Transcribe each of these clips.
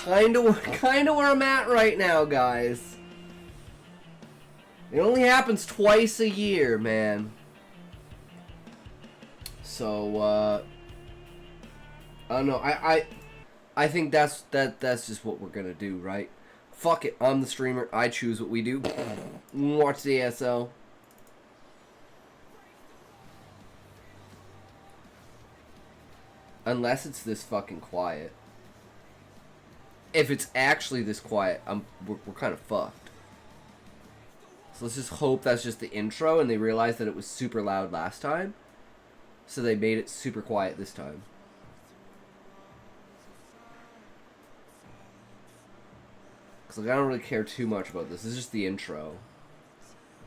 kind of where I'm at right now, guys. It only happens twice a year, man. So, I don't know. I think that's just what we're gonna do, right? Fuck it. I'm the streamer. I choose what we do. Watch the ASL. Unless it's this fucking quiet. If it's actually this quiet, we're kind of fucked. So let's just hope that's just the intro and they realized that it was super loud last time. So they made it super quiet this time. Because like, I don't really care too much about this. This is just the intro.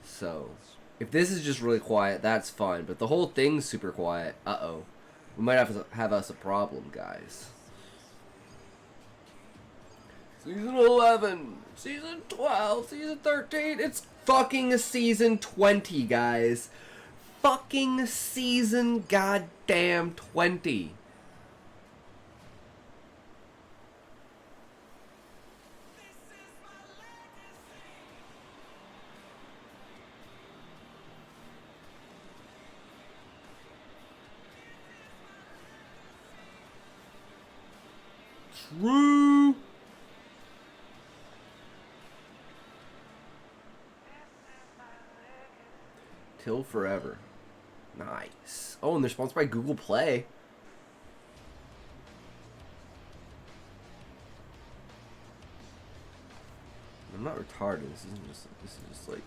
So, if this is just really quiet, that's fine. But the whole thing's super quiet. Uh-oh. We might have us a problem, guys. Season 11, Season 12, Season 13. It's fucking Season 20, guys. Fucking Season goddamn 20. True. Till forever. Nice. Oh, and they're sponsored by Google Play. I'm not retarded. This is just like.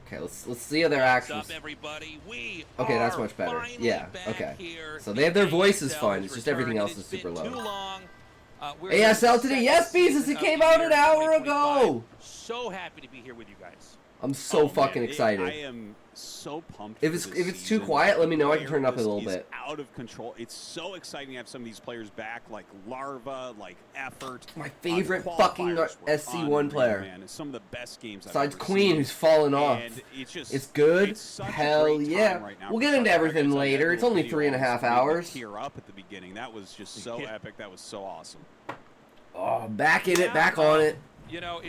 Okay, let's see how their actions. What's up, everybody? We okay, that's much better. Yeah. Okay. So they have their voices fine. It's just everything else is super low. ASL today, yes, Beezus. It came out an hour ago. So happy to be here with you guys. I'm so fucking excited. I am so pumped. If it's too quiet, let me know. I can turn it up a little bit. Out of control. It's so exciting to have some of these players back, like Larva, like Effort. My favorite fucking SC1 player. Man, it's some of the best games I've besides ever Queen, seen. who's fallen off. And it's good. Hell yeah. Right now. We'll get into everything later. It's only 3.5 hours. Tear up at the beginning. That was just so epic. That was so awesome. Oh, back in it, back on it. You know,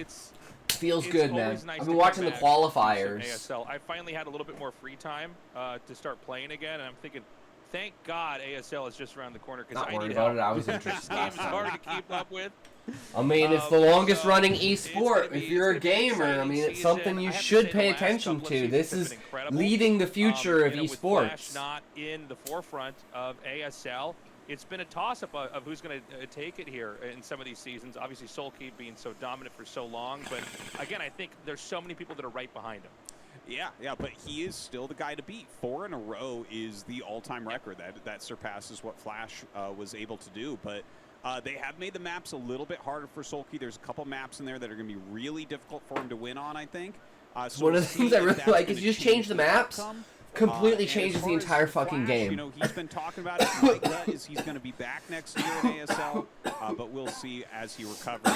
feels good, man. Nice I've been watching the qualifiers. ASL. I finally had a little bit more free time to start playing again, and I'm thinking, thank God ASL is just around the corner because I need help. Not worried about it. I was interested. This game is hard to keep up with. I mean, it's the longest running esport. If you're a gamer, I mean, it's something you should pay attention to. This is leading the future of esports. Not in the forefront of ASL. It's been a toss-up of who's going to take it here in some of these seasons. Obviously, Soulkey being so dominant for so long. But, again, I think there's so many people that are right behind him. Yeah, but he is still the guy to beat. 4 in a row is the all-time record. That surpasses what Flash was able to do. But they have made the maps a little bit harder for Soulkey. There's a couple maps in there that are going to be really difficult for him to win on, I think. So one of the things I really like is you just change the maps. Completely changes the entire fucking game. You know, he's been talking about it. My gut is he's going to be back next year in ASL, but we'll see as he recovers.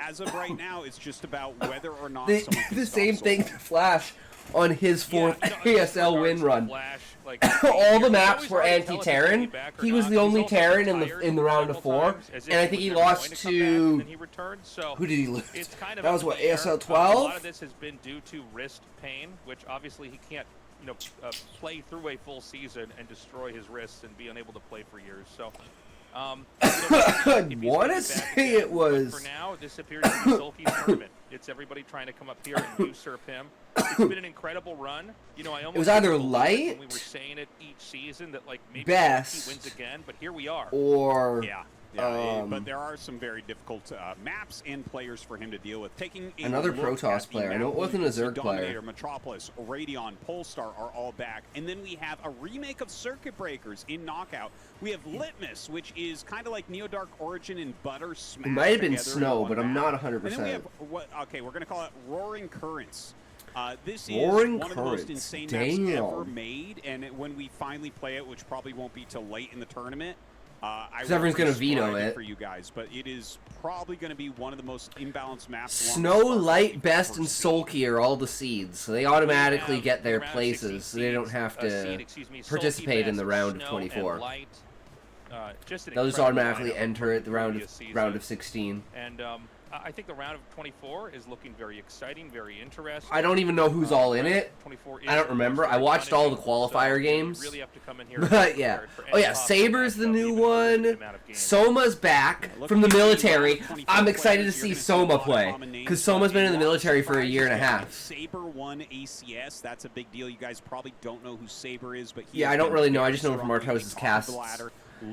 As of right now, it's just about whether or not someone can the same thing to Flash on his 4th yeah, ASL win run. Flash, like, all the maps were anti-Terran. He was the only Terran in the round of 4, and I think he lost to. Who did he lose? That was what, ASL 12. A lot of this has been due to wrist pain, which obviously he can't. Play through a full season and destroy his wrists and be unable to play for years. So, I want to say it was. For now, this appears to be Soulkey's tournament. It's everybody trying to come up here and usurp him. It's been an incredible run. You know, I almost. It was either light. We were saying it each season that like maybe best, he wins again, but here we are. Or yeah. But there are some very difficult maps and players for him to deal with. Taking another Protoss player. I know it wasn't a Zerg player. Metropolis, Radeon, Polestar are all back. And then we have a remake of Circuit Breakers in Knockout. We have Litmus, which is kind of like Neo-Dark Origin and Butter Smash. It might have been Snow, but I'm not 100%. And then we have, we're going to call it Roaring Currents. This is Roaring one of the most insane maps ever made. And when we finally play it, which probably won't be till late in the tournament, everyone's going to veto it for you guys, but it is probably going to be one of the most imbalanced maps. Snow, Light, Best, and Soulkey are all the seeds, so they automatically get their places, so they don't have to participate in the round of 24. just an They'll just incredible automatically lineup enter from it the round previous of seasons. 16. And I think the round of 24 is looking very exciting, very interesting. I don't even know who's all in it. 24 I don't remember. I watched all the qualifier games. Really have to come in here But yeah. Oh yeah, Saber's the new one. Soma's back from the military. I'm excited to see Soma play because Soma's been in the military for a year and a half. Saber won ACS. That's a big deal. You guys probably don't know who Saber is, but yeah, I don't really know. I just know him from Artos's casts.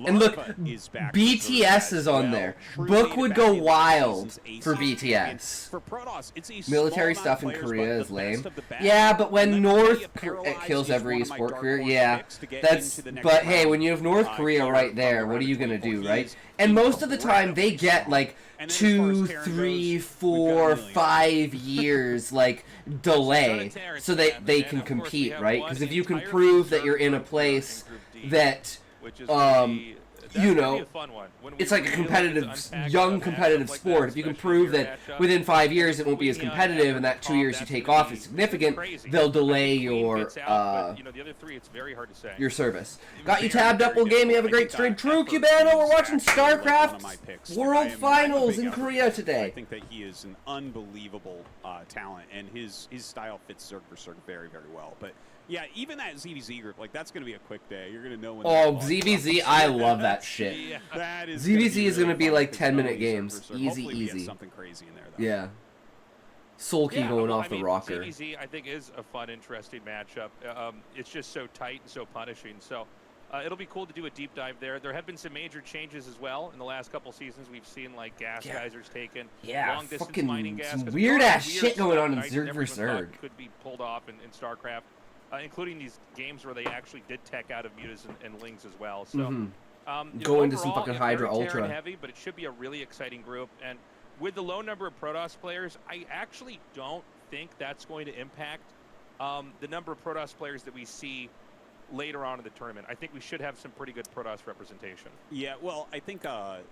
And look, BTS is on there. Book would go wild for BTS. For Protoss, it's a military small stuff in amount of Korea players, is but the lame. best of the best. Yeah, but And when then North it Korea kills every one of my esport dark career, horse yeah, picks to get that's. into the next But hey, round. when you have North Korea Killer right from there, the what are you gonna 24. do, He right? is And most of the time, they incredibly get strong. like And then as far 2, as Terran 3, goes, 4, we've got a 5 years like delay, so they can compete, right? Because if you can prove that you're in a place that you know, it's like a competitive, young competitive sport. If you can prove that within 5 years it won't be as competitive, and that 2 years you take off is significant, they'll delay your service. Got you tabbed up, game. You have a great stream. True Cubano, we're watching Starcraft World Finals in Korea today. I think that he is an unbelievable talent, and his style fits Zerg for Zerg very, very well. But yeah, even that ZVZ group, like, that's going to be a quick day. You're going to know when. Oh, ZVZ, I love that shit. Yeah, that is ZVZ is going to be fun like because 10-minute they'll use Zerg games. for Zerg. Easy, Hopefully we get easy. something crazy in there, though. Yeah. Sulky going off the rocker. ZVZ, I think, is a fun, interesting matchup. It's just so tight and so punishing. So it'll be cool to do a deep dive there. There have been some major changes as well in the last couple seasons. We've seen like gas geysers taken, long distance fucking mining gas. some weird ass shit going on in Zerg for Zerg. Could be pulled off in Starcraft, including these games where they actually did tech out of mutas and lings as well. So go into some overall, fucking Hydra very Ultra. Terran heavy, but it should be a really exciting group. And with the low number of Protoss players, I actually don't think that's going to impact the number of Protoss players that we see later on in the tournament. I think we should have some pretty good Protoss representation. Yeah, well, I think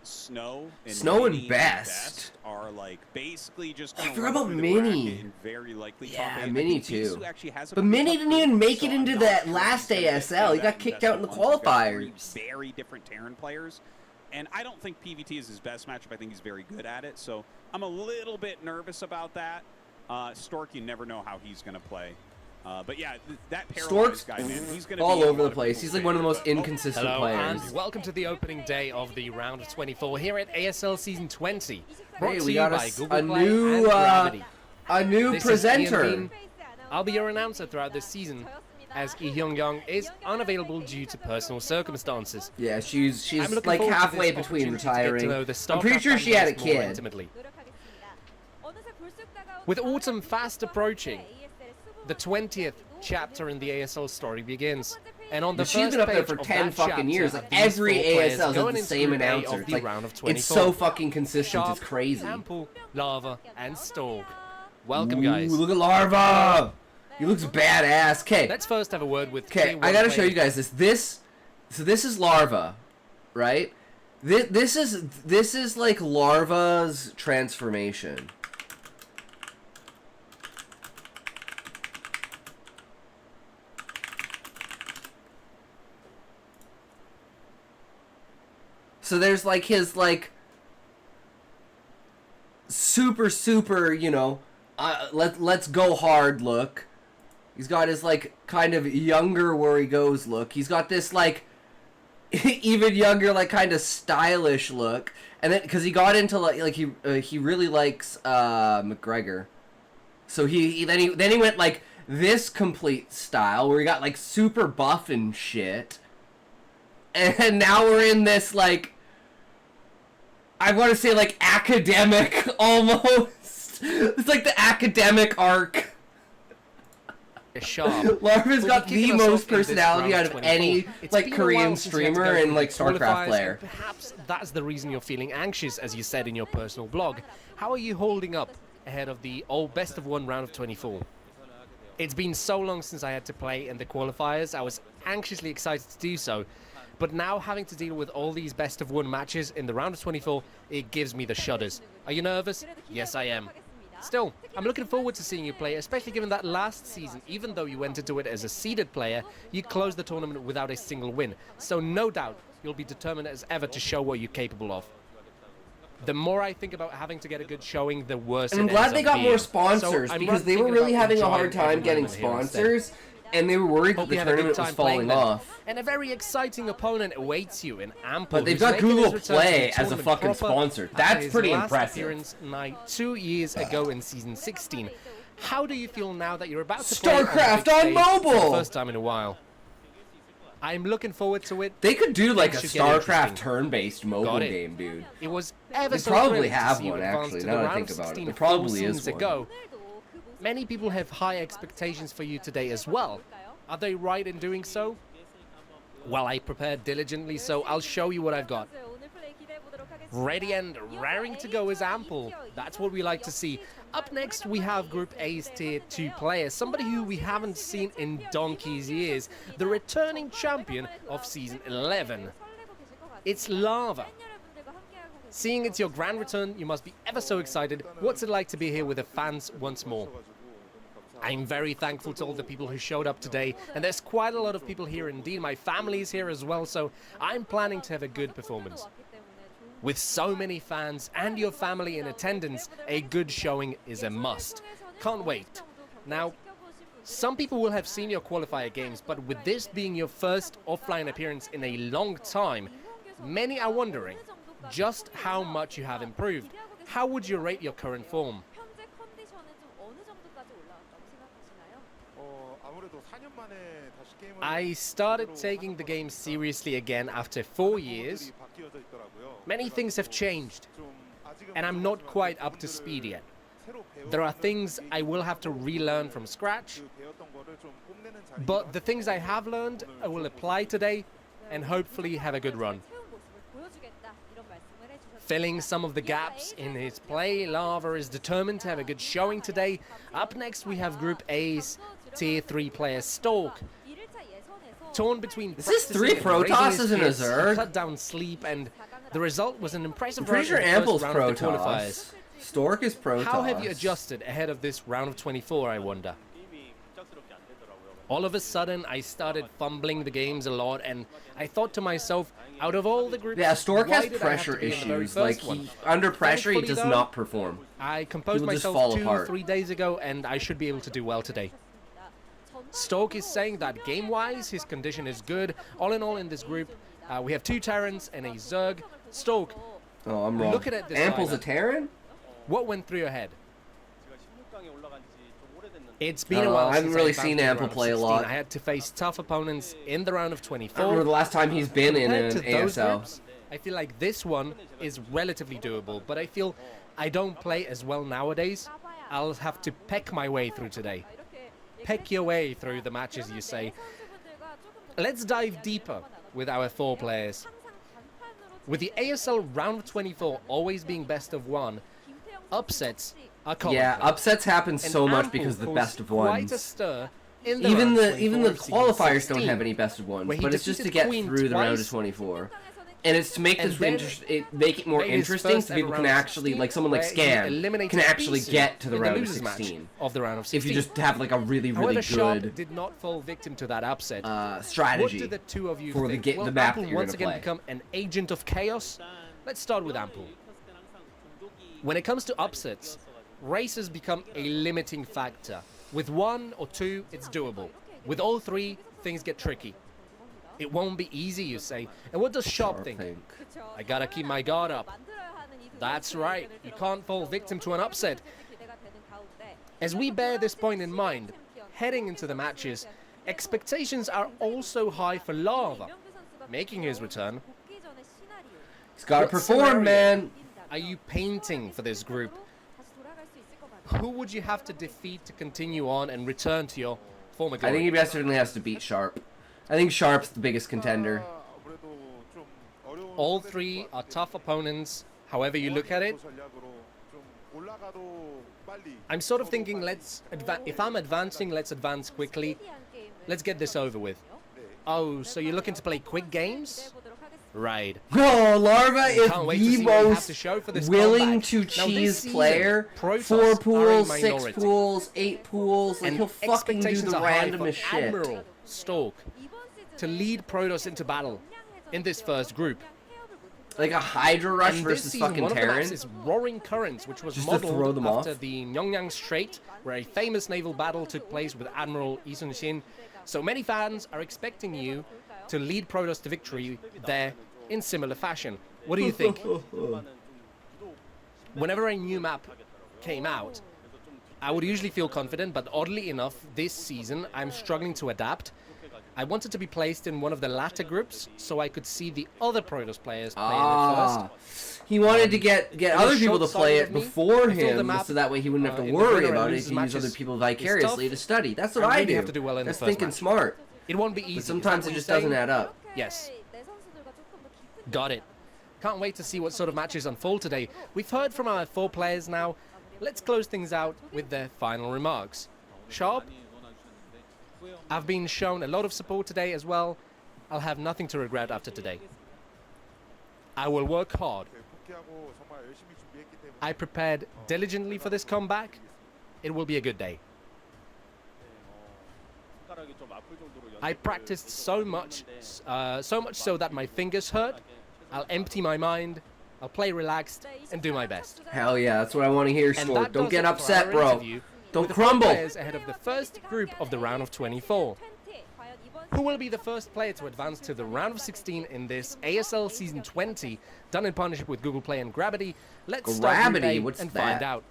Snow and Best are like basically just. I forgot about Mini. Very likely. Yeah, Mini too. But Mini didn't even make it into that last ASL. He got kicked out in the qualifiers. Very different Terran players. And I don't think PVT is his best matchup. I think he's very good at it. So I'm a little bit nervous about that. Stork, you never know how he's going to play. But yeah, that Stork's guy, man, he's gonna all be over the place. He's like one of the most inconsistent Hello, players. and welcome to the opening day of the round of 24 here at ASL Season 20. Brought Hey, to we you got by Google a Play new and Gravity. a new This is Ian presenter. Bean. I'll be your announcer throughout this season, as Lee Hyung-young is unavailable due to personal circumstances. Yeah, she's I'm looking like forward to halfway this between opportunity to get to retiring. know the I'm pretty Starcraft sure she had a fan base more kid. intimately. With autumn fast approaching, the 20th chapter in the ASL story begins. And on the But she's first been up there page for of 10 that fucking chapter years. are Like these every four players ASL going is the into same Group A announcer. of It's the like round of 24. it's so fucking consistent. Sharp, It's crazy. Ample, Lava, and Stork. Welcome, guys. Ooh, look at Larva. He looks badass. Okay. Let's first have a word with. Okay, I gotta show you guys this. So this is Larva, right? This is like Larva's transformation. So there's like his like super, you know, let's go hard look. He's got his like kind of younger where he goes look. He's got this like even younger like kind of stylish look. And then cuz he got into like he really likes McGregor. So then he went like this complete style where he got like super buff and shit. And now we're in this like I want to say like academic almost. It's like the academic arc. Sharp. Larva's But got we're kicking the us most off in this personality round out of 24. any It's like been a Korean while since we had to streamer go and through like the StarCraft qualifiers, player. and perhaps that's the reason you're feeling anxious, as you said in your personal blog. How are you holding up ahead of the best of one round of 24? It's been so long since I had to play in the qualifiers. I was anxiously excited to do so. But now having to deal with all these best of one matches in the round of 24, it gives me the shudders. Are you nervous? Yes, I am. Still, I'm looking forward to seeing you play, especially given that last season, even though you went into it as a seeded player, you closed the tournament without a single win. So no doubt, you'll be determined as ever to show what you're capable of. The more I think about having to get a good showing, the worse And I'm it glad ends they up got being. more sponsors, So because they were thinking really about having a enjoying hard time every getting moment here instead. sponsors, and they were worried that Hope the you have a good tournament was time playing falling them. off. And a very exciting opponent awaits you in Ample. But they've who's got making Google his return to the Play as a tournament fucking proper sponsor. after That's his pretty last impressive. appearance night 2 years ago in Season 16. How do you feel now that you're about to play Starcraft the big on stage for mobile! the first time in a while? I'm looking forward to it. They could do like a Things should get StarCraft interesting. turn-based mobile Got it. game, dude. It was ever They so probably thrilling to have see you one, advance actually, to now the that I round think of about it. 16 There 4 probably is seasons one. ago. Many people have high expectations for you today as well. Are they right in doing so? Well, I prepared diligently, so I'll show you what I've got. Ready and raring to go is Ample. That's what we like to see. Up next, we have Group A's Tier 2 players, somebody who we haven't seen in donkey's years, the returning champion of Season 11. It's Lava. Seeing it's your grand return, you must be ever so excited. What's it like to be here with the fans once more? I'm very thankful to all the people who showed up today, and there's quite a lot of people here indeed. My family is here as well, so I'm planning to have a good performance. With so many fans and your family in attendance, a good showing is a must. Can't wait. Now, some people will have seen your qualifier games, but with this being your first offline appearance in a long time, many are wondering just how much you have improved. How would you rate your current form? I started taking the game seriously again after 4 years. Many things have changed, and I'm not quite up to speed yet. There are things I will have to relearn from scratch, but the things I have learned I will apply today and hopefully have a good run. Filling some of the gaps in his play, Lava is determined to have a good showing today. Up next we have Group A's Tier 3 player Stork. Torn between Is this 3 Protosses and a Zerg? cut down sleep, and the result was an impressive I'm pretty run sure in the first Ample's round of the Protoss. qualifiers. Stork is Protoss. How have you adjusted ahead of this round of 24, I wonder? All of a sudden, I started fumbling the games a lot, and I thought to myself, out of all the groups, Yeah, Stork why has did I have pressure to be in the very issues. first Like, one? under pressure, he Thankfully, does though, not perform. I composed He will just myself fall 2 apart. 3 days ago, and I should be able to do well today. Stork is saying that game-wise, his condition is good. All in all, in this group, we have 2 Terrans and a Zerg. Stork, Oh, I'm wrong. Looking at this Ample's a lineup. Terran? what went through your head? It's been I a don't know, while I haven't since really advanced seen to the Ample round of play a 16. lot. I had to face tough opponents in the round of I 24. remember the last time he's been in Compared an to those ASL. groups, I feel like this one is relatively doable, but I feel I don't play as well nowadays. I'll have to peck my way through today. Peck your way through the matches, you say. Let's dive deeper with our 4 players. With the ASL round of 24 always being best of 1, upsets are common. Yeah, upsets happen And so much Ample because of the caused best of quite a ones. stir in the Even round the 24 of season qualifiers 16, don't have any best of ones, where he but it's just to defeated get Queen through the round of twice. 24. And it's to make And this then make it more made his interesting first so people ever can round of actually, 16, like someone like where he Scan, eliminated can actually Bisu get to the in round of losers match 16. of the round of 16. If you just have like a really, really However, Sharp good did not fall victim to that upset. What strategy do the two of you for think? the Will map Ample that you're once going to again play. become an agent of chaos? Let's start with Ample. When it comes to upsets, races become a limiting factor. With 1 or 2, it's doable. With all 3, things get tricky. It won't be easy, you say. And what does Sharp think? I gotta keep my guard up. That's right, you can't fall victim to an upset. As we bear this point in mind, heading into the matches, expectations are also high for Lava, making his return. He's got to What perform, scenario man. Are you painting for this group? Who would you have to defeat to continue on and return to your former I glory? think he certainly has to beat Sharp. I think Sharp's the biggest contender. All 3 are tough opponents, however you look at it. I'm sort of thinking, if I'm advancing, let's advance quickly. Let's get this over with. Oh, so you're looking to play quick games? Right. Oh, Larva is Can't wait to the see what you have most to show for this willing comeback. to Now, this cheese season, player. Protoss 4 are a pools, 6 minority. pools, 8 pools. Like, And he'll fucking do expectations the are high randomest for shit. Admiral Stork to lead Protoss into battle. in this first group. Like a Hydra Rush And this versus season, fucking one of the maps Terran. is Roaring Currents, which was Just to throw modeled them after off? the Myeongyang Strait, where a famous naval battle took place with Admiral Lee Sun-shin. So many fans are expecting you to lead Protoss to victory there in similar fashion. What do you think? Whenever a new map came out, I would usually feel confident, but oddly enough, this season I'm struggling to adapt. I wanted to be placed in one of the latter groups so I could see the other Protoss players play in it first. He wanted to get other people to play it short-sighted of me. before I feel the him, map, so that way he wouldn't have to in the worry winner and about it. He losers could use other matches people is vicariously tough. to study. That's what I I really do. have to do well in the That's first thinking match. smart. It won't be easy. But Is sometimes that it what just you're doesn't saying? add up. Yes. Got it. Can't wait to see what sort of matches unfold today. We've heard from our 4 players now. Let's close things out with their final remarks. Sharp, I've been shown a lot of support today as well. I'll have nothing to regret after today. I will work hard. I prepared diligently for this comeback. It will be a good day. I practiced so much so that my fingers hurt. I'll empty my mind. I'll play relaxed and do my best. Hell yeah, that's what I want to hear, And Stork. that Don't does get it for upset, our bro. interview Don't with the 4 crumble. players ahead of the first group of the round of 24. Who will be the first player to advance to the round of 16 in this ASL Season 20, done in partnership with Google Play and Gravity? Let's start Group Gravity? A What's and that? find out.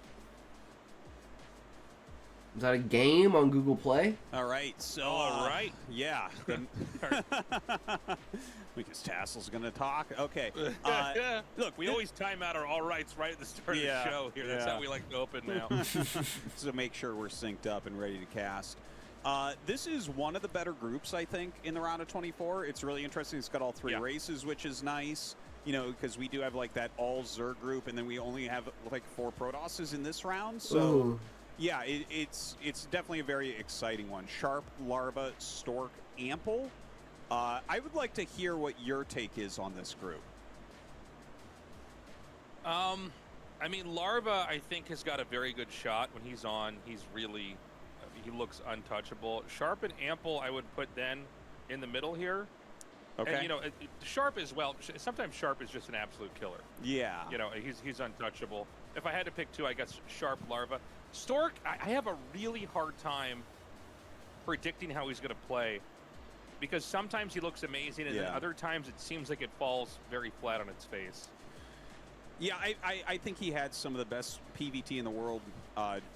Is that a game on Google Play? All right, so All right. yeah. Because Tassel's gonna talk. Okay. Look, We always time out our all rights right at the start Yeah, of the show here. That's yeah. how we like to open now. to make sure we're synced up and ready to cast. This is one of the better groups, I think, in the round of 24. It's really interesting. It's got all 3 Yeah. races, which is nice. You know, because we do have like that all Zerg group, and then we only have like 4 Protosses in this round. So. Ooh. Yeah, it's definitely a very exciting one. Sharp, Larva, Stork, Ample. I would like to hear what your take is on this group. I mean, Larva, I think, has got a very good shot when he's on. He's really, he looks untouchable. Sharp and Ample, I would put then in the middle here. Okay. And, you know, Sharp as well. Sometimes Sharp is just an absolute killer. Yeah. You know, he's untouchable. If I had to pick 2, I guess Sharp, Larva. Stork, I have a really hard time predicting how he's going to play because sometimes he looks amazing and then other times it seems like it falls very flat on its face. Yeah, I think he had some of the best PVT in the world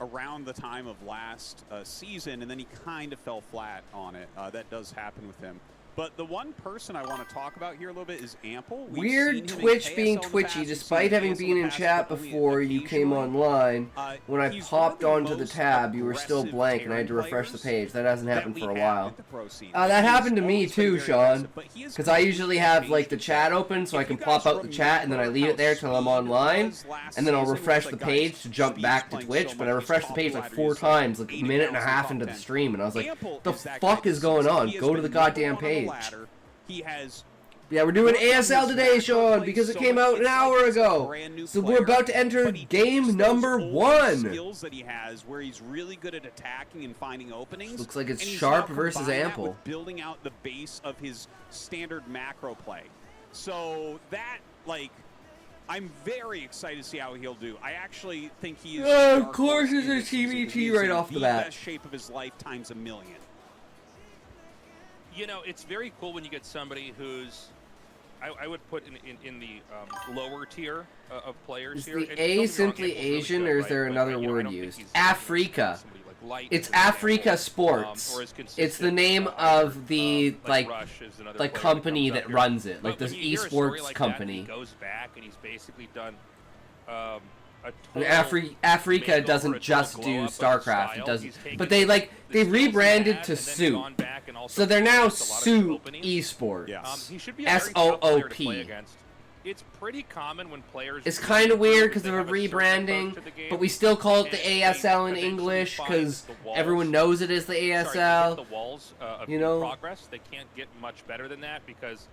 around the time of last season, and then he kind of fell flat on it. That does happen with him. But the one person I want to talk about here a little bit is Ample. We've seen Weird him in Twitch KSL being in the twitchy, past. We've despite seen having KSL been in past, chat but only before you came occasionally. online. When I He's popped one of the onto the most tab, you were still aggressive blank, and I had to Terran refresh the players page. That hasn't that happened we for a have while. at the pro scene. That He's happened to me always been too, very Sean. aggressive, but he is Because I usually have like the engaged chat with open, so I If can you pop guys out the chat and then I remember leave it there how till I'm Speed online, was last and then I'll season, refresh it's the like, page guys, to jump Speed's back to playing Twitch. so But I much, refreshed his the page top like ladder 4 is times, like a 80,000 minute and a half top into the 10. stream, and I was like, Ample "The is that fuck guy is going this on? season. He Go has to the been number goddamn 1 on the page." ladder. He has Yeah, we're doing worked on ASL his today, macro Sean, play because it so came much. out an It's like hour he's a ago. brand new So we're player, about to enter but he game takes number those old 1. skills that he has, where he's really good at attacking and finding openings. Looks like it's and he's Sharp now versus combined that Ample. with building out the base of his standard macro play. So that, like, I'm very excited to see how he'll do. I actually think he is. Yeah, of dark course horse it's in a this season TBT because he is right in off the bat. best shape of his life times a million. You know, it's very cool when you get somebody who's, I would put in the lower tier of players Is here. the And don't A get me wrong, simply Ample's really Asian, good, or is right? there But, another you know, I word don't think used? he's Africa. somebody like Light It's as an example, Africa Sports. or as It's the consistent, name either, of the like Rush is another like player company comes that up here. runs it, But like this when you hear a story esports like that, company. he goes back and he's basically done a And total Africa makeover, a doesn't total just glow do up of his Starcraft. style. It does, He's taken but they like the they skills he rebranded had to and then Soup, gone back and also so they're now fixed a lot of Soup openings. Esports. Yes. He should be a very tough player to SOOP. play against. It's pretty common when players. It's really kind of improve weird if because they of a have certain rebranding, approach to the game, but we still call it the and they ASL in eventually English find because the walls. everyone knows it is the Sorry, they hit ASL. the walls of you know? progress. They can't get much better than that because.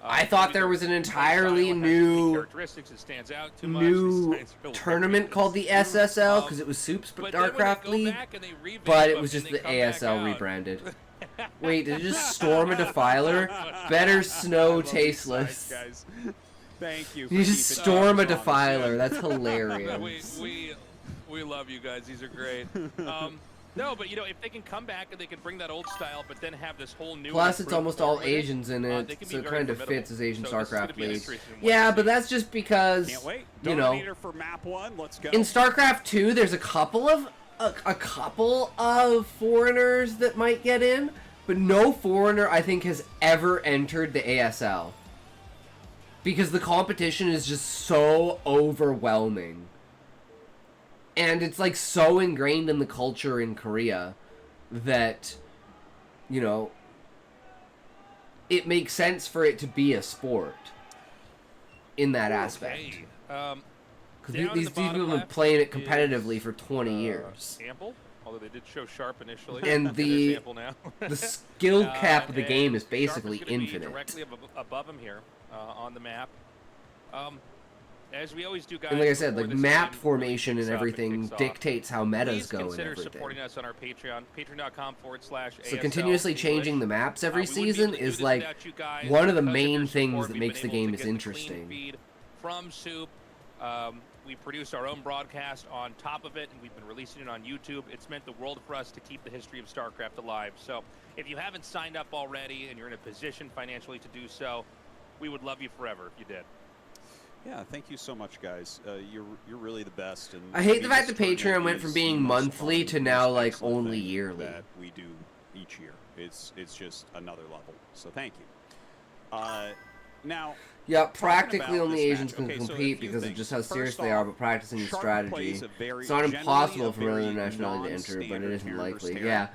I thought maybe there was an their entirely style has too many new characteristics. It stands out too much. new These guys are tournament called the really SSL because it was Soup's but then when they Starcraft go League, back and they revamp but it them was and just they the come back ASL out, rebranded. Wait, did you just storm a defiler? Better snow I love these tasteless. sides, guys. Thank you. You just keeping storm a things honest. defiler. That's No, hilarious. we love you guys. These are great. No, but you know, if they can come back and they can bring that old style, but then have this whole new. Plus, it's almost all form with Asians in they it, can so be it very kind of formidable. fits as Asian So this is gonna Starcraft be an League. interesting one Yeah, to but see. that's just because, Can't wait. you know, Dominator for map 1. Let's go. in StarCraft 2, there's a couple of foreigners that might get in, but no foreigner I think has ever entered the ASL. Because the competition is just so overwhelming. And it's like so ingrained in the culture in Korea that, you know, it makes sense for it to be a sport in that aspect. Down Because in these the people bottom have been left playing it competitively is, for 20 years. Ample, although they did show Sharp initially. And There's the Ample now. the skill cap of the and game is Sharp basically gonna be infinite. directly above him here on the map. As we always do, guys. And like I said, before like this map game formation kicks and up everything kicks off, dictates how metas please go and consider everything. supporting us on our Patreon, patreon.com/ASL So continuously English. changing the maps every We wouldn't be season able to do is this like without you guys. one of the Because main your things support, that we've makes been the able game to as get the clean interesting. feed from Soup. We produce our own broadcast on top of it, and we've been releasing it on YouTube. It's meant the world for us to keep the history of StarCraft alive. So if you haven't signed up already and you're in a position financially to do so, we would love you forever if you did. Yeah, thank you so much, guys. You're really the best. And I hate the fact this that Patreon tournament went from is being the most monthly fun, to now, most like, excellent only thing yearly. that we do each year. It's just another level. So thank you. Now. Yeah, Talking practically about only this Asians match, can okay, so a compete few because of things. just how First serious they off, are about practicing the Sharp strategy. plays a very- It's not impossible for generally a another very nationality to enter, but it non-standard isn't Terran likely. versus Terran. Yeah.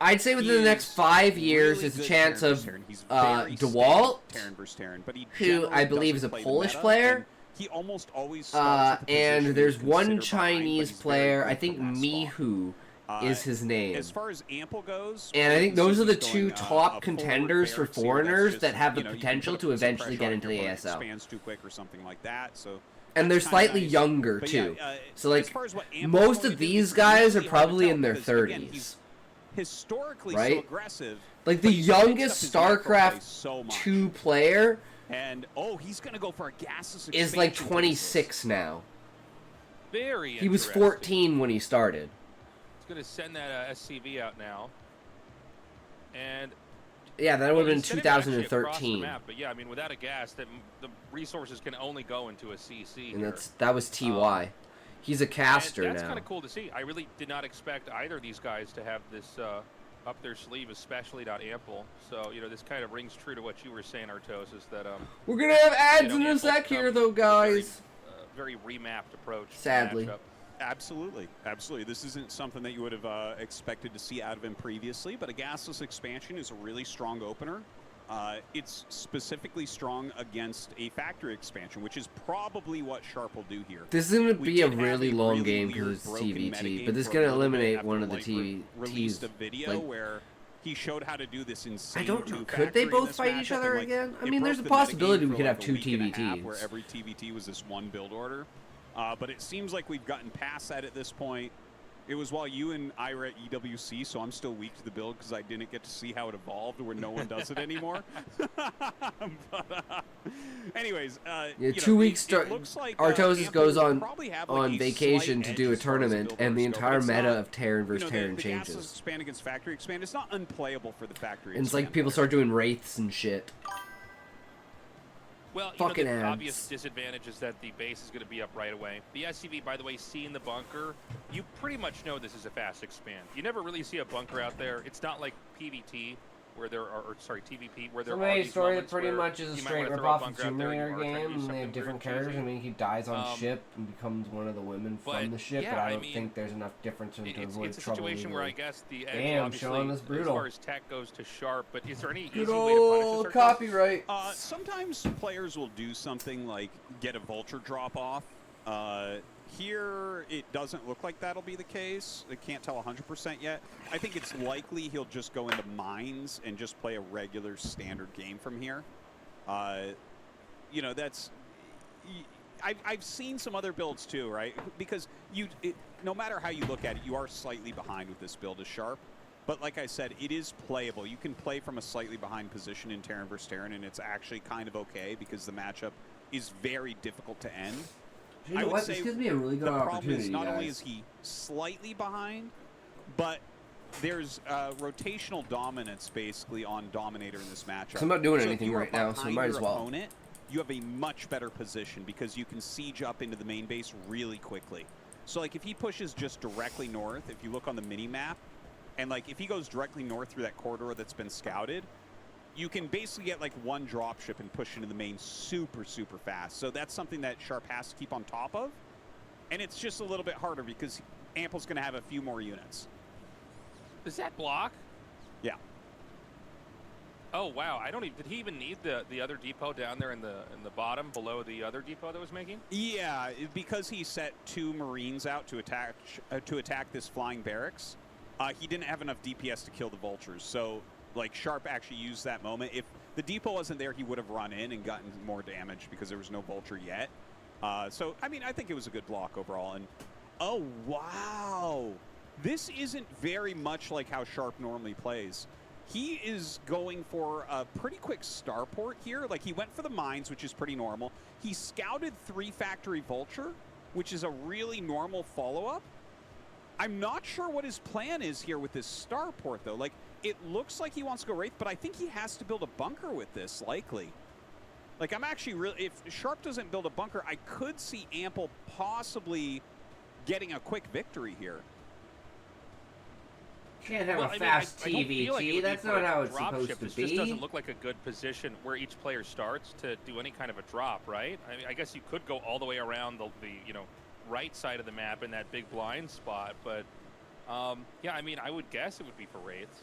I'd say within the next He's 5 years, really there's a good chance Terran of versus Terran. He's very DeWalt, Terran versus Terran, but he who generally I believe is a doesn't play the Polish meta, player. and he almost always starts with the and position there's he's one considered behind, but Chinese he's very player, good I think from that spot. Mihu is his name. As far as Ample goes, And I think we can those see are the he's two going, top a contenders for forward barracks here. That's foreigners just, that have the you can potential put to some eventually pressure get on into your the opponent, ASL. expands too quick or something like that. So And they're that's kinda slightly nice. younger But too. yeah, So as like far as what Ample's most going of to do, these it's guys are really hard to probably tell in their because, again, 30s. he's historically Right? so aggressive. Like but the he's mixed up youngest his macro play StarCraft so much. 2 player And he's going to go for a gaseous is like expansion 26 now. Very He was interesting. 14 when he started. He's going to send that SCV out now. And Yeah, that would have been he sent it actually across the 2013. map, but yeah, I mean, without a gas, the resources can only go into a CC And here. that was TY. He's a caster and that's now. kind of cool to see. I really did not expect either of these guys to have this up their sleeve, especially Ample. So, you know, this kind of rings true to what you were saying, Artos, is that We're gonna have ads you know, in a Ample sec here, comes though, with a guys. very remapped approach. to the Sadly. matchup. Absolutely. This isn't something that you would have expected to see out of him previously, but a gasless expansion is a really strong opener. It's specifically strong against a factory expansion, which is probably what Sharp will do here. This is gonna We be a did have really long really game weird because it's broken TVT, metagame but this is for a gonna little bit eliminate after one of the Light released a TVTs. video Like, where he showed how to do this insane I don't know. two Could they factory in both this fight each matchup, other and, like, again? I it mean, broke there's a the possibility metagame we for, could like, have a 2 week and a half, TVTs. where every TVT was this one build order. But it seems like we've gotten past that at this point. It was while you and I were at EWC, so I'm still weak to the build because I didn't get to see how it evolved where no one does it anymore. Anyways, Yeah, 2 weeks it looks like Artosis Ample goes will on probably have, like, a vacation slight to do a edge as far as the tournament, build and the orders go, but entire it's meta not, of Terran versus Terran the gases changes. expand against factory expand. It's not unplayable for the factory. And it's like people start doing wraiths and shit. Well, Fucking the ads. obvious disadvantage is that the base is going to be up right away. The SCV, by the way, seeing the bunker, you pretty much know this is a fast expand. You never really see a bunker out there. It's not like PvT, where there are, or sorry, TVP, where there are Somebody's these story moments pretty where much is a you might straight wanna rip throw a off of bunker out there and you Tomb are trying to do game, and they something have different weird and characters. I cheesy. mean, he dies on ship and becomes one of the women but, from the ship, yeah, but I I don't mean, think there's enough difference to avoid It's a trouble. situation where I legally. guess the edge, Damn, obviously, Sean, that's as brutal. far as tech goes to Sharp, but is there any Good easy way to punish old this? Artos? copyright. Sometimes players will do something like get a vulture drop off. Here, it doesn't look like that'll be the case. I can't tell 100% yet. I think it's likely he'll just go into mines and just play a regular standard game from here. You know, that's... I've seen some other builds too, right? Because no matter how you look at it, you are slightly behind with this build as Sharp. But like I said, it is playable. You can play from a slightly behind position in Terran versus Terran, and it's actually kind of okay because the matchup is very difficult to end. You know what? This gives me a really good opportunity, problem is not only guys. is he slightly behind, but there's rotational dominance basically on Dominator in this matchup. So I'm not doing if anything you are right now, so behind might your as well. opponent, you have a much better position because you can siege up into the main base really quickly. So like if he pushes just directly north, if you look on the mini map, and like if he goes directly north through that corridor that's been scouted, you can basically get like one dropship and push into the main super, super fast. So that's something that Sharp has to keep on top of. And it's just a little bit harder because Ample's going to have a few more units. Does that block? Yeah. Oh wow! I don't even. Did he even need the other depot down there in the bottom below the other depot that was making? Yeah, because he set 2 Marines out to attack this flying barracks. He didn't have enough DPS to kill the vultures. So like Sharp actually used that moment. If the depot wasn't there, he would have run in and gotten more damage because there was no vulture yet. So I mean, I think it was a good block overall. And oh wow, this isn't very much like how Sharp normally plays. He is going for a pretty quick starport here. Like he went for the mines, which is pretty normal. He scouted 3 factory vulture, which is a really normal follow-up. I'm not sure what his plan is here with this starport though. Like it looks like he wants to go Wraith, but I think he has to build a bunker with this likely. Like I'm actually really, if Sharp doesn't build a bunker, I could see Ample possibly getting a quick victory here. Can't have Well, a I mean, fast I don't feel like it TVT. would be That's for not a how it's drop supposed ship. to This be. just doesn't look like a good position where each player starts to do any kind of a drop, right? I mean, I guess you could go all the way around the right side of the map in that big blind spot, but yeah, I mean, I would guess it would be for Wraiths.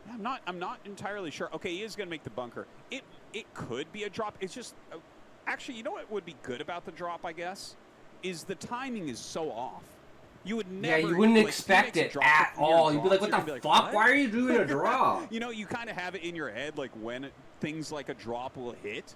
I'm not entirely sure. Okay, he is going to make the bunker. It could be a drop. It's just actually, you know what would be good about the drop, I guess, is the timing is so off. You would never. Yeah, you wouldn't like, expect it at all. You'd be like, "What the fuck? Why are you doing a drop?" You know, you kind of have it in your head, like when things like a drop will hit,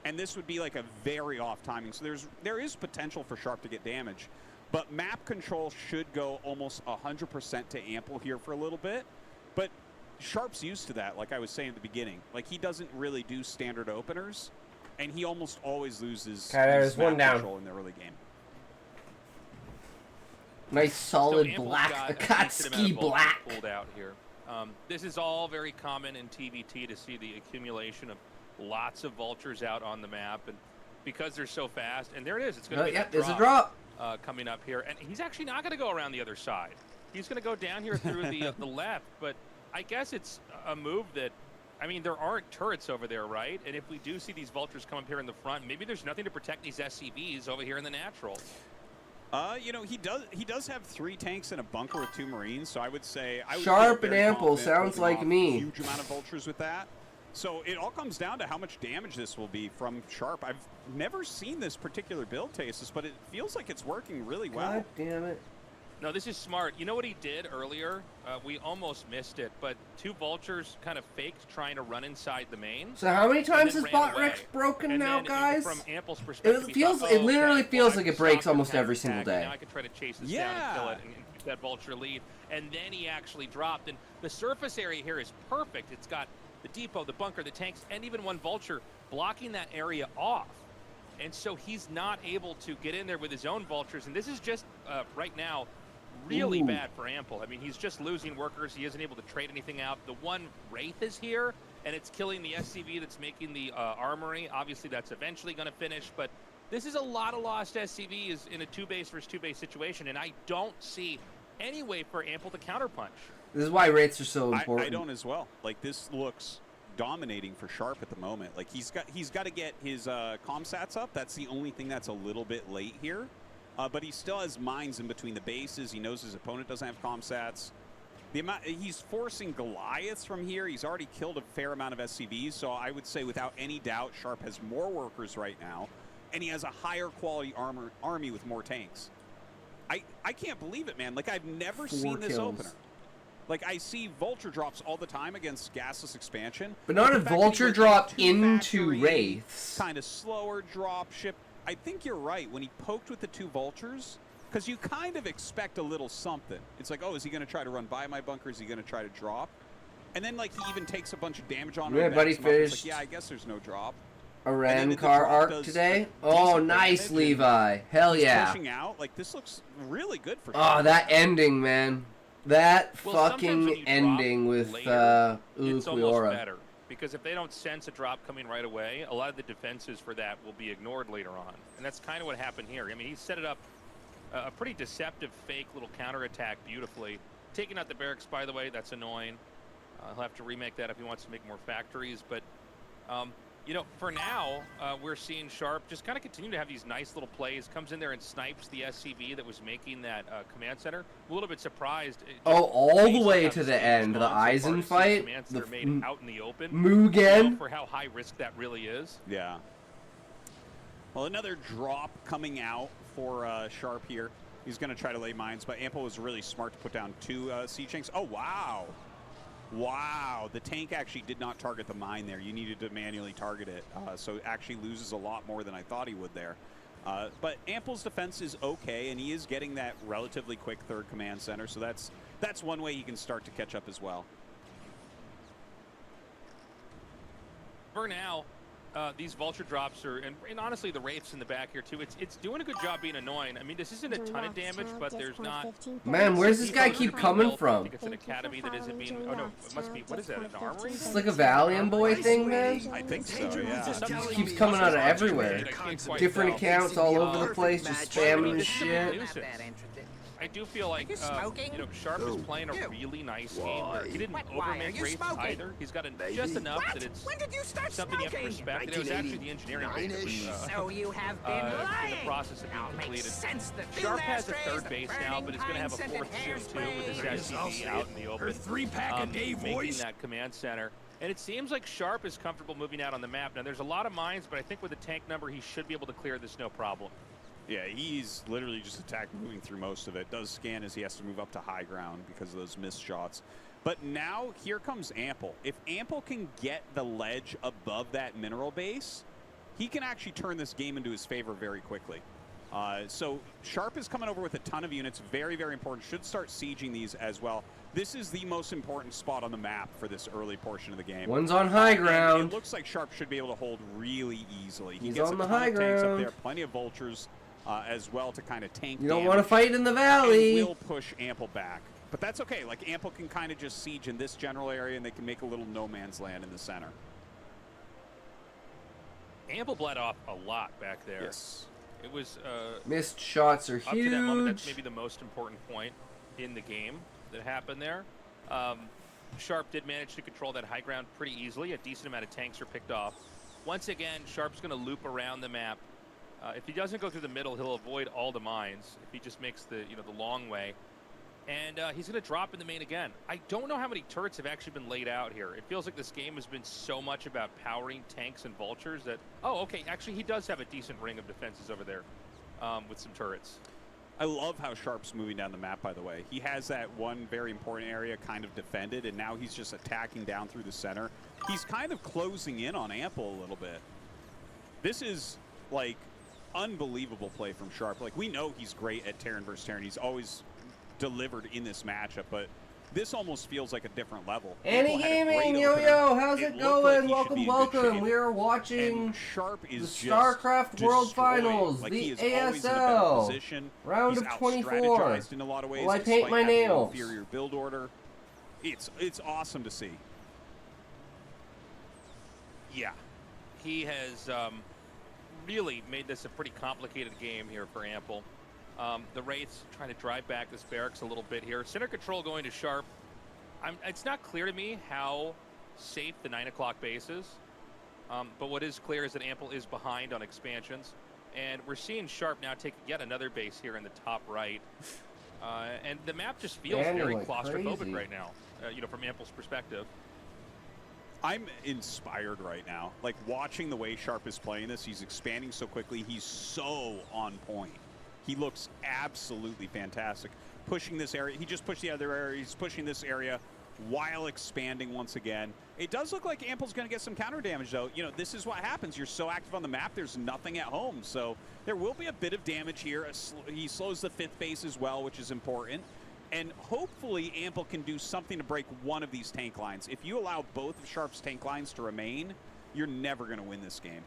and this would be like a very off timing. So there is potential for Sharp to get damage, but map control should go almost 100% to Ample here for a little bit. But Sharp's used to that, like I was saying at the beginning. Like he doesn't really do standard openers, and he almost always loses there's map one down. control in the early game. Nice solid So black got a Akatsuki decent amount of vultures black. pulled out here. This is all very common in TVT to see the accumulation of lots of vultures out on the map, and because they're so fast, and there it is. It's going to be Yep, a there's a drop. coming up here, and he's actually not going to go around the other side. He's going to go down here through the left, but I guess it's a move that, I mean, there aren't turrets over there, right? And if we do see these vultures come up here in the front, maybe there's nothing to protect these SCVs over here in the natural. You know, he does have 3 tanks and a bunker with 2 Marines, so I would say I would Sharp feel and very Ample confident sounds holding like off me. a huge amount of vultures with that. So it all comes down to how much damage this will be from Sharp. I've never seen this particular build, Tasis, but it feels like it's working really well. God damn it. No, this is smart. You know what he did earlier? We almost missed it, but 2 vultures kind of faked trying to run inside the main. So how many times then has ran Bot away. Rex broken And now, then guys? From Ample's perspective, he feels. thought, It oh, literally okay, feels well, like I it breaks stopped almost them every single attacking. day. Now I can try to chase this down and kill it and keep that vulture lead. And then he actually dropped. And the surface area here is perfect. It's got the depot, the bunker, the tanks, and even 1 vulture blocking that area off. And so he's not able to get in there with his own vultures. And this is just right now really bad for Ample. I mean, he's just losing workers. He isn't able to trade anything out. The 1 Wraith is here, and it's killing the SCV that's making the armory. Obviously, that's eventually going to finish, but this is a lot of lost SCVs in a 2-base versus 2-base situation, and I don't see any way for Ample to counterpunch. This is why rates are so important. I don't as well. Like, this looks dominating for Sharp at the moment. Like, he's got to get his comsats up. That's the only thing that's a little bit late here. But he still has mines in between the bases. He knows his opponent doesn't have comsats. He's forcing Goliaths from here. He's already killed a fair amount of SCVs, so I would say without any doubt, Sharp has more workers right now, and he has a higher quality army with more tanks. I can't believe it, man. Like, I've never seen this opener. Like, I see vulture drops all the time against gasless expansion. But not a the fact that he vulture went drop to into factory, Wraiths. Kind of slower drop ship. I think you're right. When he poked with the 2 vultures, Because you kind of expect a little something. It's like, oh, is he going to try to run by my bunker? Is he going to try to drop? And then, like, he even takes a bunch of damage on him. Yeah, buddy, finished. Like, yeah, I guess there's no drop. A Rankar arc today. Oh, nice, Levi. Hell yeah. Pushing out. Like, this looks really good for Oh, that ending, man. That Well, fucking ending with later, it's almost Uluquiora. better. Because if they don't sense a drop coming right away, a lot of the defenses for that will be ignored later on. And that's kind of what happened here. I mean, he set it up a pretty deceptive, fake little counterattack beautifully. Taking out the barracks, by the way, that's annoying. He'll have to remake that if he wants to make more factories. But, you know, for now, we're seeing Sharp just kind of continue to have these nice little plays. Comes in there and snipes the SCV that was making that command center. I'm a little bit surprised. Oh, all the way to the end. The Eisen fight. The made out in the open. Mugen. For how high risk that really is. Yeah. Well, another drop coming out for Sharp here. He's going to try to lay mines, but Ample was really smart to put down 2 siege tanks. Oh, wow. Wow. The tank actually did not target the mine there. You needed to manually target it, so it actually loses a lot more than I thought he would there. But Ample's defense is okay, and he is getting that relatively quick 3rd command center, so that's one way he can start to catch up as well. For now, these vulture drops are, and honestly, the wraiths in the back here too. It's doing a good job being annoying. I mean, this isn't a ton of damage, but there's not. Man, where's this guy keep coming from? I think it's an academy that isn't being. Oh no, it must be. What is that? An armory? It's like a Valiant boy thing, man. I think so. Yeah. Just keeps coming out of everywhere. Different accounts all over the place, just spamming shit. I do feel like, you know, Sharp is playing a really nice game where he didn't overmake Wraith either. He's got just enough that it's something you have to respect. And it was actually the engineering base that was in the process of being completed. Sharp has a 3rd base now, but he's going to have a 4th soon too with his SCV out in the open, making that command center. And it seems like Sharp is comfortable moving out on the map. Now, there's a lot of mines, but I think with the tank number, he should be able to clear this no problem. Yeah, he's literally just attacked moving through most of it. Does scan as he has to move up to high ground because of those missed shots. But now here comes Ample. If Ample can get the ledge above that mineral base, he can actually turn this game into his favor very quickly. So Sharp is coming over with a ton of units. Very, very important. Should start sieging these as well. This is the most important spot on the map for this early portion of the game. One's on high ground. It looks like Sharp should be able to hold really easily. He's on the high ground. Tanks up there, plenty of vultures. As well to kind of tank. You don't want to fight in the valley. Will push Ample back, but that's okay. Like Ample can kind of just siege in this general area, and they can make a little no man's land in the center. Ample bled off a lot back there. Yes, it was. Missed shots are huge. Up to that moment, that's maybe the most important point in the game that happened there. Sharp did manage to control that high ground pretty easily. A decent amount of tanks are picked off. Once again, Sharp's going to loop around the map. If he doesn't go through the middle, he'll avoid all the mines. If he just makes the the long way, and he's going to drop in the main again. I don't know how many turrets have actually been laid out here. It feels like this game has been so much about powering tanks and vultures that okay, actually he does have a decent ring of defenses over there with some turrets. I love how Sharp's moving down the map. By the way, he has that one very important area kind of defended, and now he's just attacking down through the center. He's kind of closing in on Ample a little bit. This is like unbelievable play from Sharp. Like, we know he's great at Terran versus Terran. He's always delivered in this matchup, but this almost feels like a different level. Annie Gaming, yo, how's it going? Welcome. We are watching the Starcraft World Finals, the ASL, round of 24. In a lot of ways, Will I paint my nails? Inferior build order. It's awesome to see. Yeah, he has really made this a pretty complicated game here for Ample. The Wraiths trying to drive back this barracks a little bit here. Center control going to Sharp. It's not clear to me how safe the 9 o'clock base is, but what is clear is that Ample is behind on expansions, and we're seeing Sharp now take yet another base here in the top right, and the map just feels very claustrophobic right now, from Ample's perspective. I'm inspired right now. Like, watching the way Sharp is playing this, he's expanding so quickly. He's so on point. He looks absolutely fantastic. Pushing this area. He just pushed the other area. He's pushing this area. while expanding once again. It does look like Ample's going to get some counter damage, though. You know, this is what happens. You're so active on the map, there's nothing at home. So there will be a bit of damage here. He slows the 5th base as well, which is important. And hopefully Ample can do something to break one of these tank lines. If you allow both of Sharp's tank lines to remain, you're never going to win this game.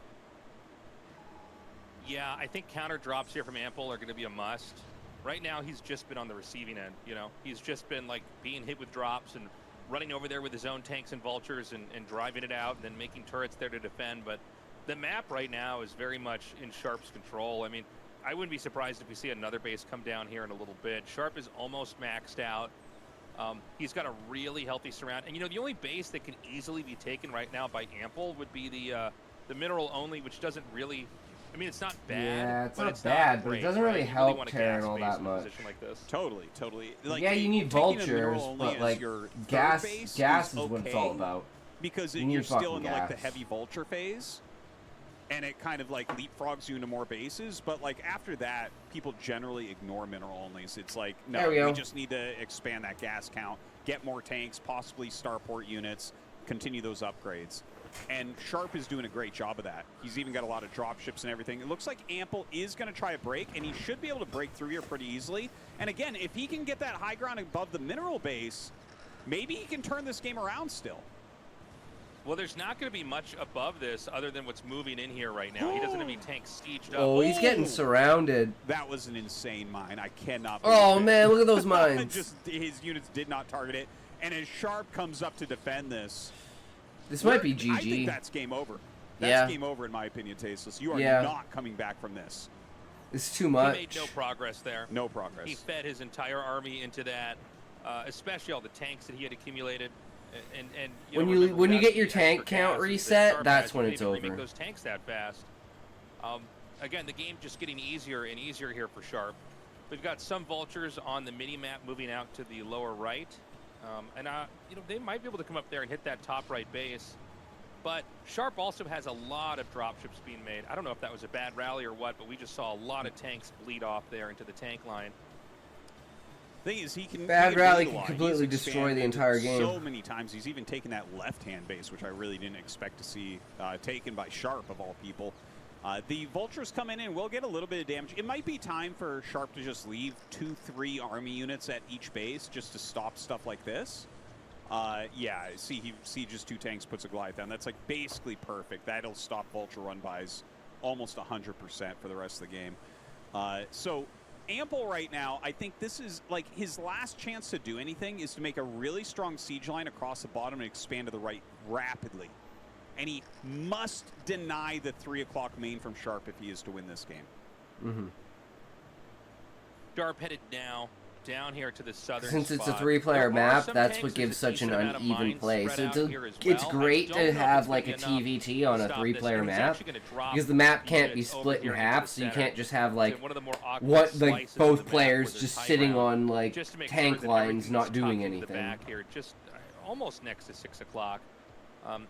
Yeah, I think counter drops here from Ample are going to be a must. Right now, he's just been on the receiving end. You know, he's just been like being hit with drops and running over there with his own tanks and vultures and driving it out and then making turrets there to defend. But the map right now is very much in Sharp's control. I mean, I wouldn't be surprised if we see another base come down here in a little bit. Sharp is almost maxed out. He's got a really healthy surround. And, you know, the only base that can easily be taken right now by Ample would be the mineral only, which doesn't really... I mean, it's not bad. Yeah, it's but not it's bad, not but great, it doesn't right? really You help want a Terran gas all base that in a much. position like this. Totally. Like, yeah, you need taking a vultures, mineral only but as like your gas third base is what it's all okay, about. because You need you're still fucking in like the gas. heavy vulture phase, and it kind of like leapfrogs you into more bases. But like after that, people generally ignore mineral onlys. It's like, no, There we go. we just need to expand that gas count, get more tanks, possibly starport units, continue those upgrades. And Sharp is doing a great job of that. He's even got a lot of drop ships and everything. It looks like Ample is going to try a break, and he should be able to break through here pretty easily. And again, if he can get that high ground above the mineral base, maybe he can turn this game around still. Well, there's not going to be much above this other than what's moving in here right now. He doesn't have any tanks sieged up. Oh, he's getting surrounded. That was an insane mine. I cannot believe Oh it. man, look at those mines. Just his units did not target it. And as Sharp comes up to defend this, This might be I think GG. that's game over. That's Yeah. game over in my opinion, Tasteless. You are Yeah. not coming back from this. It's too He much. made no progress there. No progress. He fed his entire army into that, especially all the tanks that he had accumulated. And When know, you- remember, when you without get your the tank extra count gas that reset, Starcraft that's when couldn't it's even remake over. those tanks that fast. Again, the game just getting easier and easier here for Sharp. We've got some vultures on the mini map moving out to the lower right, and they might be able to come up there and hit that top right base. But Sharp also has a lot of dropships being made. I don't know if that was a bad rally or what, but we just saw a lot of tanks bleed off there into the tank line. Thing is, he can Bad he can rally bleed a can lot. completely He's destroy the expanded entire game. so many times. He's even taken that left-hand base, which I really didn't expect to see taken by Sharp of all people. The vultures coming in will get a little bit of damage. It might be time for Sharp to just leave 2-3 army units at each base just to stop stuff like this. Yeah, see, he sieges 2 tanks, puts a Goliath down. That's like basically perfect. That'll stop vulture run-bys almost 100% for the rest of the game. So Ample right now, I think this is like his last chance to do anything is to make a really strong siege line across the bottom and expand to the right rapidly. And he must deny the 3 o'clock main from Sharp if he is to win this game. Mm-hmm. Sharp headed now down here to the southern Since it's a spot. 3-player There are map, some that's tanks, what there's gives a such an decent amount of uneven mines play. spread So out here as it's well. great I to don't know if have it's like a gonna be enough TVT on to a stop 3-player this. And he's map, actually gonna drop because the map the can't be units over split in here into half, the so you center. can't just have To like one of the more awkward like slices of both the map players where there's just high sitting ground, on like just to make tank sure that lines everything's not doing tucked into the anything. back here, just almost next to 6 o'clock.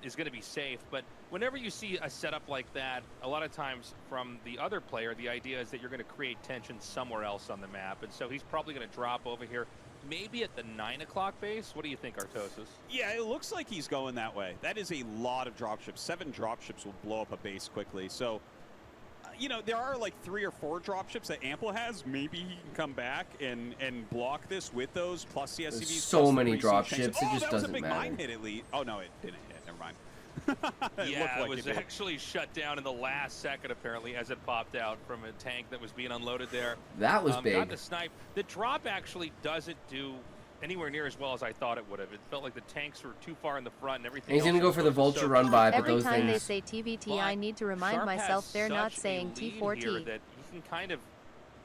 Is going to be safe, but whenever you see a setup like that, a lot of times from the other player, the idea is that you're going to create tension somewhere else on the map, and so he's probably going to drop over here, maybe at the 9 o'clock base. What do you think, Artosis? Yeah, it looks like he's going that way. That is a lot of dropships. 7 dropships will blow up a base quickly. So, you know, there are like 3 or 4 dropships that Ample has. Maybe he can come back and block this with those, plus the SCVs. There's so plus the many re-siege drop tanks. ships, it Oh, just that was a doesn't big matter. mine hit at least. Oh, no, it didn't hit. Never mind. Yeah, looked it like was did. actually shut down in the last second, apparently, as it popped out from a tank that was being unloaded there. That was Got big. the snipe. The drop actually doesn't do anywhere near as well as I thought it would have. It felt like the tanks were too far in the front and everything. And he's gonna else go was for the supposed to vulture soak run by, but Every those time they things. say TVT, But I need to remind Sharp myself has they're not such a saying lead here T4T. that he can kind of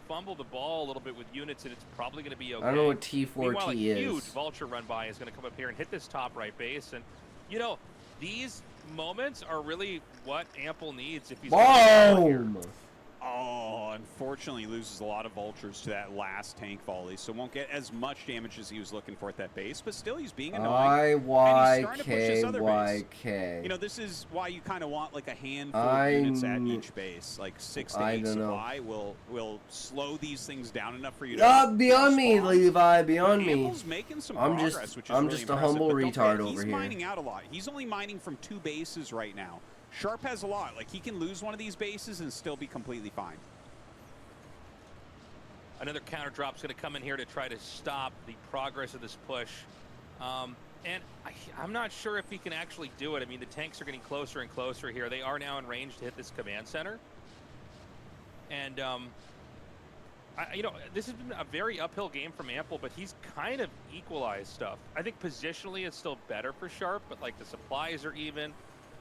fumble the ball a little bit with units, and it's probably going to be okay. I don't know what Meanwhile, a T4T huge is. vulture run by is going to come up here and hit this top right base, and you know these moments are really what Ample needs if he's gonna win here. Boom! Oh, unfortunately loses a lot of vultures to that last tank volley, so won't get as much damage as he was looking for at that base, but still he's being annoying. And he's starting to push this other base. YK. You know, this is why you kind of want like a handful of units at each base. Like 6 to 8 supply will slow these things down enough for you to beyond me, Levi, beyond me. Ample's making some progress, which is I'm really just a impressive, humble but don't retard forget, over he's here. mining out a lot. He's only mining from 2 bases right now. Sharp has a lot. Like, he can lose one of these bases and still be completely fine. Another counter drop's going to come in here to try to stop the progress of this push. And I'm not sure if he can actually do it. I mean, the tanks are getting closer and closer here. They are now in range to hit this command center. And, you know, this has been a very uphill game from Ample, but he's kind of equalized stuff. I think positionally it's still better for Sharp, but, like, the supplies are even.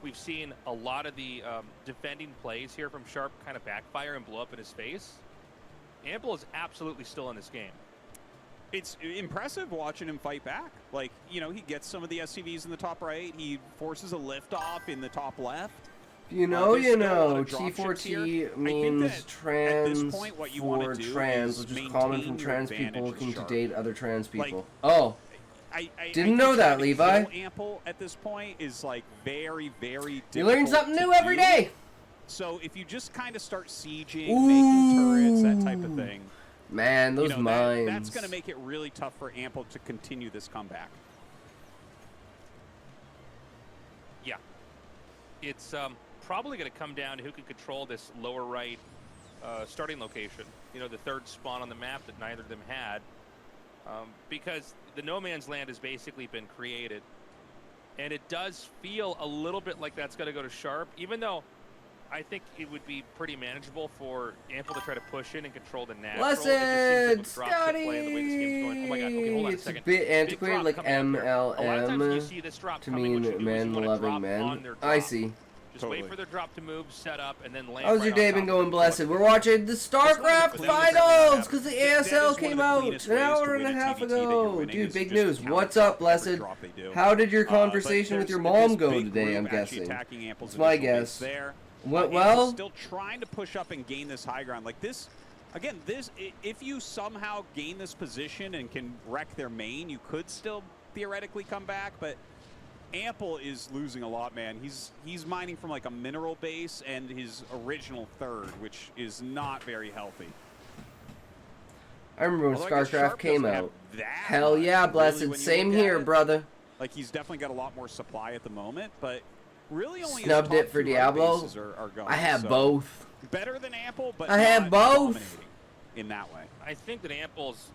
We've seen a lot of the defending plays here from Sharp kind of backfire and blow up in his face. Ample is absolutely still in this game. It's impressive watching him fight back. Like, you know, he gets some of the SCVs in the top right. He forces a liftoff in the top left. You know, T4T means trans for trans, which is common from trans people looking to date other trans people. Like, I think didn't know that, Levi. Ample at this point is like very, very difficult. You learn something new every day. So if you just kind of start sieging, making turrets, that type of thing. Man, those mines. That's going to make it really tough for Ample to continue this comeback. Yeah. It's probably going to come down to who can control this lower right starting location. You know, the third spawn on the map that neither of them had. Because the no man's land has basically been created. And it does feel a little bit like that's going to go to Sharp, even though I think it would be pretty manageable for Ample to try to push in and control the natural. Blessed, Scotty! Oh my God, okay, hold on a It's a second. bit antiquated, like MLM, to mean man-loving men. I see. Just wait for their drop to move, set up, and then land. How's your day been going, Blessed? We're watching the Starcraft finals because the ASL came out an hour and a half ago. Dude, big news. What's up, Blessed? How did your conversation with your mom go today, I'm guessing? It's my guess. What, well? Still trying to push up and gain this high ground. Like this, again, if you somehow gain this position and can wreck their main, you could still theoretically come back, but Ample is losing a lot, man. He's mining from like a mineral base and his original third, which is not very healthy. I remember when Starcraft came out. Hell yeah, Blessed. Really, same here, brother. Like, he's definitely got a lot more supply at the moment, but really only snubbed it for Diablo. Are going, I have both. Better than Ample, but I have both in that way. I think that Ample's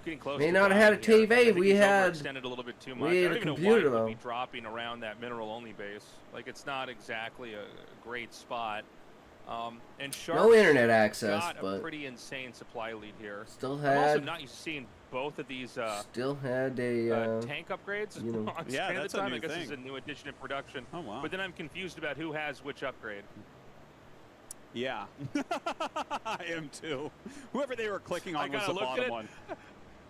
getting close. May not have had a TV. We had extended a little bit too much. We had a computer though. Be dropping around that mineral only base. Like, it's not exactly a great spot. And Sharp no internet access, got but a pretty insane supply lead here. Still I'm had. also not used to seeing both of these. Still had a tank upgrades. You know, on yeah, that's the time. a new I guess thing. This is a new addition in production. Oh wow! But then I'm confused about who has which upgrade. Yeah, I am too. Whoever they were clicking on was the bottom one.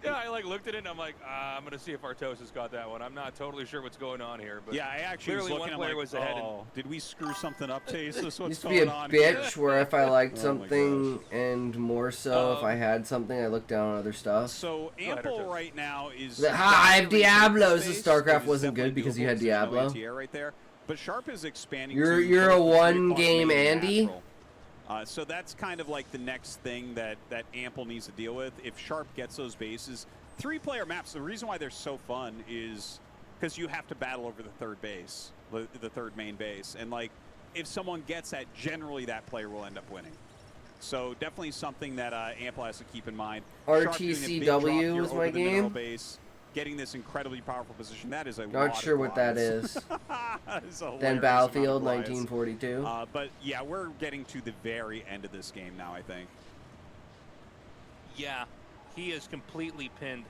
Yeah, I looked at it and I'm like, I'm gonna see if Artos has got that one. I'm not totally sure what's going on here, but yeah, I actually was clearly looking, one player was ahead. Oh, did we screw something up, Taste? What's used to going be a on bitch here? where if I liked something and more so if I had something, I looked down on other stuff. So Ample right now is the Hive Diablos. The Starcraft wasn't good because you had Diablo. Right there, but Sharp is expanding. You're a one-game Andy. So that's kind of like the next thing that Ample needs to deal with. If Sharp gets those bases, 3-player maps, the reason why they're so fun is because you have to battle over the third base, the third main base. And, like, if someone gets that, generally that player will end up winning. So definitely something that Ample has to keep in mind. RTCW was my game. Base, getting this incredibly powerful position, that is a not sure what that is. Then Battlefield 1942. But yeah, we're getting to the very end of this game now, I think. Yeah, he is completely pinned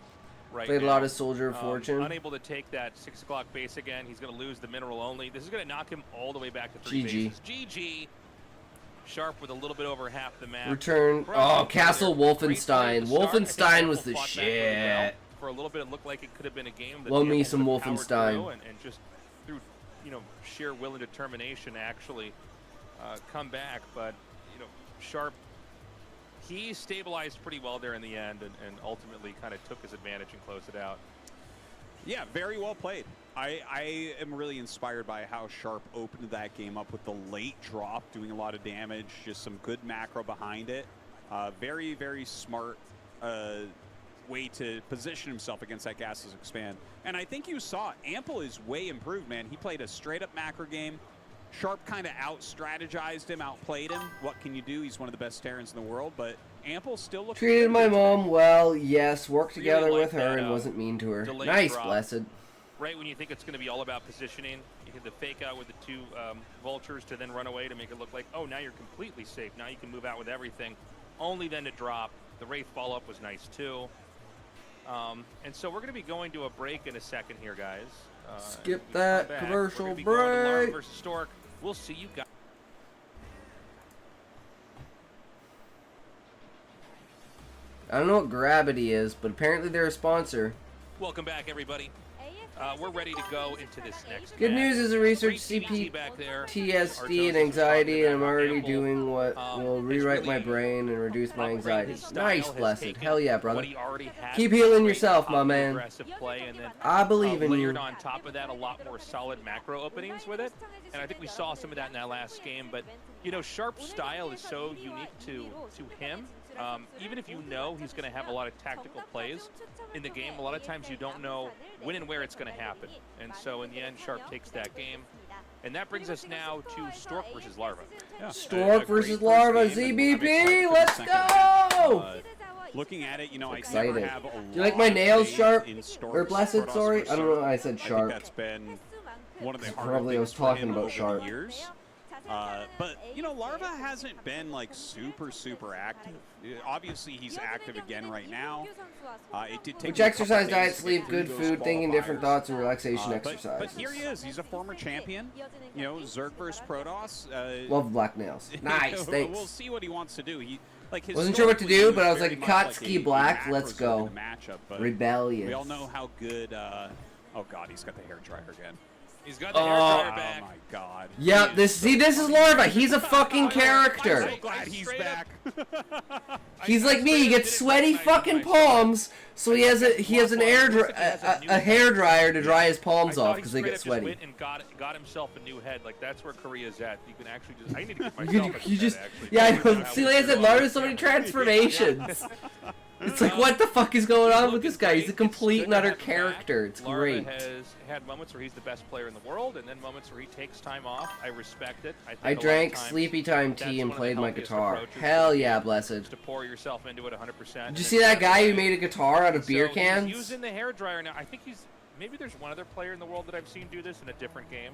right Played now. a lot of Soldier of Fortune. Unable to take that 6 o'clock base again. He's going to lose the mineral only. This is going to knock him all the way back to 3 bases. GG. Sharp with a little bit over half the map. Return. Oh, Castle Wolfenstein. Wolfenstein was the shit. For a little bit, it looked like it could have been a game that love me some Wolfenstein. And just through, sheer will and determination, actually come back. But Sharp he stabilized pretty well there in the end and ultimately kind of took his advantage and closed it out. Yeah, very well played. I am really inspired by how Sharp opened that game up with the late drop, doing a lot of damage, just some good macro behind it. Very, very smart way to position himself against that Gases Expand. And I think you saw Ample is way improved, man. He played a straight-up macro game. Sharp kind of out-strategized him, outplayed him. What can you do? He's one of the best Terrans in the world, but Ample still looks Treated my mom well, yes. Worked Really together like with her that, and wasn't mean to her. delayed Nice, drop. blessed. Right when you think it's going to be all about positioning, you hit the fake out with the two vultures to then run away to make it look like, oh, now you're completely safe. Now you can move out with everything. Only then to drop. The Wraith follow-up was nice, too. And so we're going to be going to a break in a second here, guys. Skip When we that come back, commercial we're gonna be going to Larva break. versus Stork. We'll see you guys. I don't know what Gravity is, but apparently they're a sponsor. Welcome back, everybody. We're ready to go into this next Good match. news is I researched Great TBT back there. PTSD and Artosis anxiety, was and I'm talking already about doing what will It's rewrite my really brain and reduce my upgraded anxiety. his style, Nice, has blessed. taken Hell yeah, what brother. he already had, Keep healing great yourself, my top man. aggressive play, and then I believe in layered you. on top of that a lot more solid macro openings with it. And I think we saw some of that in that last game. But, you know, Sharp's style is so unique to him. Even if you know he's going to have a lot of tactical plays in the game, a lot of times you don't know when and where it's going to happen. And so in the end, Sharp takes that game. And that brings us now to Stork versus Larva. Yeah. Stork A great versus first Larva, game, and I'm ZBP, excited for the let's second half. go! Looking at it, you know, I Excited. never have a Do you like my lot of nails, faith Sharp? in Stork's Or Blessed, Protoss sorry? versus I don't know, Sharp. I said I Sharp. think that's been one of the harder Probably I was things for talking him about over Sharp. the years. But, you know, Larva hasn't been, like, super active. Obviously, he's active again right now. It did take Which him a couple exercise, days diet, to get sleep, through good those food, thinking different qualifiers. thoughts, and relaxation But exercises. here he is. He's a former champion. You know, Zerg versus Protoss. Love black nails. Nice, thanks. We'll see what he wants to do. He like Wasn't sure what to do, historically, but I he was like, very much Akatsuki a black, macro let's Zerg go. in the matchup, but Rebellious. we all know how good. Oh God, he's got the hair dryer again. He's got the hairdryer Oh back. my God. Yep, He this is so is Larva. He's a fucking I'm character. so glad he's Straight up- back. He's like me. He gets sweaty fucking palms, so he has a hair dryer to dry his palms off because they get sweaty. Went and got himself a new head. Like that's where Korea's at. You can actually just. I need to get myself. You just, yeah, I know. See, like I said, Larva's so many transformations. It's like, what the fuck is going on with this guy? He's a complete and utter character. It's great. Larva has had moments where he's the best player in the world, and then moments where he takes time off. I respect it. I drank sleepy time tea and played my guitar. Hell yeah, blessed. To pour yourself into it 100%. Did you see that guy who made a guitar out of beer So cans? He's using the hairdryer now. I think he's. Maybe there's one other player in the world that I've seen do this in a different game.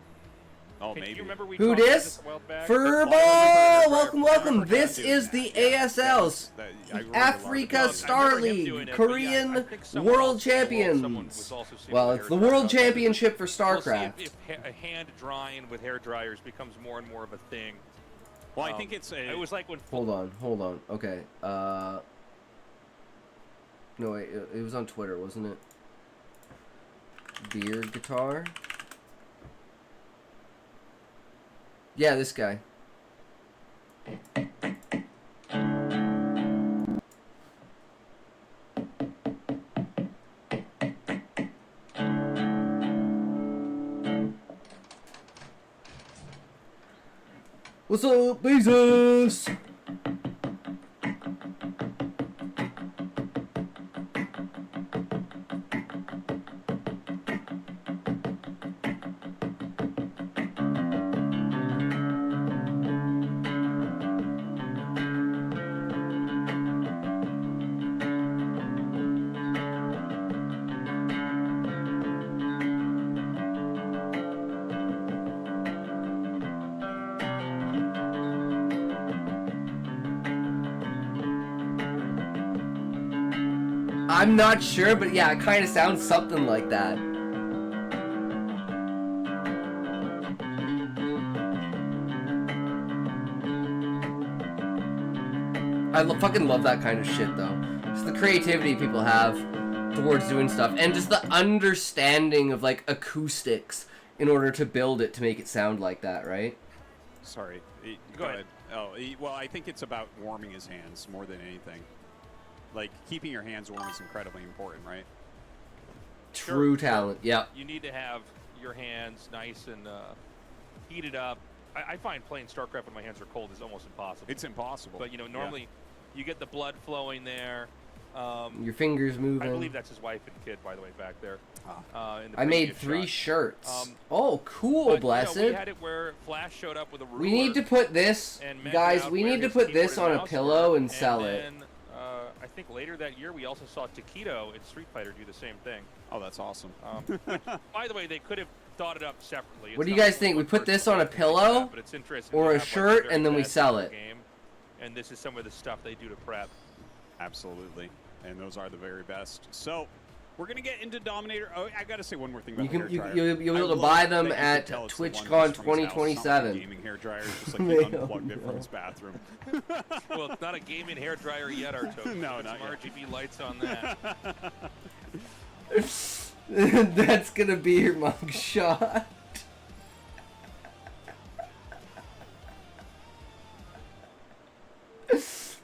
Oh, Can maybe. you remember we Who talked about dis? this a while back? Furball! Welcome. This is the ASLs. Africa Star League, Korean World Champions. Well, it's the World Championship for Starcraft. We'll see if hand drying with hair dryers becomes more and more of a thing. Well, I think it's It was like when. Hold on. Okay. No, wait. It was on Twitter, wasn't it? Beer guitar. Yeah, this guy. What's up, Bezos? I'm not sure, but yeah, it kind of sounds something like that. I fucking love that kind of shit, though. Just the creativity people have towards doing stuff, and just the understanding of, like, acoustics in order to build it to make it sound like that, right? Sorry. Go ahead. Well, I think it's about warming his hands more than anything. Like, keeping your hands warm is incredibly important, right? True talent. Yep. You need to have your hands nice and heated up. I find playing StarCraft when my hands are cold is almost impossible. It's impossible. But, you know, normally you get the blood flowing there. Your fingers moving. I believe that's his wife and kid, by the way, back there. In the I made previous 3 shot. shirts. Oh, cool, But, Blessed. You know, we had it where Flash showed up with a ruler. We need to put this, and measured guys, out we where need to his put keyboard this on a mouse pillow were, and sell it. then, I think later that year we also saw Taquito in Street Fighter do the same thing. Oh, that's awesome. Which, by the way, they could have thought it up separately. What do you It's not guys think? one We put person this on a like pillow that, but it's interesting or to a have, like, shirt very and then we bad sell video it? game, and this is some of the stuff they do to prep. Absolutely. And those are the very best. So, we're going to get into Dominator. Oh, I got to say one more thing about You'll the hairdryer. be able I to love buy that them you can at tell it's the one TwitchCon that's from his house. It's not like a 2027. gaming hairdryer, just like They he don't unplugged it from know. his bathroom. Well, it's not a gaming hairdryer yet, Arto. No, Put not some yet. RGB lights on that. That's gonna be your mug shot.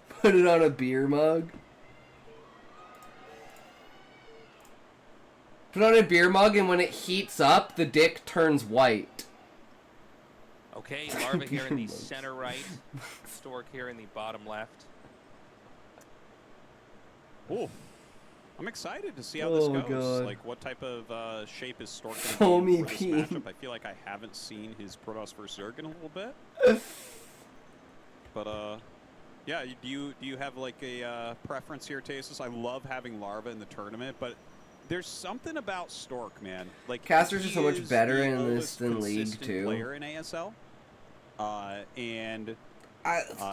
Put it on a beer mug. Put it on a beer mug, and when it heats up, the dick turns white. Okay, Larva here in the center right. Stork here in the bottom left. Oh, I'm excited to see how this Oh, goes. God. Like, what type of shape is Stork going Foamy to be for this peen. matchup? I feel like I haven't seen his Protoss vs. Zerg in a little bit. But, yeah, do you have, like, a preference here, Tasis? I love having Larva in the tournament, but there's something about Stork, man. Like, Casters are he so much is better the in this oldest than League, consistent too. player in ASL. And...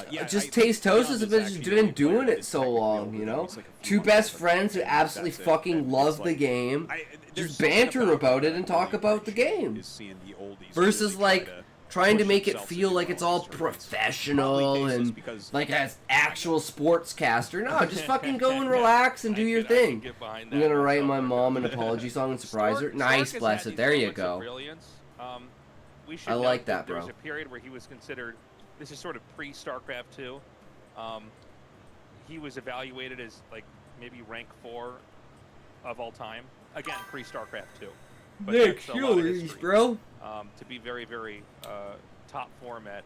yeah, just I- Taste Toast John has is been actually been the only doing player it that's so technically long, older you than know? me. It's like a few Two months best older. friends who And absolutely that's it. fucking And love it's the like- game. There's Just something banter about that it and I really talk about the appreciate game. is seeing the oldies Versus, really like, try to trying to push make it themselves to feel do like well it's in all these tournaments. professional Probably and Tasis because like an actual sportscaster. No, just fucking go and relax and do your I can thing. get behind I'm that gonna write myself. my mom an apology song and surprise her. Stork Nice, has bless had it. these There you moments of go. brilliance. We should I note like that, There was bro. a period where he was considered. This is sort of pre-StarCraft 2. He was evaluated as like maybe rank 4 of all time. Again, pre-StarCraft 2. But Nick, that's a lot of Hughes, history. bro. To be very, very top format.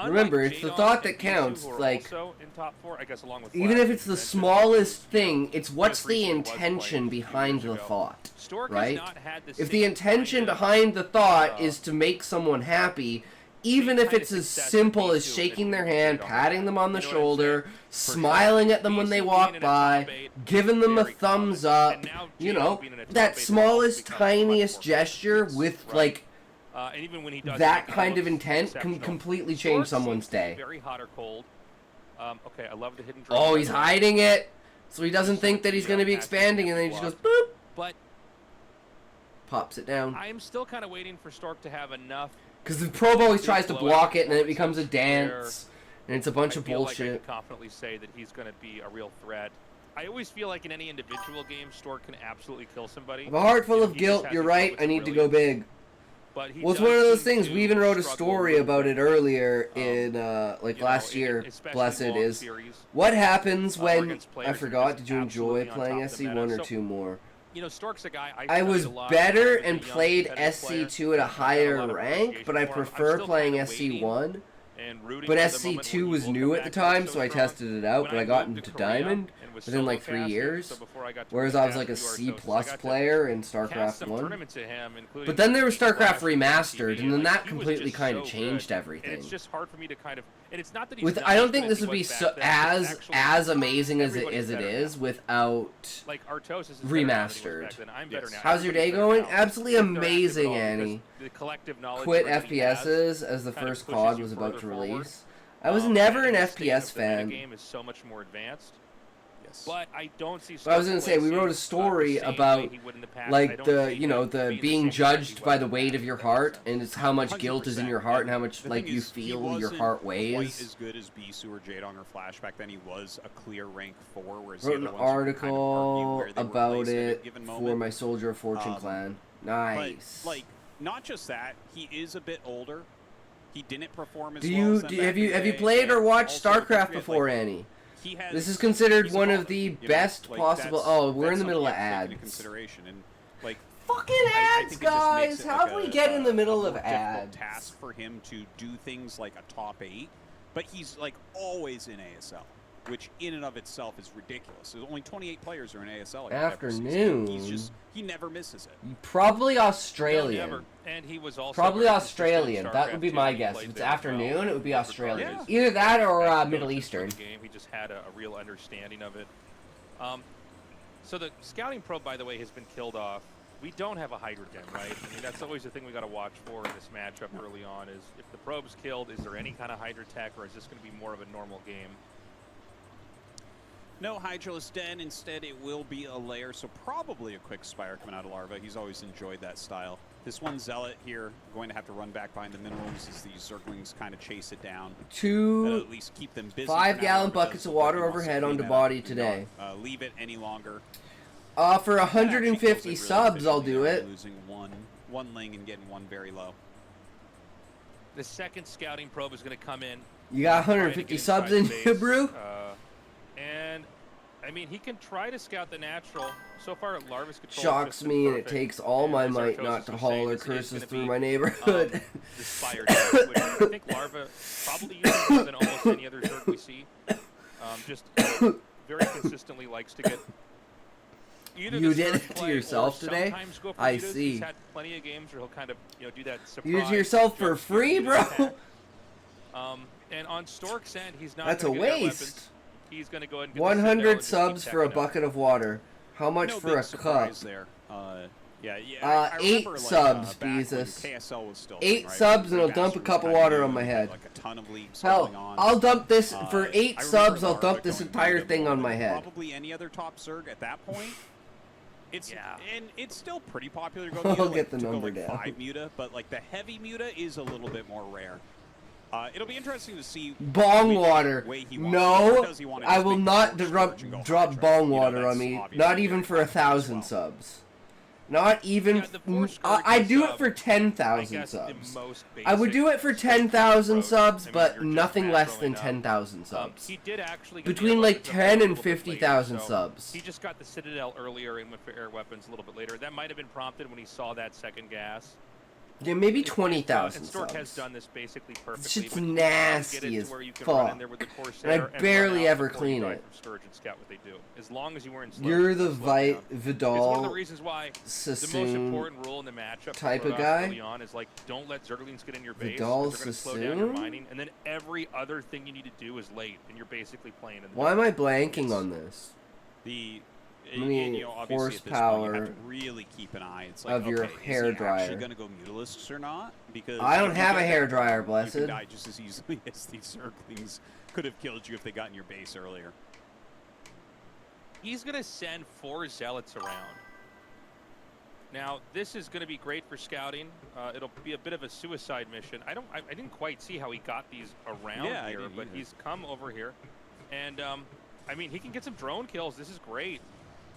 Remember, it's the thought that counts, like, also in top 4, I guess, along with Even Flash, if it's you the mentioned, smallest you know, thing, it's what's just the recently was playing intention a few behind years the ago. thought, Stork has right? not had the If same the intention kind of, behind the thought uh, is to make someone happy, even same if kind it's of as success simple that as these two shaking have their been hand, doing. patting them on the You know what I'm shoulder, saying? smiling at them when they BC walk being in a by, top 8, giving them a very thumbs common. up, And now you Jadon know, being in a top that 8 has smallest, also become much tiniest more gesture focused, with, right? like, And even when he does that it, he kind of looks intent can exceptional. completely Stork change someone's seems to be day. Very hot or cold. Okay, I love the hidden drone. Oh, he's hiding it, so he doesn't think that he's going to be expanding, and then he just goes, boop, But pops it down. I am still kind of waiting for Stork to have enough. Because the probe always tries to blowout block it, and then it becomes a performances dance, and it's a bunch I of feel like I bullshit. can confidently say that he's going to be a real threat. I always feel like in any individual game, Stork can absolutely kill somebody. I have a heart full You know, of he just guilt, has you're these right, moments I of need to go brilliance. big. But he Well, it's does one of those seem things, to we even wrote a struggle story little about bit. it earlier Um, in, like, You know, last year, especially blessed long is. series, What happens when, against players I who are forgot, just did you enjoy absolutely on playing top of the SC1 meta. or So, 2 more? You know, Stork's a guy I studied was a lot better as a and young played competitive player. SC2 at a I've got higher lot of rank, appreciation but I for him. I'm prefer still playing kinda waiting SC1. and rooting But for the moment SC2 when was he will new come at the back and time, be so I strong. tested it out, When but I got moved into to Korea Diamond and was within like solo 3 casting, years, so before I got to whereas I was cast like a with C+ Artosis, I got to player in cast StarCraft some 1. tournaments to him, including But then there was Flash StarCraft and Remastered, TV, and then like, that he was completely just kind of so changed good. everything. And it's just hard for me to kind of, and it's not that he's With not I don't as think good this he would be was so back then, it's actually as amazing as it everybody's better now. is without. Like Artosis is better now than he was Remastered. back then. I'm better now. How's your day Everybody's going? better now. Absolutely If they're active amazing, at all, Annie. because the collective knowledge Quit that he has FPSs as the kind of first pushes COD you was about to further forward. release. I was never an and the state FPS of the fan. metagame is so much more advanced. Yes. But I don't see. But I was gonna say, we wrote a story about, like, the, you know, the being judged by the weight of your heart, and it's how much guilt is in your heart and how much, The like, thing you is, he feel your wasn't heart quite weighs. as good as Bisu or Jadong or Flash back then. He was a clear rank 4, whereas Wrote the an other ones you could kind of argue article where they were about placed at a it given for moment. my Soldier of Fortune Um, clan. But, Nice. like, not just that, he is a bit older. He didn't perform as Do well you as them have back you in have the you day, played or and watched also StarCraft Patriot, before, like, Annie? he has, This is considered he's one of evolving, the you know? best Like, possible. that's- Oh, we're in that's the middle of something you have to take into ads. consideration, and like Fucking I ads, think it just makes guys! it How like do we get in the middle a of more difficult ads? task for him to do things like a top 8, but he's like always in ASL, which in and of itself is ridiculous. There's only 28 players are in ASL. Every season. Afternoon. He never misses it. Probably No, Australian. never. And he was also Probably very consistent in Australian. That would StarCraft be 2 my when he guess. played If it's there as well. afternoon, it would be With Australian. regardless. Either that or As Middle coaches for Eastern. the game, he just had a real understanding of it. So the scouting probe, by the way, has been killed off. We don't have a Hydra Gem, right? I mean, that's always the thing we got to watch for in this matchup early on is if the probe's killed, is there any kind of Hydra tech, or is this going to be more of a normal game? No Hydraless Den. Instead, it will be a lair, so probably a quick Spire coming out of Larva. He's always enjoyed that style. This one Zealot here going to have to run back behind the minerals as these Zerglings kind of chase it down. That'll Two at least keep them busy. 5-gallon buckets of water overhead onto body today. Leave it any longer. For 150 subs, I'll do it. Losing one Ling and getting one very low. The second scouting probe is going to come in. You got try to 150 get subs inside in the you, base, bro? And I mean, he can try to scout the natural. So far, Larva's control Shocks me, and it takes all my And might Zartos not to was haul saying or this is curses gonna through be, my neighborhood. the Spire deck, which I think Larva probably uses more than almost any other Zerg we see. Just very consistently likes to get either You the did Zerg it to play yourself or today? sometimes go for I mutas. see. He's had plenty of games where he'll kind of do that surprise. You did it to yourself for Zerg free, muta bro? attack. And on Stork's end, he's not That's a gonna get that waste. weapons. He's going to go ahead and get the Citadel and 100 just subs keep for a tacking up. bucket of water. How much No for big a cup? surprise there. Yeah. I 8 remember, like, subs, back when Jesus. KSL was still 8 right? subs and When I'll dump a Gas cup of was water kinda on new, my we had, head. like a ton of leagues Hell, going on. I'll dump this for I 8 remember subs. I'll Larva dump this going entire meta thing more on than my head. Probably any other top Zerg at that point. Yeah. And it's still pretty popular to go I'll muta, get the to go, number like, down. 5 muta, but like the heavy muta is a little bit more rare. It'll be interesting to see Bong which water. way he wants to go, No, or does he wanna I just will make not the drop Storage and go drop Hydra? bong You know, water that's on me. obviously Not very even for popular as 1,000 well. subs. Not even. Yeah, the Force I Scourge do is, it for I 10,000 guess the subs. most I would do it for basic 10,000 approach. subs, I mean, but you're just nothing less macroing than up. 10,000 subs. He did actually get Between the like weapons up 10 a and little bit later, 50,000 so subs. He just got the Citadel earlier and went for air weapons a little bit later. That might have been prompted when he saw that second gas. Yeah, maybe And 20,000 Stork has subs. done this basically perfectly. shit's but you can nasty get it to as where you can run in fuck. there with the Corsair And I run barely out ever before you clean die it. from Scourge and Scout what they do. As long as you weren't slow, You're the slow down. It's one of the Vidal reasons why the most Sassoon important rule in the matchup type to of start off guy? early on is like don't let Zerglings get in your base. Vidal 'Cause they're going to slow down your Sassoon? mining, and then every other thing you need to do is late, and you're basically playing in the Why am I blanking on this? Obviously Many at this point, you horsepower have to really keep an eye. It's like, of your okay, hair is he dryer. actually going to go Mutalisks or not? Because I don't if you have a get hair that dryer, wrong, blessed. You can die just as easily as these Zerglings could have killed you if they got in your base earlier. He's going to send 4 Zealots around. Now, this is going to be great for scouting. It'll be a bit of a suicide mission. I didn't quite see how he got these around Yeah, I here, didn't but either. he's come over here. And, I mean, he can get some drone kills. This is great.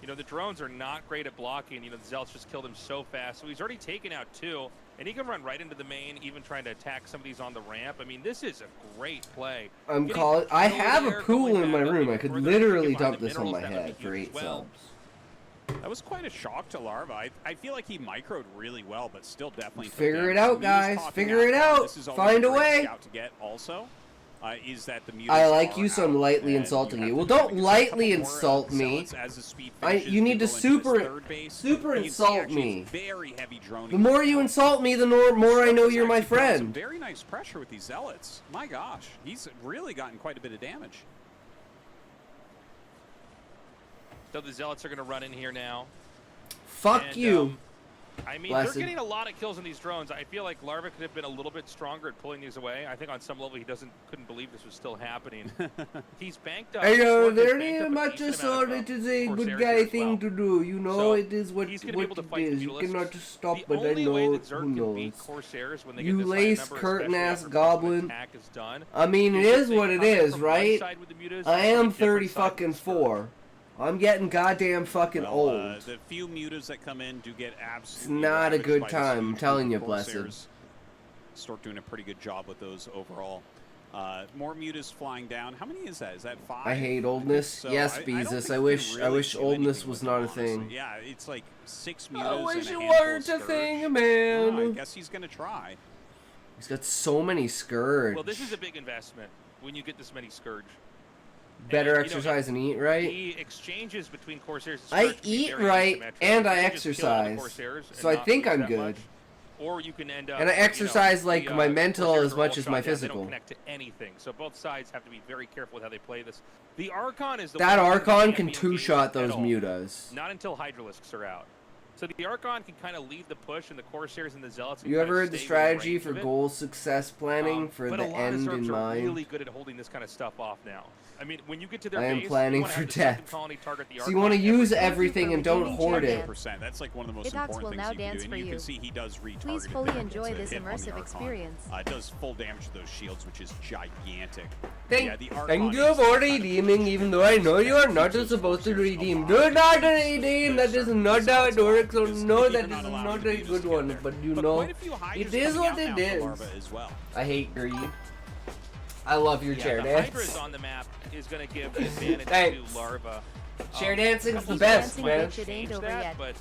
You know, the drones are not great at blocking. You know, the Zealots just killed him so fast. So he's already taken out 2, and he can run right into the main, even trying to attack some of these on the ramp. I mean, this is a great play. I'm Getting calling. I no have a air pool going in my back up room. even I could further. literally Get behind dump the this on minerals, my that would head be for huge 8 as well. subs. That was quite a shock to Larva. I feel like he microed really well, but still definitely took Figure it damage. out, Muta's guys. topping Figure it now. out. This is always Find a great way. scout to get also. Is that the mutas I like are you, so I'm out, lightly and insulting have you. to Well, do, like, don't there's a lightly couple more, insult me. zealots as the speed You finishes need to go into his super third base. super You can see insult actually me. it's very heavy droning. The more you insult me, the more I know you're my Actually putting some friend. very nice pressure with these zealots. My gosh, he's really gotten quite a bit of damage. So the Zealots are going to run in here now. Fuck And, you. I mean, Blessed. they're getting a lot of kills on these drones. I feel like Larva could have been a little bit stronger at pulling these away. I think on some level he couldn't believe this was still happening. He's banked up. I know, Stork has very banked up a much decent so amount of, it is a Corsairs good here guy as thing well. to do. You know, So, it is what he's gonna be able to it fight the is. You Mutalisks. cannot stop, The but I only way know that Zerg who can beat knows. Corsairs when they You get this high lace number, curtain-ass especially after goblin. the attack is done, I mean, it is if is they what it come in is, from one right? side with the Mutas I and am a different 30 side with fucking the Stork. 4. I'm getting goddamn fucking Well, old. the few mutas that come in do get It's absolutely not a ravaged good by this time, I'm huge telling group you, of Blessed. Corsairs. Stork doing a pretty good job with those overall. More mutas flying down. How many is that? Is that 5? I hate oldness. So yes, I don't Beezus. think I you wish can I really wish do oldness anything was with not them, a thing. honestly. Yeah, it's like 6 mutas I wish and a it handful weren't of a thing, Scourge. man. I guess he's gonna try. He's got so many Scourge. Well, this is a big investment when you get this many Scourge. Better And, exercise and eat right. The exchanges between Corsairs and I Scourge can be eat very right asymmetric. and You I can just kill all the exercise. Corsairs and So I not think lose I'm that good. much. Or you can end up, And I exercise like my mental Corsairs as are much all as shot my down. They physical. don't connect to anything. So both sides have to be very careful with how they play this. The Archon is the That one thing Archon can't can be engaged two-shot at those all. mutas. Not until Hydralisks are out. So the Archon can kind of lead the push, and the Corsairs and the Zealots can You kind ever of heard the stay within strategy range for of it. goal success planning for But the a lot end of in Zergs are mind? really good at holding this kind of stuff off now. I mean, when you get to their I am base, planning you wanna for have the second death. colony target the So you want to Archon every use time. everything and don't redeeming hoard chair it. dance. 100%. That's like one of the most Hitox important will things now you can dance do. for And you you. can see he does retarget. Please it fully there enjoy to this hit on the immersive Archon. experience. It does full damage to those shields, which is gigantic. Thank the Archon you is for kind of redeeming, even though I know you are not supposed to redeem. Do not redeem, that is not how it works, so no, that is not a good one, but you know, it is what it is. As well. I hate greed. I love your chair the dance. Hydra's on the map is going to give the advantage Thanks. to Larva. Chair dancing's the He's best, dancing man. bitch, it ain't Change over that, yet. but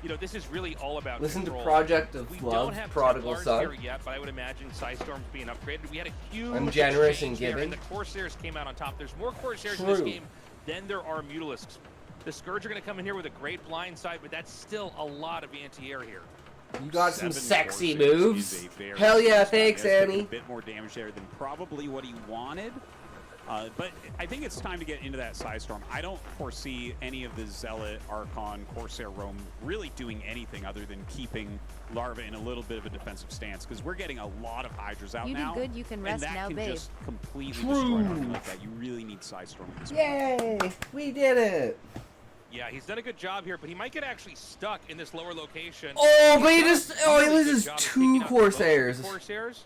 you know, this is really all about Listen to control. Project of We Love, don't have Prodigal Templars Son. here yet, but I would imagine Psystorm's being upgraded. We had a huge I'm generous in exchange there, giving. and the Corsairs came out on top. There's more Corsairs in True. this game than there are Mutalisks. The Scourge are going to come in here with a great blind side, but that's still a lot of anti-air here. You got some 7 sexy Corsairs moves. is a very Hell yeah, nice thanks, guy. He has taken Annie. A bit more damage there than probably what he wanted. But I think it's time to get into that Psystorm. I don't foresee any of the Zealot, Archon, Corsair, Roam really doing anything other than keeping Larva in a little bit of a defensive stance, because we're getting a lot of Hydras out You do now. good, you can rest and that now, can babe. just completely destroy an army like that. You really need Psystorm at this point. Yay! We did it! Yeah, he's done a good job here, but he might get actually stuck in this lower location. Oh, but he He's just... done a Oh, he really good loses job of 2 picking up both Corsairs. Corsairs.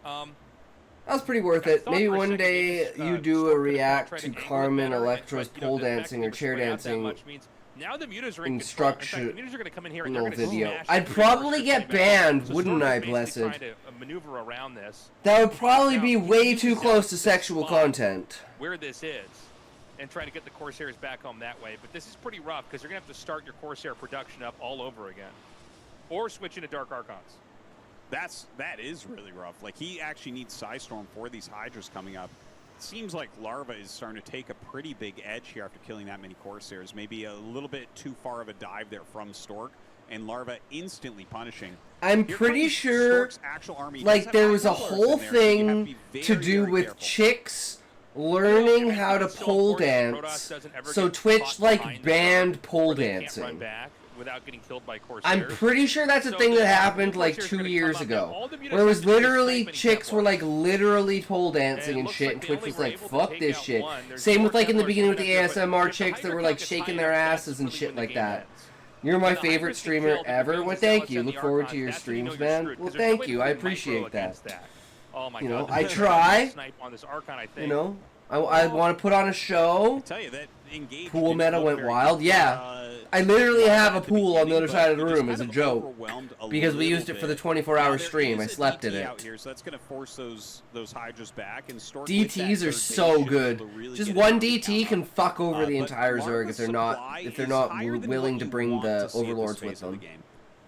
That was pretty worth I it. thought Maybe for a one second day he was, you do Stork a could have react tried to angle it Carmen better, Electra's but, pole the fact dancing that or he chair was spread out that dancing much means now the mutas are in instruction- control. In fact, the mutas are going to come in here and they're little going to video. smash I'd the probably Corsairs get pretty bad. banned, So wouldn't Stork I, is basically blessed? trying to maneuver around this. That would probably Now, be he way uses too that close to as a sexual spot content. where this is and try to get the Corsairs back home that way. But this is pretty rough because you're going to have to start your Corsair production up all over again or switch into Dark Archons. That is really rough. Like, he actually needs Psystorm for these Hydras coming up. It seems like Larva is starting to take a pretty big edge here after killing that many Corsairs. Maybe a little bit too far of a dive there from Stork, and Larva instantly punishing. I'm Here pretty comes sure, Stork's actual army. like, Does there have was a Templars in whole there, so you have thing be very, to do very with careful. chicks learning how to It's so pole important that Protoss dance. doesn't ever So get Twitch, caught like, behind the banned curve pole where they can't run dancing. back without getting killed by Corsairs. I'm pretty sure that's a So thing the that happened like Corsairs are 2 gonna years come up. Now, ago. all the mutas Where it was have to do is literally snipe chicks were Templars. like literally pole And dancing it and looks shit, like and they Twitch only was were like, able to fuck take this out shit. one. There's Same more with like in the Templars beginning with coming the up there, but ASMR if chicks the that were Hydra like count gets shaking high their enough, asses that's and really shit when the like game that. ends. You're my When the favorite Hydras get streamer killed, it ever. becomes Well, the thank Zealots you. and Look the forward to Archons. your That's when you know streams, you're man. screwed, Well, 'cause there's no thank way to you. I do micro appreciate that. against Oh my You know, god. I try. Snipe on this Archon, I You think. know, I want to put on a show. I tell you, that engage Pool didn't meta look went very wild. good Yeah. for, I literally Larva have a at the pool on the beginning, other but side of the he just room as a kind of joke. overwhelmed a Because we little used it for the bit. 24-hour Now, there stream. I is a slept in DT it. out here, so that's going to force those Hydras back. And Stork with that DTs are third so base should be able good. to really Just get one his army DT count can up. fuck over the But entire Zerg Larva's if supply they're is not higher than willing what to you bring want the to see at this overlords phase with of the them. game.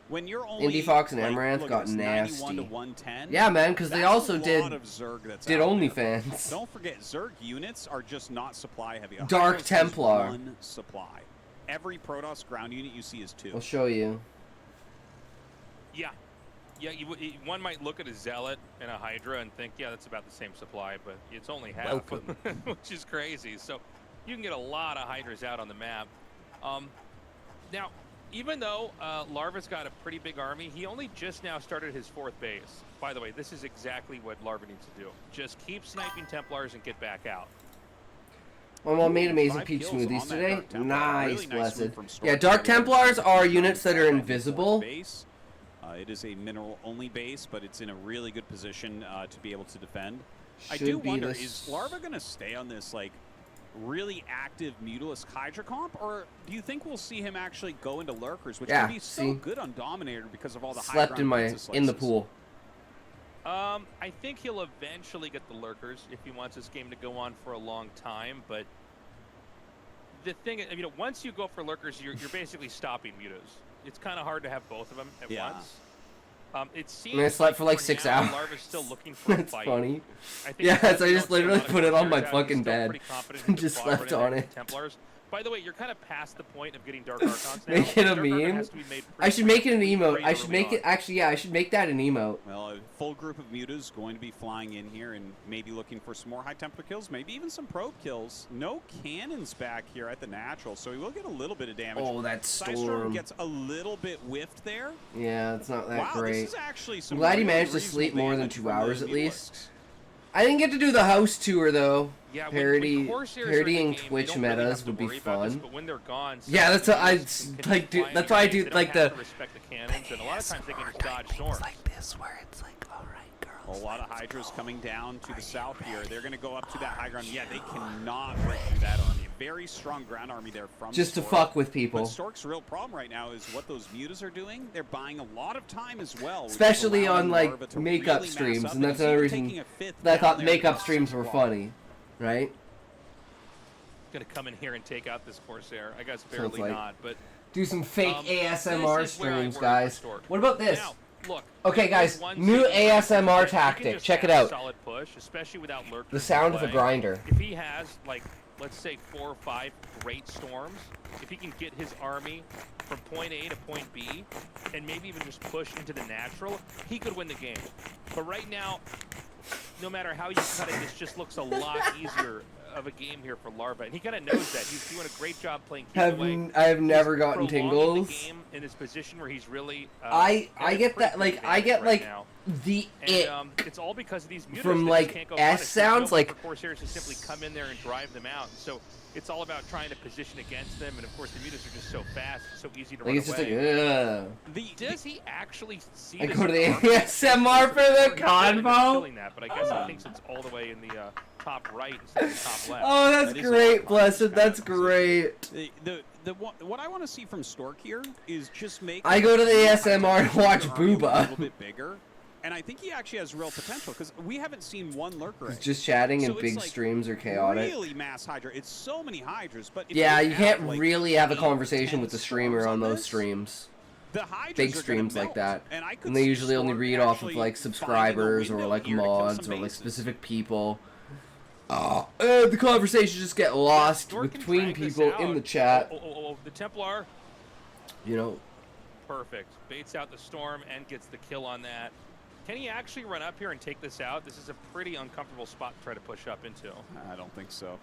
When you're only, Indie Fox and like, Amaranth look got at this, 91 to nasty. 110. Yeah, man, because they That's also a did lot of Zerg that's did out there. OnlyFans. Don't forget, Zerg units are just not supply heavy. A Dark Hydra is Templar. one supply. Every Protoss ground unit you see is 2. I'll show you. Yeah. Yeah, one might look at a Zealot and a Hydra and think, yeah, that's about the same supply, but it's only half, Welcome. which is crazy. So you can get a lot of Hydras out on the map. Now, even though Larva's got a pretty big army, he only just now started his 4th base. By the way, this is exactly what Larva needs to do. Just keep sniping Templars and get back out. My mom made amazing 5 peach kills smoothies on that today. Dark Templar. Nice, Really nice blessed. move from Stork Yeah, Dark there. Templars are units that are That invisible. base. It is a mineral-only base, but it's in a really good position to be able to defend. I do Should be wonder, this- is Larva going to stay on this, like, really active Mutalisk Hydra comp, or do you think we'll see him actually go into Lurkers, which Yeah, can be so see? good on Dominator because of all the high Slept ground in pizza the slices? pool. I think he'll eventually get the lurkers if he wants this game to go on for a long time. But the thing, you know, once you go for lurkers, you're basically stopping mutas. It's kind of hard to have both of them at once. It seems I slept for like 6 now, hours. Larva's still looking for a That's fight. funny. I think Yeah, so I you just don't see a literally lot of put it on my Corsairs out. He's fucking still bed pretty confident and he can just fly slept right in on there it. with Templars. By the way, you're kind of past the point of getting Dark Archons now. Make it a Dark Archon meme? has to be made I should make it an emote. pretty I should early make on. it, actually, yeah, I should make that an emote. Well, a full group of mutas going to be flying in here and maybe looking for some more high temperature kills, maybe even some probe kills. No cannons back here at the natural, so he will get a little bit of damage. Oh, that Storm storm. gets a little bit whiffed there. Yeah, it's not that Wow, great. this is actually some I'm glad he really managed to sleep reasonable more than damage 2 from the hours at Mutalisks. least. I didn't get to do the house tour though. Yeah, Parodying Corsairs are in the game, Twitch they don't really metas have to would be worry about this, fun. but when they're gone, Yeah, that's what I some can like. Do fly in that's your why I face. do They like don't have the. to respect the cannons, and a lot of times they can just dodge storms. like this where it's like, all right, girls. A lot of Hydras coming down to the south here. They're going to go up to that high ground. Yeah, they cannot break through that army. A very strong ground army there from Just to Stork. fuck with But people. Stork's real problem right now is what those mutas are doing. They're buying a lot of time as well. which is Especially allowing on like Larva to makeup really mass streams, up, and that's it's another even reason taking a fifth that I down thought there makeup across streams the were squad. funny, right? Gonna come in here and take out this Corsair. I guess So it's barely like- not, but Do some fake this ASMR is where I streams, worry guys. with Stork. What about this? Now, look. Okay, guys, one new situation where ASMR if he can tactic. just Check it have a out. Solid push, especially without lurkers. The in sound of a play. grinder. If he has like, let's say 4 or 5 great storms, if he can get his army from point A to point B, and maybe even just push into the natural, he could win the game. But right now, no matter how you cut it, this just looks a lot easier of a game here for Larva, and he kind of knows that. He's doing a great job playing keep away. I have never He's gotten prolonging tingles. The game in this position where he's really. I at a get pretty that, good like, I advantage get, right like, now. the And it's all because of these mutas from, that like, just can't go S on. It's sounds no way like- for Corsairs to simply come in there and drive them out. So it's all about trying to position against them, and of course the mutas are just so fast, so easy to Like, run it's just like, away. ugh. Does he actually see I this go to the as an arc? ASMR for the He's good at convo. killing that, but I guess he thinks it's all the way in the top right instead of the top left. Oh, that's That is a great, lot of Blessed. kind That's of great. What I want to see from Stork here is just make. I go to the high ASMR and temperature watch army Booba. a little bit bigger, and I think he actually has real potential because we haven't seen one lurker. It's just chatting and So it's big like streams are chaotic. Really mass Hydra. It's so many Hydras, but if Yeah, you you can't have, like, really have a 8, conversation 10 with the streamer storms on those this, streams. The Hydras Big are gonna streams like melt, that. and I could And they see usually only Stork read off of actually like finding a subscribers or window like here to kill mods some or like bases. specific people. The conversations just get lost Stork can between drag this people out. in the chat. Oh, the Templar. You know, Perfect. Baits out the storm and gets the kill on that. Can he actually run up here and take this out? This is a pretty uncomfortable spot to try to push up into. I don't think so.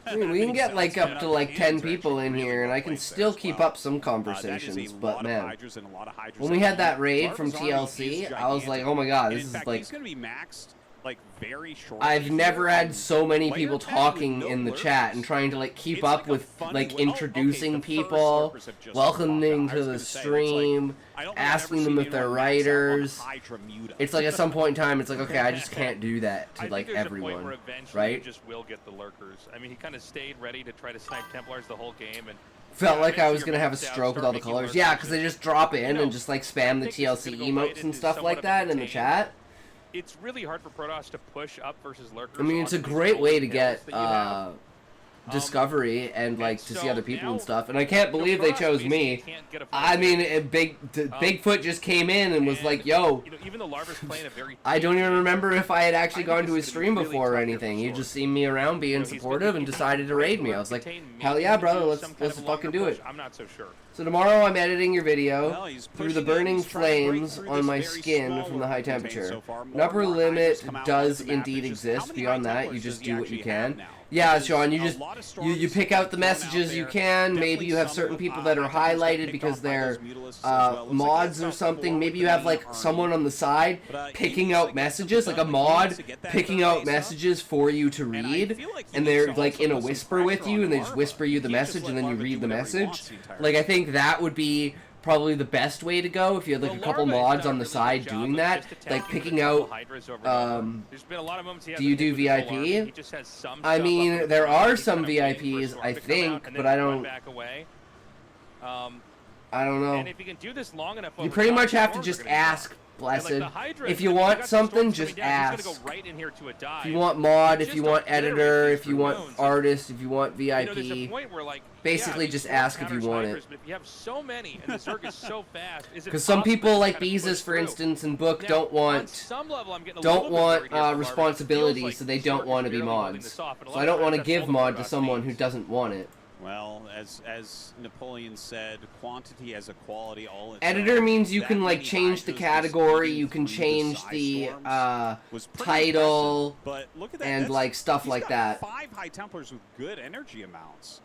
I mean, we can get like Yeah, up to like 10 cannons are people actually in really here, and well I can placed there still as keep well. up some That is conversations. a But lot man, of Hydras and a lot of Hydras when we had that raid from Larva's army is TLC, I was like, gigantic. oh my god, And this in is fact, like. he's going to be maxed like very short. I've never had so many Player people 10 with talking no in the lurkers. chat and trying to like keep It's up like a with funny like way- oh, okay, introducing the first people, lurkers have just welcoming dropped out. I to was the gonna say, it's like, stream, I don't think I've asking ever them seen if they're anyone max out on writers. Hydra Muta. It's like at some point in time, it's like, okay, I just can't do that I to like think there's a point where everyone, eventually you right? just will get the lurkers. I mean, he kind of stayed ready to try to snipe Templars the whole game, and Felt yeah, like I eventually was you're gonna have a maxed out, stroke with start all the making colors. lurkers, Yeah, because they just drop in know, and just like spam the think this is TLC gonna go right emotes and into stuff somewhat like of a that in the contain. chat. it's really hard for Protoss to push up versus lurkers. I mean, it's a on these great way to golden get hills that you have. discovery and like to see so other people and now, stuff. And I can't you know, believe they Protoss chose basically me. can't get a full I mean, win. Bigfoot just came in and was like, "Yo." You know, even though Larva's playing a very I don't even remember if I had actually I gone think to this his is gonna stream be really before or tough here for anything. He Stork. just seen me around being You know, he's supportive and been decided to raid me. I was like, contain, hell maybe yeah, he brother, can do let's some kind of a fucking longer do push. it. I'm not so sure. So tomorrow I'm editing your video Well, he's through the pushing in, burning he's trying to break flames through on this my very skin small from the high world contained temperature. so far. An More upper and more limit Hydras come out does onto the map. indeed It's just, how exist. many Beyond high that, Templars you does just he do what actually you have can. now? Yeah, Because Sean, you a just lot of you storms pick out the thrown out messages you there. can. Maybe Definitely you have some certain of, people that are high Templars get highlighted picked because off by they're those Mutalisks as well. Looks like mods it's or about something. 4 Maybe with you the have like army. someone on the side But, picking he's out like, messages, like a he needs mod to get that picking third out base up. messages for you to And I read, feel like he and needs they're to like also in a put some whisper with pressure you, on and they just Larva. whisper you the He can't just message, let and then you Larva read do the whatever he message. wants the entire Like I time. think that would be probably the best way to go if you had like Well, a couple Larva has mods done on a the really side good job doing of that, just attacking like the picking double out. Hydras over and over. There's been a lot of moments he Do you hasn't do hit with his full VIP? army. He just has some I stuff mean, up in the there front. are He's some kind of waiting for a VIPs, storm I to come think, out and but then I run don't. back away. I don't know. And if you can do this long enough, You over pretty time, much have to storms are just gonna be ask, tough. Blessed. And, like, the Hydra, If you got want the something, storms just coming down, ask. He's gonna go right in here to a dive. If you want mod, if Just you want obliterate editor, these if you want Dragoons. artist, if you want You know, there's a VIP, point where, like, basically yeah, just storm ask if you counters want Hydras, it. But if you have so many and the Zerg is so fast, is it Because some possible people to like kind of push Beezus, for through? instance, and Book Now, don't on want some level, I'm getting a little bit worried here for Larva. It feels responsibility, like so they Zork don't is want to be barely holding mods. this off, and a So lot I of don't times want to that's give all the mod to Protoss someone needs. who doesn't want it. Well, as Napoleon said, quantity has a quality all its Editor own. means you That can like many change the Hydras category, just you can eating through change Psy the Storms was pretty title, impressive, but look at that. and That's- like stuff he's like got that. 5 High Templars with good energy amounts.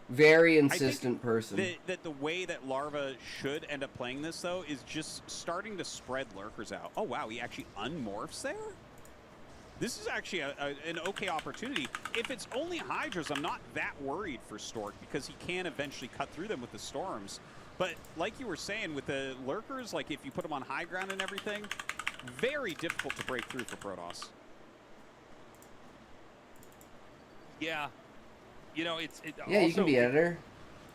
Very I think insistent person. that the way that Larva should end up playing this, though, is just starting to spread lurkers out. Oh, wow, he actually unmorphs there? This is actually an okay opportunity. If it's only Hydras, I'm not that worried for Stork because he can eventually cut through them with the storms. But like you were saying, with the lurkers, like if you put them on high ground and everything, very difficult to break through for Protoss. Yeah. You know, Yeah, you can be editor.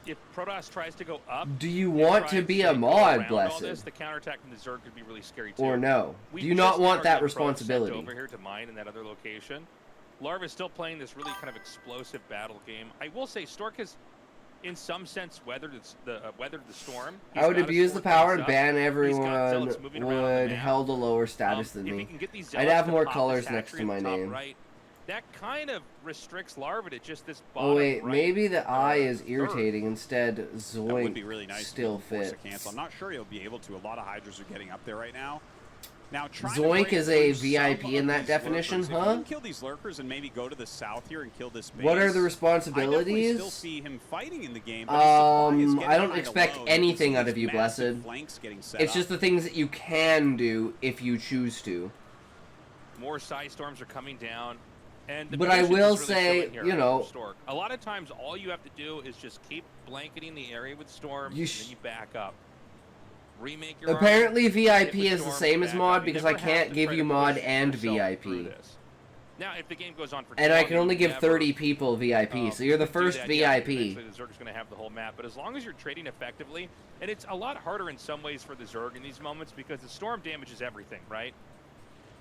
If Protoss tries to go up, Do you and want try to and, be say, a go mod, around all this, Blessed? the counterattack from the Zerg could be really scary too. Or no? We Do you not just want now that got Protoss sent responsibility? over here to mine in that other location. Larva is still playing this really kind of explosive battle game. I will say Stork has, in some sense, weathered the storm. I would abuse the power and ban He's got everyone zealots moving around on the would map. held a lower status than If he me. can get these I'd zealots have to more pop colors this next to hatchery in my the top name. right, that kind of restricts Larva to just this bottom Oh wait, right, maybe the eye is third. irritating. Instead, That would Zoink be really nice. still Force a fits. cancel. I'm not sure he'll be able to. A lot of Hydras are getting up there right now. Now, Zoink is a VIP in that definition, If you huh? can kill these lurkers and maybe go to the south here and kill this base. What are the I definitely responsibilities? still see him fighting in the game. But his supply is getting I don't kinda expect low. You can anything see out these of you, massive Blessed. flanks getting set It's up. just the things that you can do if you choose to. More Psy Storms are coming down. And the But I patience will is really say, showing here you know, for Stork. A lot of times all you have to do is just keep blanketing the area with storms, You and then you back up. Remake your Apparently army, VIP hit with is the storms, same as back mod up. You because never I have can't to give try you to mod push and yourself through VIP. this. Now, if the game goes on for And too I long, can you only give never, 30 people VIP, so you're the do first that, yeah, VIP. eventually the Zerg is going to have the whole map. But as long as you're trading effectively, and it's a lot harder in some ways for the Zerg in these moments because the storm damages everything, right?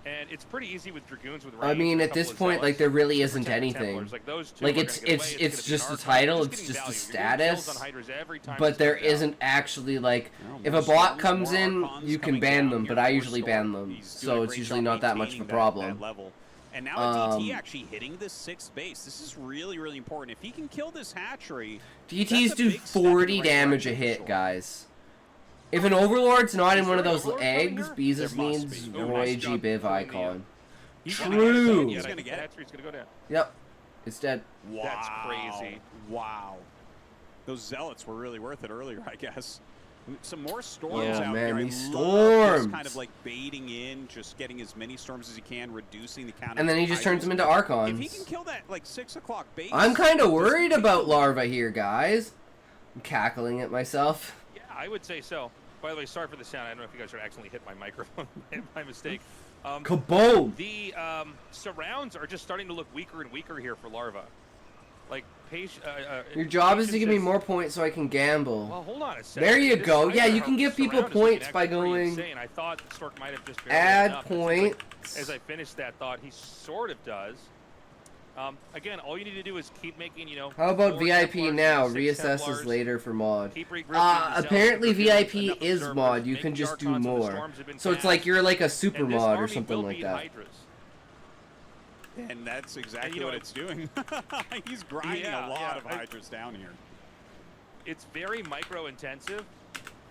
And it's pretty easy with Dragoons with range. I mean, and a at this couple of point, like, zealots there really to isn't protect the anything. Templars. Like, those two Like, are it's gonna get away. It's just gonna the be an title, archive. it's You're just the getting value. You're getting kills status. on Hydras every time But it's there come down. isn't actually, like, Well, if more a bot storms, comes more in, Archons you can coming ban down them, here but I for usually Stork. ban them. He's doing So a it's great usually job not that much of a maintaining problem. that level. And now a DT Um, actually hitting this 6th base. This is really, really important. If he can kill this hatchery, DTs that's a do big step in the 40 right damage a direction for hit, Stork. guys. If an Overlord's not in Is one of there an those Overlord coming eggs, here? Beezus There must needs be. a Oh, Roy nice G. job Biv killing the, icon. He's True. gonna get it. He's I gonna think get the it. hatchery's gonna go down. Yep. It's dead. Wow. That's crazy. Wow. Those zealots were really worth it earlier, I guess. Some more storms Oh, out man, here. these I love this storms. kind of like baiting in, just getting as many storms as he can, reducing the count. And then he just turns them into Archons. If he can kill that like 6 o'clock base, I'm kind of does he worried take about the- Larva here, guys. I'm cackling at myself. Yeah, I would say so. By the way, sorry for the sound. I don't know if you guys are accidentally hit my microphone by mistake. Kaboom! The surrounds are just starting to look weaker and weaker here for Larva. Like, Your job is to patience give me more points so I can gamble. Well, hold on a second. There you This go. Yeah, Hydra you can give people surround is looking points by actually pretty going insane. I thought Stork might have just barely add enough. It seems like points. as I finished that thought, he sort of does. Again, all you need to do is keep making, How about 4 VIP Templars, now? 6 Reassesses Templars, later for mod. keep regrouping yourself, Apparently keep doing VIP enough is observers, mod. You make can the just do Archons when the more. storms have been So it's fast, like you're like a super and this mod or army something will like beat that. Hydras. And that's exactly And you know what what? it's doing. He's grinding Yeah, a lot yeah, of Hydras down here. It's very micro intensive,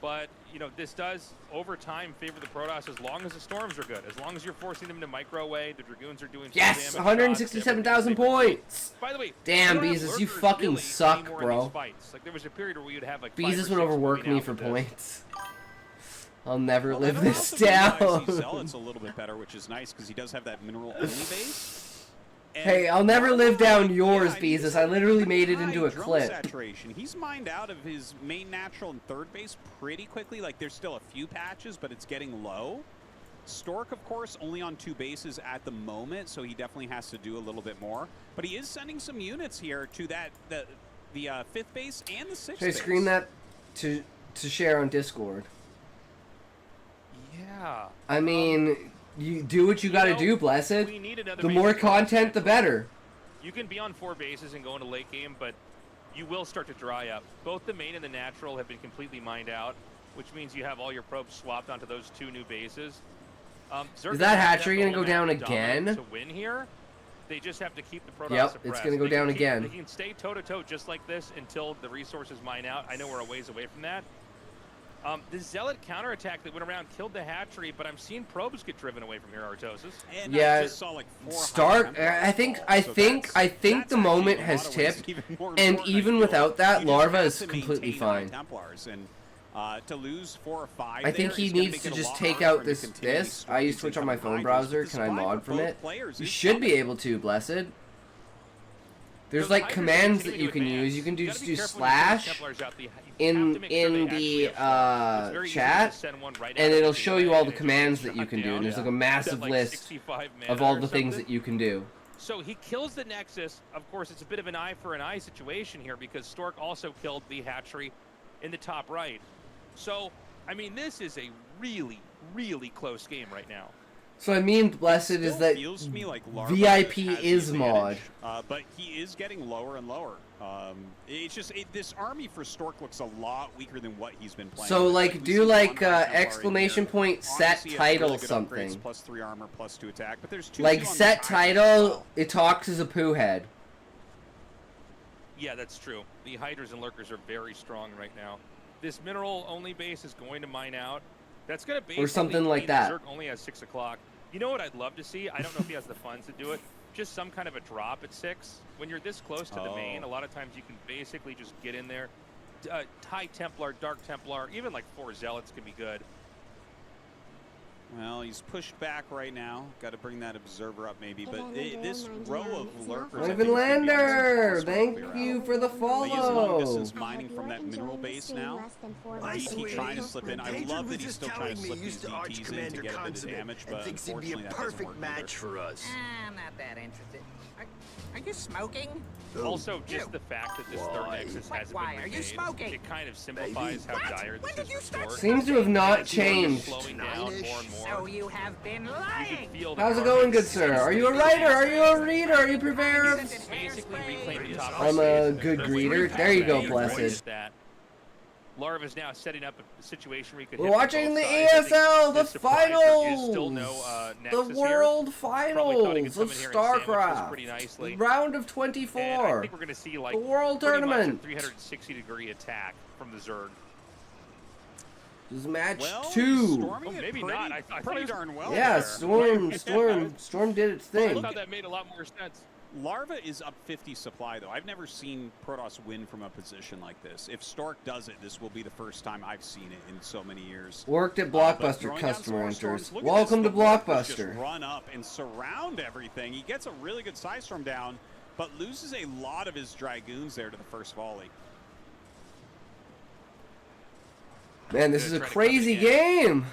but this does over time favor the Protoss as long as the storms are good. As long as you're forcing them to micro away, the Dragoons are doing full Yes, damage 167,000 shots, everything. points. By the way, Damn, we don't have Beezus, you lurkers fucking really suck, anymore in bro. these fights. Like there was a period where we would have like 5 or Beezus 6 would overwork moving me out for with this. points. I'll never Well, live that'll this also utilize down. these Zealots a little bit better, which is nice because he does have that mineral only base. And Hey, I'll never live down yours, yeah, he's Beezus. I literally made it high into a drone clip. Saturation. He's mined out of his main natural and third base pretty quickly. Like there's still a few patches, but it's getting low. Stork, of course, only on 2 bases at the moment, so he definitely has to do a little bit more. But he is sending some units here to the 5th base and the 6th Should I base. screen that to to share on Discord. Yeah. I mean, you do what you gotta do, Blessed. We need another The base more to cross content, the eventually. better. You can be on 4 bases and go into late game, but you will start to dry up. Both the main and the natural have been completely mined out, which means you have all your probes swapped onto those 2 new bases. Is that hatchery gonna go down again? To win here, they just have to keep the Protoss Yep, suppressed. it's gonna go down again. They can stay toe-to-toe just like this until the resources mine out. I know we're a ways away from that. The Zealot counterattack that went around killed the hatchery, but I'm seeing probes get driven away from here, Artosis. And Yeah, I just saw like 4 Stark. I think the moment has tipped, and even without that, Larva is completely fine. Templars and to lose 4 or 5. I think he needs to just take out this. I use Twitch on my phone browser. Can I mod from it? You should be able to, Blessed. There's like commands that you can use. You can just do slash in the chat, and it'll show you all the commands that you can do. And there's like a massive list of all the things that you can do. So he kills the Nexus. Of course, it's a bit of an eye for an eye situation here because Stork also killed the hatchery in the top right. So, I mean, this is a really, really close game right now. So I mean, Blessed is that feels to me like Larva VIP has is the mod. advantage, but he is getting lower and lower. It's just this army for Stork looks a lot weaker than what he's been playing. So with. like we do see like 1 Templar in exclamation here. point set Honestly, it's title really good something. upgrades, plus 3 armor, plus 2 attack. But there's 2 Like set title, it talks as a poo head. Yeah, that's true. The Hydras and Lurkers are very strong right now. This mineral-only base is going to mine out. That's going to basically something like mean that. Zerg only has 6 o'clock. You know what I'd love to see? I don't know if he has the funds to do it. Just some kind of a drop at 6. When you're this close to the main, a lot of times you can basically just get in there. High Templar, Dark Templar, even like 4 Zealots can be good. Well, he's pushed back right now. Got to bring that observer up maybe, but this row of lurkers. Ivan Lander, thank you for the Is follow. mining from that mineral base now. DT trying to slip in. I love that he's still trying to slip these DTs in to get a bit of damage, but thinks he'd be a unfortunately that doesn't perfect work match either. for us. I'm not that interested. Are you smoking? Also, just the fact that this third Nexus hasn't Why been are you remade, smoking? it kind of simplifies how dire When this did you is for start Stork. Seems to have not It's changed. slowing down more and more. So you have been You lying. can feel the How's it carbon going, good sir? Are you a writer? Are you a reader? Are you purveyor of... basically reclaim the top I'm a space. good There's greeter. three There you go, paths Blessed. that Larva's now setting up a situation where he could We're hit from watching both the sides. I think ASL, the the surprise there is finals, still no, the Nexus here. world Probably thought he could finals come of in here and sandwich this Starcraft, pretty nicely. the round of And I 24, think we're going to see like the world pretty much a tournament. 360-degree attack from the Zerg. This is match Well, 2. storming Oh, it maybe pretty, not. I thought pretty he was- darn well. Yeah, there. Storm did its I thing. thought that made a lot more sense. Larva is up 50 supply, though. I've never seen Protoss win from a position like this. If Stork does it, this will be the first time I've seen it in so many years. Worked at But Blockbuster throwing down customer some enters. storms. Look at Welcome to this. The Lurkers just Blockbuster. run up and surround everything. He gets a really good side storm down, but loses a lot of his Dragoons there to the first volley. Man, this is a Gonna try to come crazy again. game.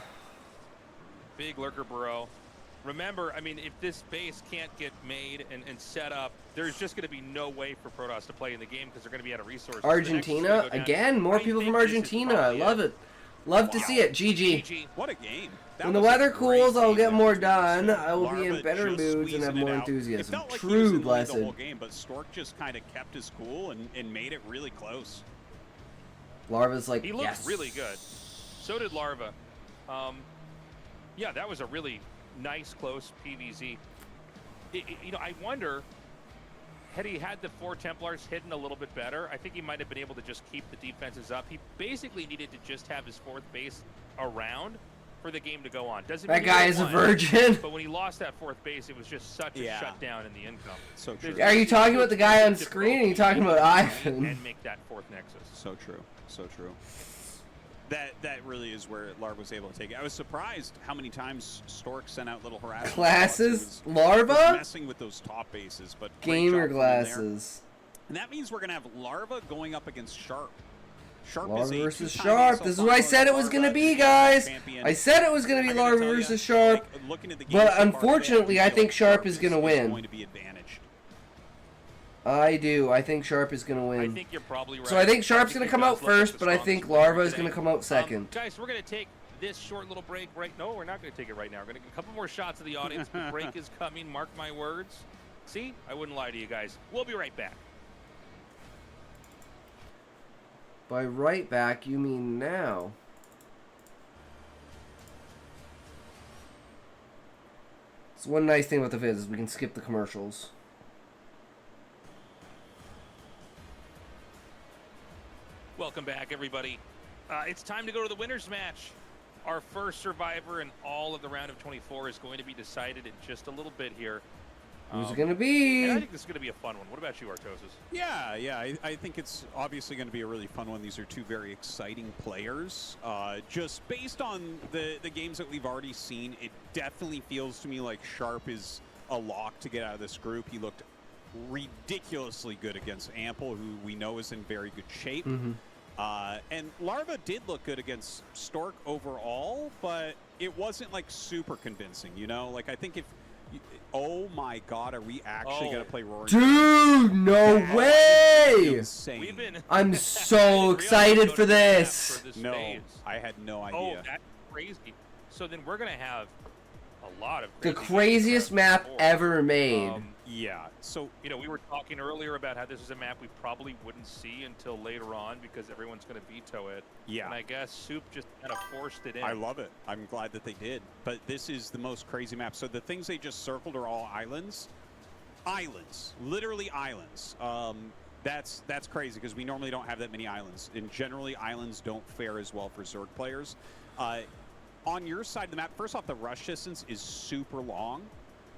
Big Lurker Burrow. Remember, I mean, if this base can't get made and set up, there's just going to be no way for Protoss to play in the game because they're going to be out of resources. The Nexus is Argentina gonna go down. again. More I people think from this is Argentina. I probably love it. Love to see it. GG. GG. What a game. That When the was a weather great cools, I'll game get that more was done. played. I will be in Larva better just moods and squeezing have it more out. It enthusiasm. felt like he was True, in the lead Blessed. the whole game, but Stork just kind of kept his cool and made it really close. Larva's like, He looked yes. really good. So did Larva. Yeah, that was a really nice, close PVZ. You know, I wonder, had he had the 4 Templars hidden a little bit better, I think he might have been able to just keep the defenses up. He basically needed to just have his 4th base around for the game to go on. Doesn't That mean he guy won, is a virgin. But when he lost that 4th base, it was just such a shutdown in the income. So true. Are you talking about the guy on screen, or are you talking about Ivan? And make that 4th Nexus. So true. So true. That really is where Larva was able to take it. I was surprised how many times Stork sent out little harassment Glasses? It was Larva? messing with those top bases, but great Gamer job from him there. glasses. And that means we're gonna have Larva going up against Sharp. Sharp Larva is a versus two-time Sharp. ASL This is what I final said it was Larva going to be, is guys. champion. I said it was going to I be gotta Larva tell ya, versus Sharp. like, looking at the but game so far today, unfortunately, I feel think Sharp is gonna win. going to be advantaged. I do. I think Sharp is going to I win. think you're probably right. So I think Sharp's going to he come out does look like first, the but I strongest think player Larva is today. going to come out second. Guys, we're going to take this short little break right. No, we're not going to take it right now. We're going to get a couple more shots of the audience. The break is coming. Mark my words. See, I wouldn't lie to you guys. We'll be right back. By right back, you mean now. So one nice thing about the Viz is we can skip the commercials. Welcome back, everybody. It's time to go to the winner's match. Our first survivor in all of the round of 24 is going to be decided in just a little bit here. Who's it going to be? And I think this is going to be a fun one. What about you, Artosis? Yeah. I think it's obviously going to be a really fun one. These are two very exciting players. Just based on the games that we've already seen, it definitely feels to me like Sharp is a lock to get out of this group. He looked ridiculously good against Ample, who we know is in very good shape. And Larva did look good against Stork overall, but it wasn't like super convincing, you know? Like, I think if... Oh my God, are we actually going to play Roaring? Dude, no way! Insane. I'm so excited for this. No, phase. I had no Oh, idea. that's crazy. So then we're going to have a lot of The crazy craziest games map for. ever made. Yeah, so... You know, we were talking earlier about how this is a map we probably wouldn't see until later on because everyone's going to veto it. Yeah. And I guess Soup just kind of forced it in. I love it. I'm glad that they did. But this is the most crazy map. So the things they just circled are all islands. Islands. Literally islands. That's crazy because we normally don't have that many islands. And generally, islands don't fare as well for Zerg players. On your side of the map, first off, the rush distance is super long.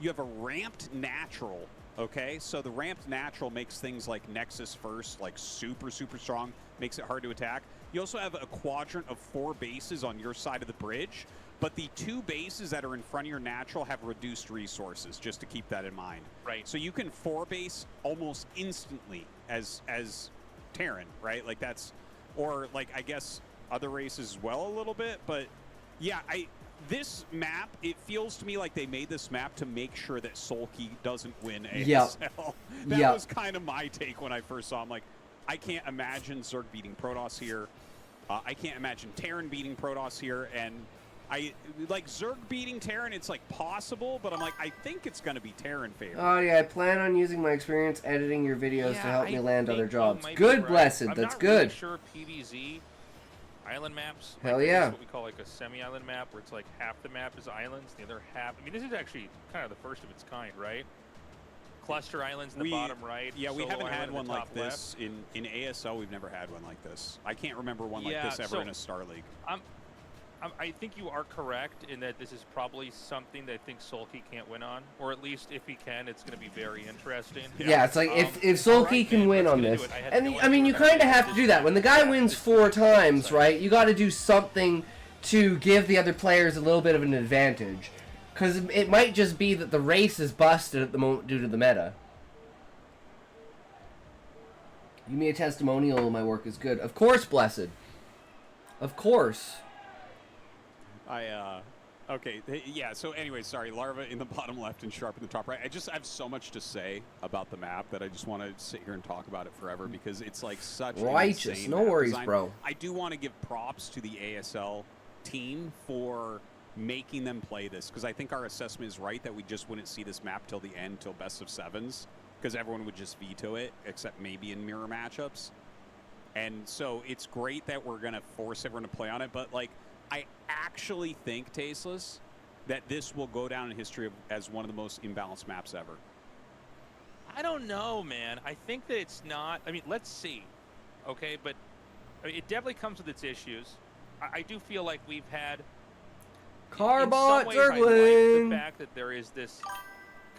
You have a ramped natural, okay? So the ramped natural makes things like Nexus first, like super, super strong, makes it hard to attack. You also have a quadrant of 4 bases on your side of the bridge, but the 2 bases that are in front of your natural have reduced resources, just to keep that in mind. Right. So you can 4 base almost instantly as Terran, right? Like that's, or like I guess other races as well a little bit, but yeah, this map, it feels to me like they made this map to make sure that Sulky doesn't win ASL. That was kind of my take when I first saw him. Like, I can't imagine Zerg beating Protoss here. I can't imagine Terran beating Protoss here. And I like Zerg beating Terran, it's like possible, but I'm like, I think it's going to be Terran favorite. Oh yeah, I plan on using my experience editing your videos to help me land other jobs. might be Good, right. Blessed. I'm That's not good. Really sure PVZ island maps. Hell like, yeah. This is what we call like a semi-island map, where it's like half the map is islands, the other half. I mean, this is actually kind of the first of its kind, right? Cluster islands in the bottom right. Yeah, we solo haven't had island in one the like top this in ASL. We've never had one like this. I can't remember one like Yeah, this ever so in a Star League. I think you are correct in that this is probably something that I think Sulky can't win on, or at least if he can, it's going to be very interesting. Yeah, it's like if Sulky right, can man, win let's on get this, into it. I had and no I mean idea you what kind of happened have to do that when the guy wins 4 times, right? You got to do something to give the other players a little bit of an advantage, because it might just be that the race is busted at the moment due to the meta. Give me a testimonial. My work is good. Of course, Blessed. Of course. Okay, yeah, so anyway, sorry, Larva in the bottom left and Sharp in the top right. I have so much to say about the map that I just want to sit here and talk about it forever because it's like such righteous. an insane No map worries, design. bro. I do want to give props to the ASL team for making them play this because I think our assessment is right that we just wouldn't see this map till the end, till best of 7s, because everyone would just veto it, except maybe in mirror matchups. And so it's great that we're going to force everyone to play on it, but like, I actually think, Tasteless, that this will go down in history as one of the most imbalanced maps ever. I don't know, man. I think that it's not. I mean, let's see. Okay, but I mean, it definitely comes with its issues. I do feel like we've had Carbot in some ways, I like Zergling. the fact that there is this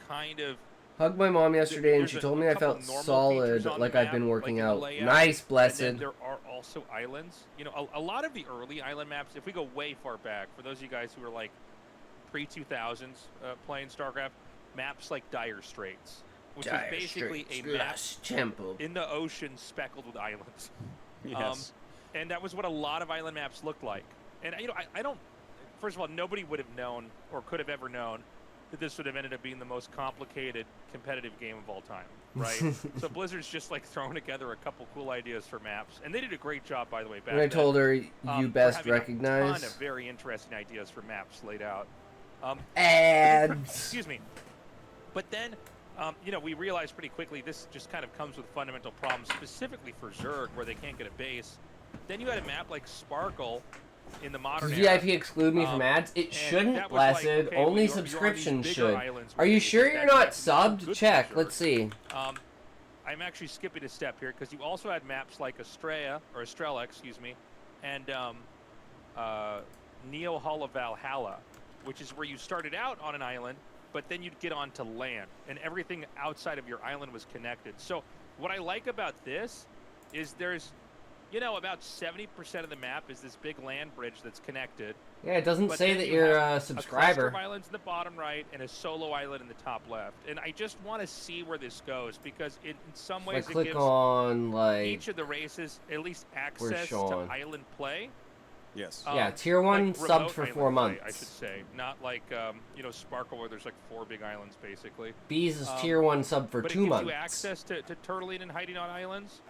kind of Hugged my mom yesterday and there's she a told me I couple felt normal solid, features on like the I've map, been like working in the out. layout, Nice, and Blessed. then there are also islands. You know, a lot of the early island maps, if we go way far back, for those of you guys who are like pre-2000s playing StarCraft, maps like Dire Straits, which is basically a map in the ocean speckled with islands. Yes. And that was what a lot of island maps looked like. And, you know, I don't, first of all, nobody would have known or could have ever known that this would have ended up being the most complicated competitive game of all time, right? So Blizzard's just like throwing together a couple cool ideas for maps, and they did a great job, by the way. Back And I then, told her, you for best having a ton recognize. of very interesting ideas for maps laid out. Ads. Excuse me. But then, you know, we realized pretty quickly this just kind of comes with fundamental problems, specifically for Zerg, where they can't get a base. Then you had a map like Sparkle in the modern Does era. VIP exclude me from ads? It and shouldn't, that was like, Blessed. okay, well, Only you're on these subscriptions bigger should. islands Are where you you sure think you're that not maps are subbed? good Check. for Let's see. I'm actually skipping a step here because you also had maps like Estrella, excuse me, and Neo Hala Valhalla, which is where you started out on an island, but then you'd get onto land, and everything outside of your island was connected. So what I like about this is there's, you know, about 70% of the map is this big land bridge that's connected. Yeah, it doesn't But say then that you you're have a a cluster subscriber. of islands in the bottom right and a solo island in the top left. And I just want to see where this goes because in some If I ways it click gives on, like, each of the races at least access to Sean? island play. Yes. Yeah, tier 1 like subbed remote for island 4 play, months. I should say, not like you know, Sparkle where there's like 4 big islands basically. Bees is tier 1 sub for But 2 it gives months. you access to turtling and hiding on islands.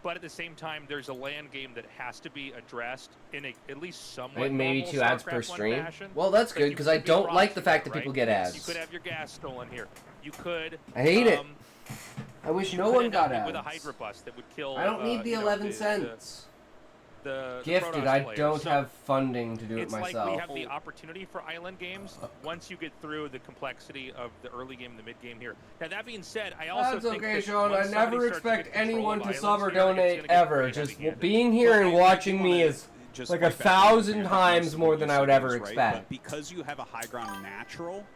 But at the same time, there's a land game that has to be addressed in at least somewhat Maybe normal 2 ads per Starcraft 1 stream. fashion. Well, that's Like, good you because could I be don't like Roxy the fact there, that people right? get You ads. could have your gas stolen here. You could. I hate it. I wish You no could one end got up with a ads. Hydra bus that would kill. I don't need the you know, 11 cents. The Gifted, Protoss I players. don't So have funding to do it it's like myself. we have the opportunity for island games once you get through the complexity of the early game and the mid game here. Now that being said, I also That's think okay, that Sean. once I somebody never starts to get expect control anyone of to islands sub or here, it's gonna donate get ever. pretty Just heavy-handed. being here But and I do watching wanna me is just like fight back on 1,000 your times most more of than your I would ever signals, right? expect. But because you have a high ground natural,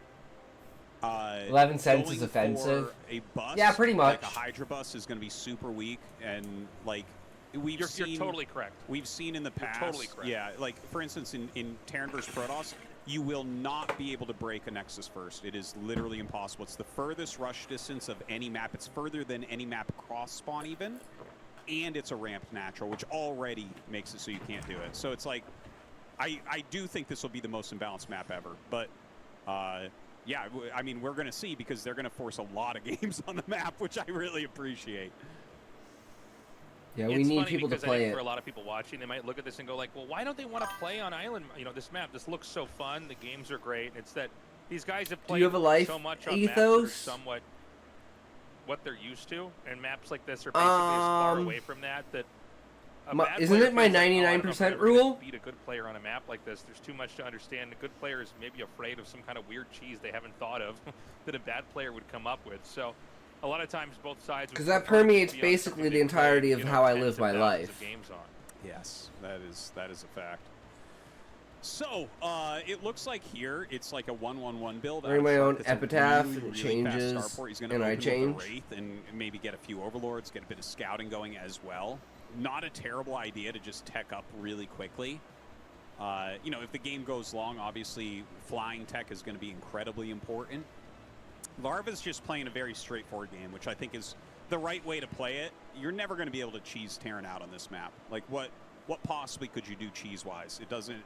11 cents is going offensive. for a bus, Yeah, pretty like much. a Hydra bus is going to be super weak, and like You're totally correct. We've seen in the You're past, totally correct. yeah, like for instance in Terran vs Protoss, you will not be able to break a Nexus first. It is literally impossible. It's the furthest rush distance of any map. It's further than any map cross spawn even, and it's a ramped natural, which already makes it so you can't do it. So it's like, I do think this will be the most imbalanced map ever, but yeah, I mean, we're going to see because they're going to force a lot of games on the map, which I really appreciate. Yeah, we It's need funny people to because I play think it. for a lot of people watching, they might look at this and go like, well, why don't they want to play on island? You know, this map, this looks so fun. The games are great. It's that these guys have played you have a life so much on maps that are ethos? somewhat what they're used to, and maps like this are basically as far away from that a bad isn't player it my feels like, oh, I don't know if I'm 99% ever gonna rule? beat a good player on a map like this. There's too much to understand. A good player is maybe afraid of some kind of weird cheese they haven't thought of that a bad player would come up with. So a lot of times both sides, Because that permeates basically the entirety of how I live my life. Yes, that is a fact. So, it looks like here it's like a 1-1-1 build. Bring my own It's a epitaph, really, it really changes, fast starport. He's gonna and I open with change. a Wraith and maybe get a few Overlords, get a bit of scouting going as well. Not a terrible idea to just tech up really quickly. You know, if the game goes long, obviously flying tech is going to be incredibly important. Larva's just playing a very straightforward game, which I think is the right way to play it. You're never going to be able to cheese Terran out on this map. Like, what possibly could you do cheese-wise? It doesn't...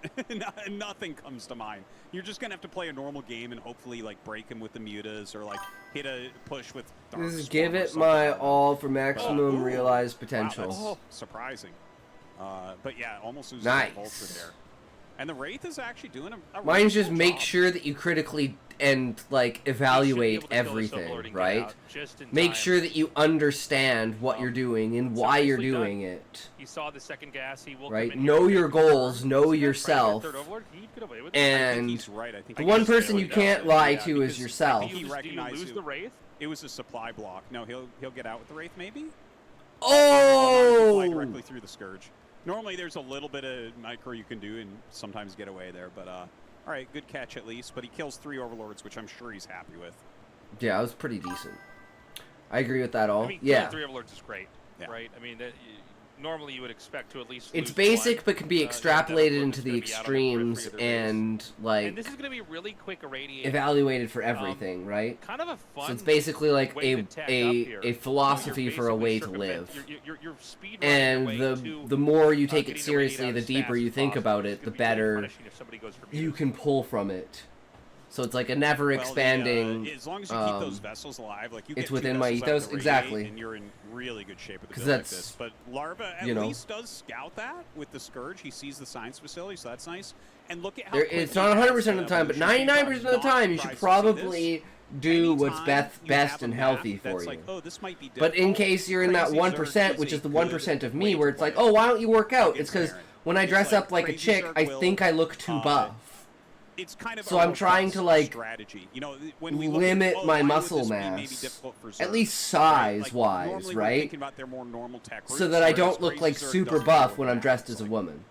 nothing comes to mind. You're just going to have to play a normal game and hopefully, like, break him with the mutas or, like, hit a push with Dark This is Storm give or it something. my all for maximum Ooh. realized Wow, potential. that's surprising. But yeah, almost loses Nice. the Vulture there. And the Wraith is actually doing a Mine's really just cool make job. sure that you critically and like evaluate everything, right? Make sure that you understand what you're doing and why you're nicely done. doing it. He saw the second gas. He will Right? come in Know here, your take the goals, turn. know See that yourself, Third Overlord? He'd get away with it. I think and he's right. I think the he one just person failed you to can't go. lie Yeah, to is because yourself. I think Do you recognized lose the Wraith? It was a supply block. No, he'll get out with the Wraith maybe. Oh! Fly directly through the Scourge. Normally there's a little bit of micro you can do and sometimes get away there, but all right, good catch at least. But he kills 3 Overlords, which I'm sure he's happy with. Yeah, it was pretty decent. I agree with that all. I mean, Yeah. 3 Overlords is great, Yeah. right? I mean, normally you would expect to at least It's lose basic, one. but can be You know, that extrapolated Overlord into is the gonna be out on the periphery extremes of the race. and like And this is going to be really quick irradiate. evaluated for everything, right? Kind of a fun. So it's basically like way a to tack up a here. a philosophy You're for a way to basically live. You're speed And running your way the to, more you take it getting seriously, irradiated the out as deeper fast you as think possible. about It's it, the gonna be really better punishing if somebody goes for you mutas. can pull from it. So it's like a never expanding. Well, as long as you keep those vessels alive, like you it's get within two my vessels out ethos, of the exactly. radiate, and you're in really good shape with a 'Cause build like that's, this. But Larva at you know, least does scout that with the Scourge. He sees the science facility, so that's nice. And look at how it's not 100% of the time, but 99% of the time, you should probably do what's best and healthy for you. Like, oh, this might be but in case you're in that 1%, which is the 1% of me, where it's like, oh, why don't you work out? It's because when I dress up like a chick, I think I look too buff. It's kind of so I'm trying to like strategy. You know, when we limit at, my muscle mass, at least size-wise, right? So that I don't look like super buff when I'm dressed as a woman.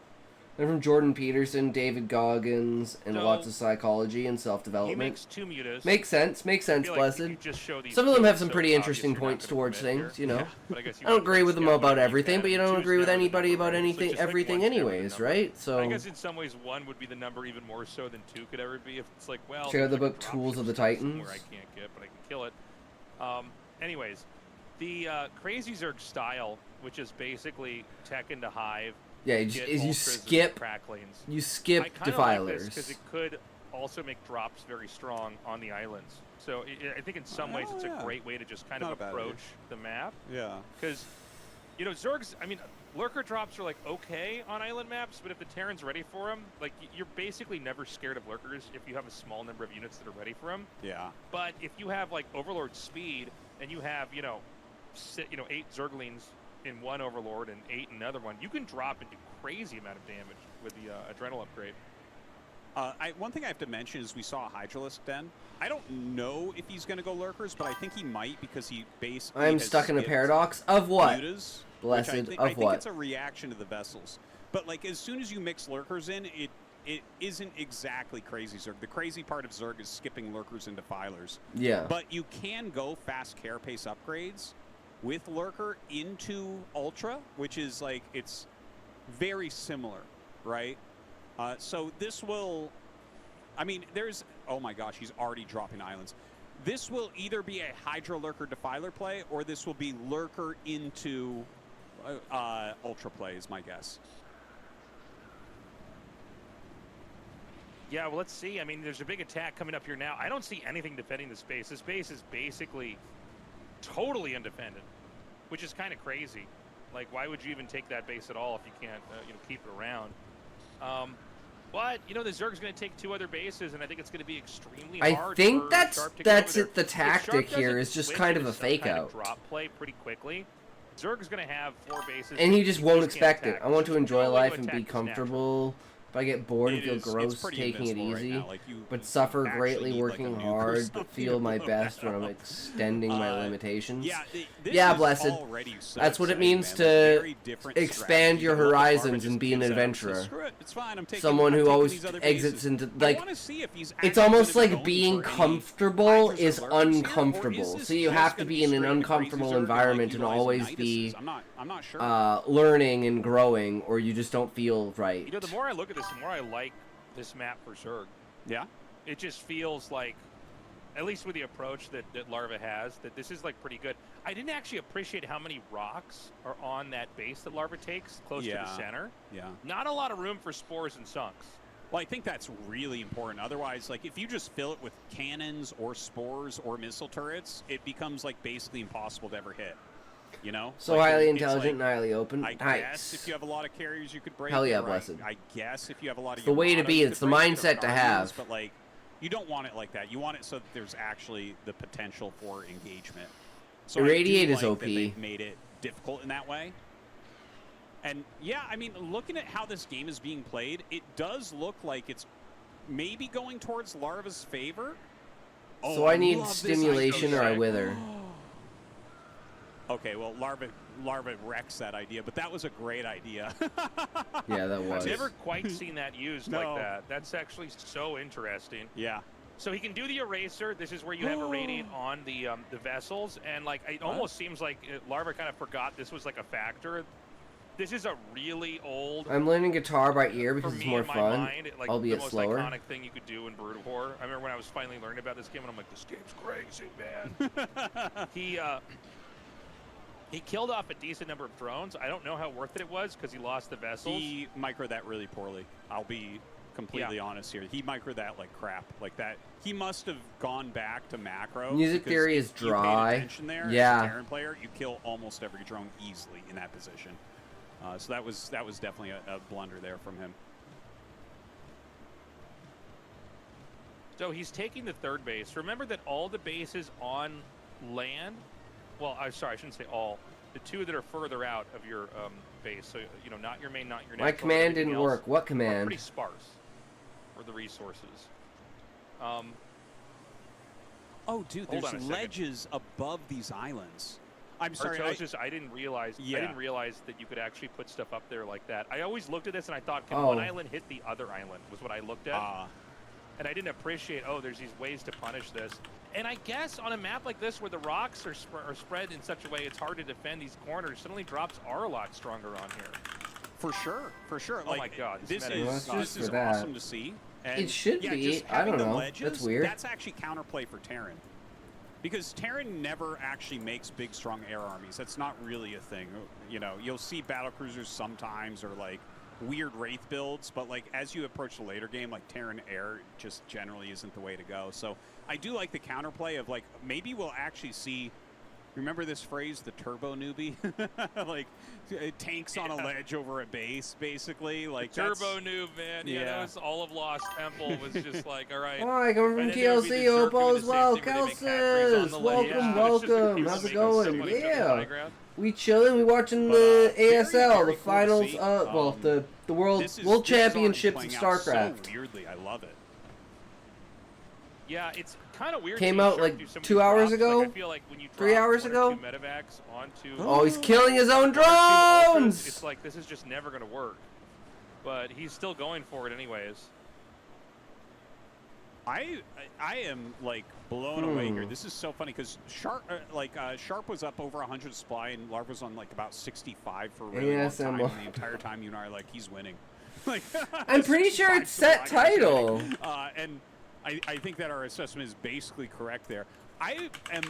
They're from Jordan Peterson, David Goggins, and lots of psychology and self-development. He makes 2 mutas. Makes sense, Blessed. Some of them have some pretty interesting points towards things, you know. Yeah, but I guess you I don't agree with them about everything, but you don't agree with never the anybody number, about right? So anything, just like everything one's never the anyways, number. right? So I guess in some ways 1 would be the number even more so than 2 could ever be. If it's like, well, check out the there's book like a Tools of the dropship Titans. where I can't get, but I can kill it. Anyways, the Crazy Zerg style, which is basically tech into Hive. Yeah, you skip defilers. Because it could also make drops very strong on the islands. So I think in some ways it's a great way to just kind of approach the map. Yeah. Because, you know, Zergs, I mean, lurker drops are like okay on island maps, but if the Terran's ready for them, like you're basically never scared of lurkers if you have a small number of units that are ready for them. Yeah. But if you have like Overlord speed and you have, 8 Zerglings in one Overlord and 8 in another one, you can drop and do crazy amount of damage with the Adrenal upgrade. One thing I have to mention is we saw a Hydralisk Den. I don't know if he's going to go Lurkers, but I think he might because he basically I'm stuck in a paradox of what? Mutas, Blessed, I of think what? it's a reaction to the vessels. But like as soon as you mix Lurkers in, it isn't exactly crazy Zerg. The crazy part of Zerg is skipping Lurkers into Defilers. Yeah. But you can go fast carapace upgrades with Lurker into Ultra, which is like, it's very similar, right? So this will, I mean, oh my gosh, he's already dropping islands. This will either be a Hydra Lurker Defiler play, or this will be Lurker into Ultra play, is my guess. Yeah, well, let's see. I mean, there's a big attack coming up here now. I don't see anything defending the space. This base is basically totally undefended, which is kind of crazy. Like, why would you even take that base at all if you can't, keep it around? But the Zerg's going to take 2 other bases, and I think it's going to be extremely hard. I think for that's Sharp to get over it. The tactic here is just kind of a fake out. Drop play pretty quickly. Zerg's going to have 4 bases, and he just won't expect it. attack. I want to There's enjoy no way life to and attack be this comfortable. If I get bored and feel gross taking it easy, but suffer greatly working hard, but feel my best when I'm extending my limitations. Yeah, Blessed. That's what it means to expand your horizons and be an adventurer. Someone who always exits into, like, it's almost like being comfortable is uncomfortable. So you have to be in an uncomfortable environment and always be learning and growing, or you just don't feel right. The more I look at this, the more I like this map for Zerg. Yeah. It just feels like, at least with the approach that Larva has, that this is like pretty good. I didn't actually appreciate how many rocks are on that base that Larva takes close to the center. Yeah. Not a lot of room for spores and sunks. Well, I think that's really important. Otherwise, like, if you just fill it with cannons or spores or missile turrets, it becomes like basically impossible to ever hit. So like, highly intelligent and highly open. I guess if you have a lot of carriers, you could break. Hell yeah, it, Blessed. I guess if you have a lot of the way to be. It's the mindset to have. But like, you don't want it like that. You want it so that there's actually the potential for engagement. So Irradiate is OP. That they made it difficult in that way. And yeah, I mean, looking at how this game is being played, it does look like it's maybe going towards Larva's favor. Oh, so I need stimulation or I wither. Okay, well, Larva wrecks that idea, but that was a great idea. Yeah, that was. I've never quite seen that used like that. That's actually so interesting. Yeah. So he can do the eraser. This is where you have irradiate on the vessels, and like it almost seems like Larva kind of forgot this was like a factor. This is a really old. I'm learning guitar by ear because it's more in my fun, mind, like, albeit the most slower. Iconic thing you could do in Brood War. I remember when I was finally learning about this game, and I'm like, this game's crazy, man. He killed off a decent number of drones. I don't know how worth it was because he lost the vessels. He microed that really poorly. I'll be completely honest here. He microed that like crap. Like that. He must have gone back to macro. Music because theory is if you paid dry. attention there, Yeah. as a Terran player, you kill almost every drone easily in that position. So that was definitely a blunder there from him. So he's taking the third base. Remember that all the bases on land, well, I'm sorry, I shouldn't say all. The two that are further out of your base, so not your main, not your My natural, command everything didn't else work. What are command? pretty sparse for the resources. Oh, dude, Hold there's on a second. ledges above these islands. I'm sorry. I didn't realize. Yeah. I didn't realize that you could actually put stuff up there like that. I always looked at this and I thought, can Oh. one island hit the other island? Was what I looked at. And I didn't appreciate, there's these ways to punish this. And I guess on a map like this where the rocks are spread in such a way it's hard to defend these corners, suddenly drops are a lot stronger on here. For sure, for sure. Oh my God, this meta is Well, this for is that. awesome to see. And It should yeah, be. just I don't having the know. ledges, That's weird. That's actually counterplay for Terran. Because Terran never actually makes big, strong air armies. That's not really a thing. You'll see battlecruisers sometimes or like weird Wraith builds, but like as you approach the later game, like Terran air just generally isn't the way to go. So I do like the counterplay of like maybe we'll actually see. Remember this phrase, the turbo newbie? Like tanks on a ledge over a base, basically. Like Turbo noob, man. Yeah, Yeah. that was all of Lost Temple was just like, all right. Hi, coming from And then there would be TLC, the hope Zerg all doing is the same well. thing where they make factories on Kelsis, the ledge. welcome, Yeah, it's just welcome. people How's it making going? somebody jump in the high Yeah. ground. We chilling, we watching But, the very, ASL, very the cool to finals, see. well, the World this is Championships already of playing out Starcraft. So weirdly, I love it. Yeah, it's kind of weird. Came seeing out, Shark like, do some of 2 these hours drops. ago? Like, I feel like when you 3 drop hours one ago? or two medevacs onto Oh, he's killing his own one or two ultras, drones! it's like this is just never going to work. But he's still going for it anyways. I am like blown away here. This is so funny because Sharp was up over 100 supply and Larva's on like about 65 for a really long time. ASMR. And the entire time you and I are like, he's winning. Like, I'm pretty sure it's set title. And I think that our assessment is basically correct there. I am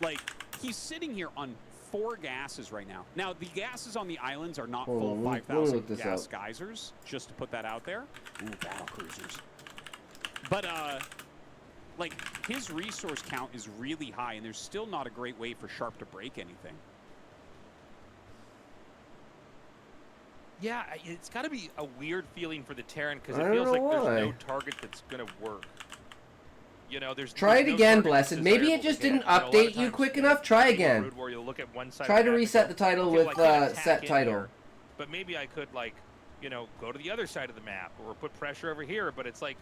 like, he's sitting here on 4 gases right now. Now, the gases on the islands are not Hold full on, let me 5,000 look this gas up. geysers, just to put that out there. Ooh, battle cruisers. But, like, his resource count is really high, and there's still not a great way for Sharp to break anything. Yeah, it's got to be a weird feeling for the Terran because I it don't feels know like why. there's no target that's going to work. There's Try it no again, target Blessed. that's Maybe desirable it just to hit. didn't A lot of update you times quick in enough. Try Brood again. War, you'll look at one side Try of to the map reset and the go, title okay, with well, I can't set attack in title. here, but maybe I could go to the other side of the map or put pressure over here. But it's like,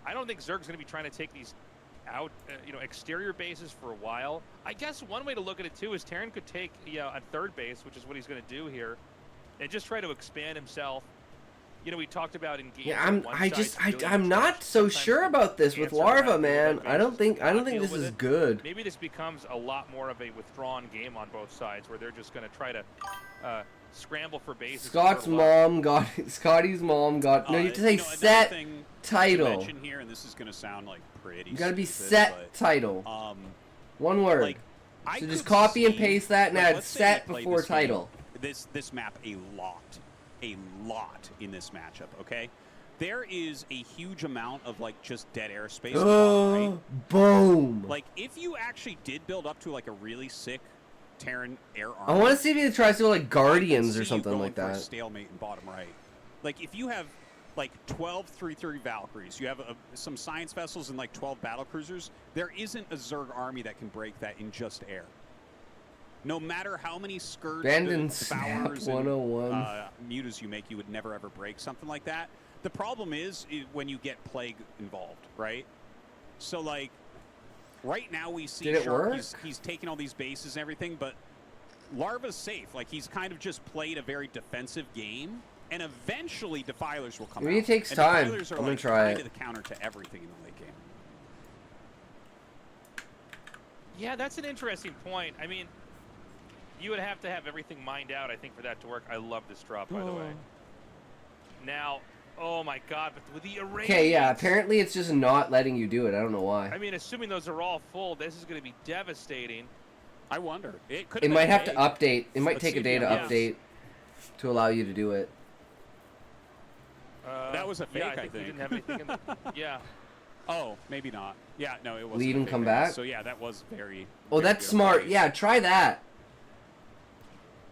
I don't think Zerg's going to be trying to take these out, exterior bases for a while. I guess one way to look at it too is Terran could take a third base, which is what he's going to do here, and just try to expand himself. We talked about in games. Yeah, really I'm not so sometimes sure about this with answer that Larva, with man. that I don't think deal this with is it. good. Maybe this becomes a lot more of a withdrawn game on both sides, where they're just going to try to scramble for bases. Scott's mom got Scotty's mom got. No, you have to say another set thing to title. mention here, and this is going to sound like pretty You gotta be stupid, set but, title. One word. like, I So just could copy and see- paste that and like, add let's say set you play before this game, title. This map a lot in this matchup. Okay, there is a huge amount of like just dead airspace. Oh, boom! Like if you actually did build up to like a really sick Terran air army, I want to see if he tries to do like Guardians I can or see something you like going for a that. stalemate in bottom right. Like if you have like 12 330 Valkyries, you have some science vessels and like 12 battle cruisers. There isn't a Zerg army that can break that in just air. No matter how many skirts, Abandoned devours, Snap 101. and mutas you make, you would never ever break something like that. The problem is when you get plague involved, right? So like right now we see Did it Shark, work? he's taking all these bases and everything, but Larva's safe. Like he's kind of just played a very defensive game, and eventually Defilers will come Maybe out. it takes And time. Defilers are I'm gonna like try kind it. of the counter to everything in the late game. Yeah, that's an interesting point. I mean, you would have to have everything mined out, I think, for that to work. I love this drop, by the way. Now, oh my God, but with the array. Okay, yeah. Apparently, it's just not letting you do it. I don't know why. I mean, assuming those are all full, this is going to be devastating. I wonder. It could. It might have to big. update. It might Let's take see a if day he to updates. update to allow you to do it. That was a fake, yeah, I think. think. He didn't have anything in the, yeah. Oh, maybe not. Yeah, no, it was. Leave and come back? So yeah, that was very. Oh, very that's good smart. play. Yeah, try that.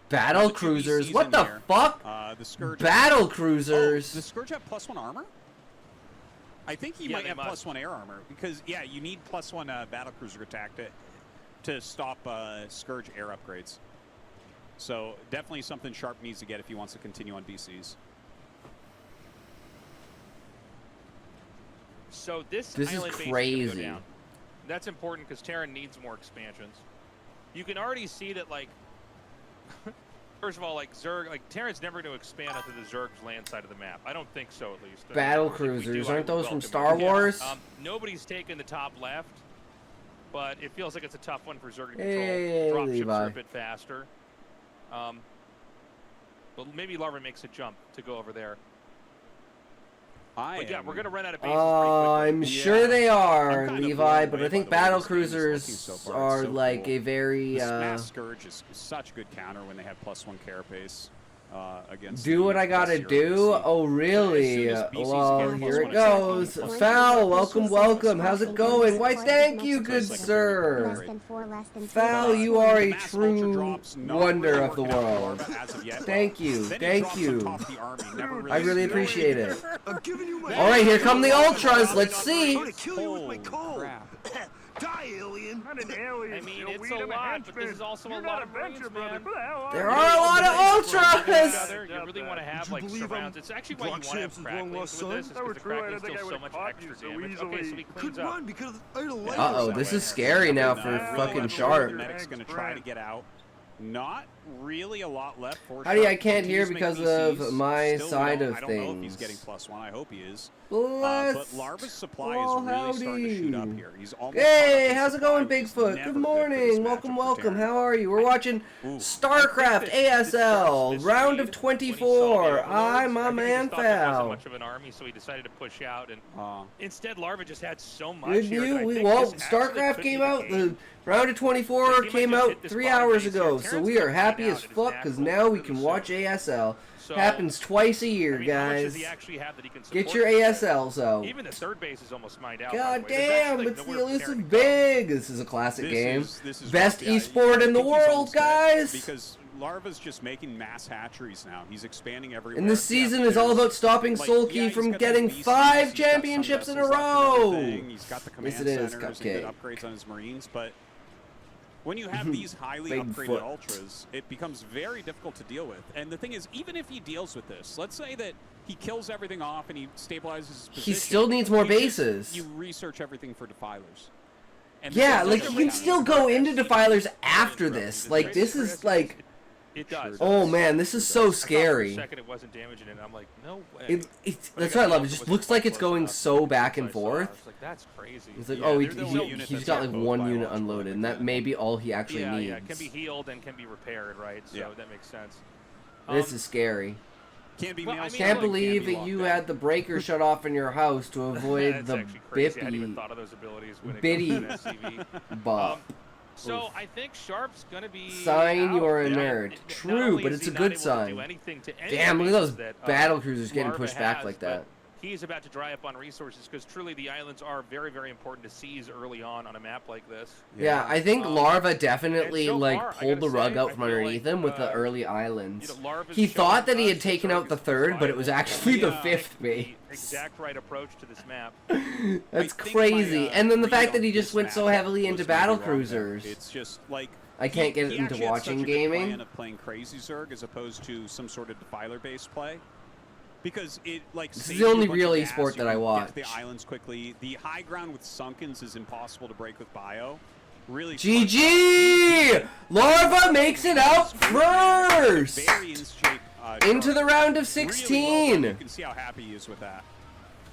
Battle The 2B cruisers. season What the here. fuck? The Scourge. Battle Oh, cruisers. the Scourge have +1 armor? I think he Yeah, might they have must. +1 air armor because yeah, you need +1 battle cruiser attack to stop Scourge air upgrades. So definitely something Sharp needs to get if he wants to continue on DCs. So this This is island base is gonna crazy. go down. That's important because Terran needs more expansions. You can already see that, like, first of all, like Zerg, like Terran's never going to expand onto the Zerg's land side of the map. I don't think so, at least. Battle If we do, cruisers. I Aren't would those from welcome it. Star Wars? Nobody's taken the top left, but it feels like it's a tough one for Zerg to control. Hey, Drop ships are Levi. a bit faster. But maybe Larva makes a jump to go over there. But yeah, we're going to run out of bases pretty quickly. I'm sure Yeah. they are, I'm kind of Levi, blown but away I think by the way battle this game is looking cruisers so far. are It's so like cool. a very This Mass Scourge is such a good counter when they have +1 carapace against. do the what I gotta plus do. 0 BC. Oh really? As soon as BC's Well, get here it +1 goes. attack, Foul, welcome. How's it going? Why, thank you, good Less sir. than Foul, you are The a mass vulture true drops, not wonder really of the working out for world. Larva as of yet. Thank you, Then he thank drops on you. top of the army, never I really really appreciate it. I'm giving you my All right, here come the ultras. Let's see. I'm gonna kill you with my cold. crap. Die, alien. Not an alien. I mean, it's a lot, but this is also a lot of Marines, man. There are a lot of ultras. You really want to have like believe surrounds. I'm It's actually why you want to have Brock Samson's long cracklings lost with son? this, is That were because the true, I cracklings don't think deal I so would've much caught extra you so damage. easily. Okay, so he Could cleans up. run because I had a light. Uh-oh, this is scary now for fucking Sharp. Medic's going to try to get out. Not really a lot left for Howdy, Sharp. I can't hear Continues to because make of DCs. my Still side don't- of I don't know if he's things. getting +1. I hope he is. Bless. But Larva's supply Well, is really starting to shoot up howdy. here. He's almost Hey, caught up how's in it going, supply, which is Bigfoot? never Good good for this morning. Welcome, matchup for welcome. Terran. How are you? We're watching Ooh. Starcraft This ASL, Sharp's round of misread when he saw the 24. overloads. I'm I my think he man, just thought there wasn't Foul. much of an army, so he decided to push out, and Uh, instead Larva just had so much Good here. that I news. think Well, this actually StarCraft could came be the out. The game. round of 24 He might came just out hit this 3 bottom hours base ago, here. so Terran's we are gonna happy find as out it is fuck because natural now we through can the watch zone. ASL. So, Happens twice a year, I mean, how much does guys. he actually have that he can Get support your this? ASLs out. Even the third base is almost mined out. God by the way. There's damn, actually, like, it's the nowhere for Terran elusive to go. big. This is a classic game. This is Best rough. Yeah, esport I in the think he's world, almost dead guys. Because Larva's just making mass hatcheries now. He's expanding everywhere. And this Yeah, season is all there's- about stopping like, Sulky yeah, he's from got getting those VCs, 5 he's got some championships in a vessels left and row. everything, He's got the command Yes, it is, centers and Cupcake. good upgrades on his Marines, but when you have these highly Big upgraded foot. ultras, it becomes very difficult to deal with. And the thing is, even if he deals with this, let's say that he kills everything off and he stabilizes his position. He still needs more you just- bases. You research everything for defilers. And Yeah, because like those you are can down still in go the into first defilers season, after this. Like this is like, It does. oh man, this is so I thought for a scary. second it wasn't damaging it, and I'm like, no way. It's But I that's got what I the love. It Alpha just was looks quite like it's close going enough. so back and I saw it. I forth. was like, that's crazy. It's like, Yeah, oh, they're the only unit he's that's got like got both one unit biological unloaded, and and that may be all he actually yeah, needs. yeah, it can be healed and can be repaired, right? So Yeah. that makes sense. This is scary. Can't be Well, I mail mean, Can't like, believe be that you locked had the breaker shut off in your house to avoid That's the actually crazy. I hadn't even bippy thought of those abilities when it bitty comes to SCV. bop. So I think Sharp's gonna be Sign out. you are a Yeah, nerd. not True, only but is it's he a not good able to sign. do anything to any Damn, of look the at those bases that, battle cruisers getting Larva pushed back has, like but that. He's about to dry up on resources because truly the islands are very, very important to seize early on a map like this. Yeah, I think Larva definitely and so like far, I pulled the gotta rug say, out I from feel underneath like, him with the early islands. You know, Larva's He thought that he showing had us taken that out the Zerg is third, but it was viable. actually the Yeah. 5th base. The exact right approach to this map. That's I think crazy. my, And then the read fact on that he this just went so matchup heavily was into maybe battle wrong there. cruisers. It's just like I can't get he into actually had watching such a good gaming. plan of playing crazy Zerg as opposed to some sort of defiler-based play. Because it like This is saves the you a only bunch real of gas, esport you that I can watch. Get to the islands quickly. The high ground with Sunkens is impossible to break with Bio. Really. GG! Larva makes it out first! Very in shape. Into the round of Really well 16! done. You can see how happy he is with that.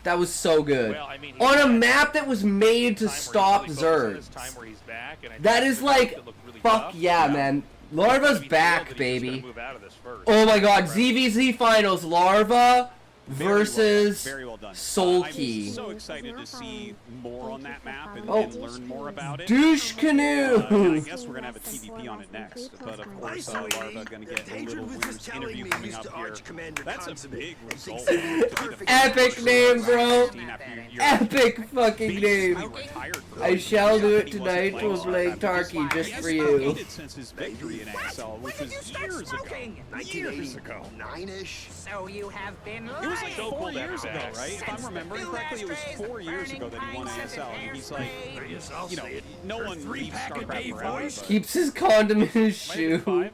That was so good. Well, I mean, On a had map that was made to time where he's stop really focused on Zergs. this time where he's back, and I think That the is Zergs like, that look really fuck tough. yeah, man. It's Larva's gonna be back, real that he's just baby. gonna move out of this first. Oh my god, ZVZ Finals, Larva. versus Very well done. Solkey. I'm so excited to see more on that map and, Oh. and learn more about it. Douche And I canoe. guess we're gonna have a TVP on it next, but of Hi, course, sweetie. Larva gonna The get a patron little was Weir's just telling interview me, coming Mr. up here. Arch Commander That's a Consummate. big It's result. exactly to be the perfect. first Epic person name, in bro. 16 after you're Epic fucking basically name. retired for I a shall year do that it he wasn't tonight playing to Blake Starcraft. Tarky just He for hasn't you. competed since his victory in ASL, which When was did you start years ago. smoking? Years ago. 1989-ish. So you have been lying. It was like So 4 cool to have years you ago, back. right? If I'm remembering correctly, it was 4 years ago that he won ASL, and he's like, Yes, I'll you know, say it. no For one three leaves pack a Starcraft day, forever. boys. But Keeps his condom in his Might have been shoe. 5.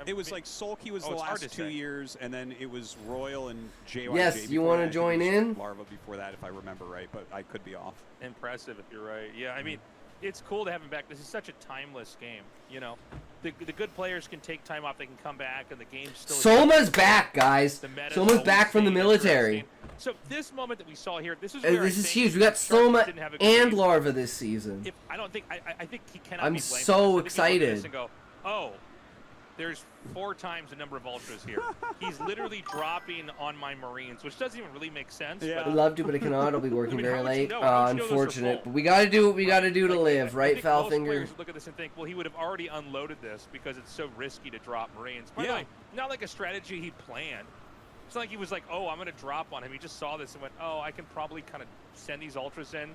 it was like Sulky was Oh, the it's hard last to 2 say. years, and then it was Royal and JYJ. Yes, you before wanna that. I think join it was in? Larva before that, if I remember right, but I could be off. Impressive, if you're right. Yeah, I mean, it's cool to have him back. This is such a timeless game. You know, the good players can take time off. They can come back, and the game's still. Soma's back, guys. The meta's Soma's always back from the staying military. interesting. So this moment that we saw here, this is where This I is think huge. We got Sharks Soma didn't have a good and game. Larva this season. If I don't think I think he cannot. I'm be blamed so for this. I think you look at this excited. And go, oh, there's 4 times the number of ultras here. He's literally dropping on my Marines, which doesn't even really make sense. Yeah. I'd love to, but I cannot. I'll be working I mean, very how would you late. know? How would you know those are Unfortunate. full? But we got to do what we got to do to Like, live, I right, think most Foulfinger? players would look at this and think, well, he would have already unloaded this because it's so risky to drop Marines. By the way, not like a strategy he planned. It's not like he was like, oh, I'm going to drop on him. He just saw this and went, oh, I can probably kind of send these ultras in.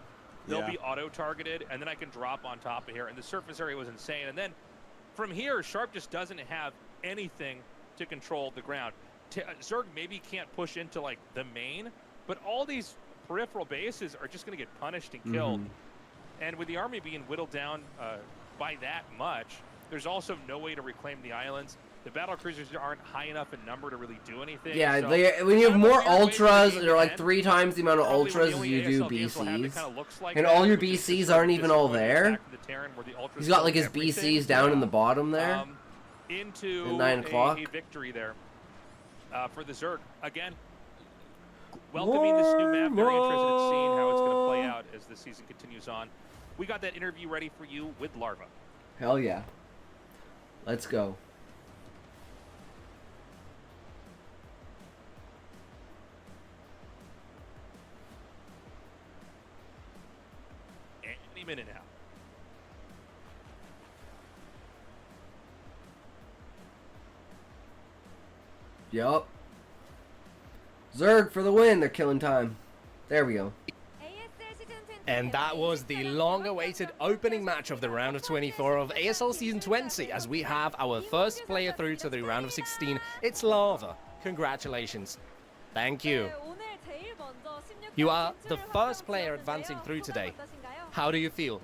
They'll Yeah. be auto-targeted, and then I can drop on top of here. And the surface area was insane. And then from here, Sharp just doesn't have anything to control the ground. Zerg maybe can't push into, like, the main, but all these peripheral bases are just going to get punished and killed. And with the army being whittled down by that much, there's also no way to reclaim the islands. The battle cruisers aren't high enough in number to really do anything. Yeah, so when you have kind of a more weird way for the ultras, game they're to like end. 3 times the amount of Probably one ultras the as only you do ASL games we'll have that BCs. kinda looks like And that, all your which is the BCs sort of aren't even all disappointing there. attack from the Terran where the ultras He's got like kill his everything. BCs down in the bottom there. Into At 9 o'clock. a victory there for the Zerg. Again, welcoming this new map. Very interested in seeing how it's going to play out as the season continues on. We got that interview ready for you with Larva. Hell yeah. Let's go. Any minute now. Yup. Zerg for the win. They're killing time. There we go. And that was the long-awaited opening match of the round of 24 of ASL Season 20, as we have our first player through to the round of 16. It's Larva. Congratulations. Thank you. You are the first player advancing through today. How do you feel?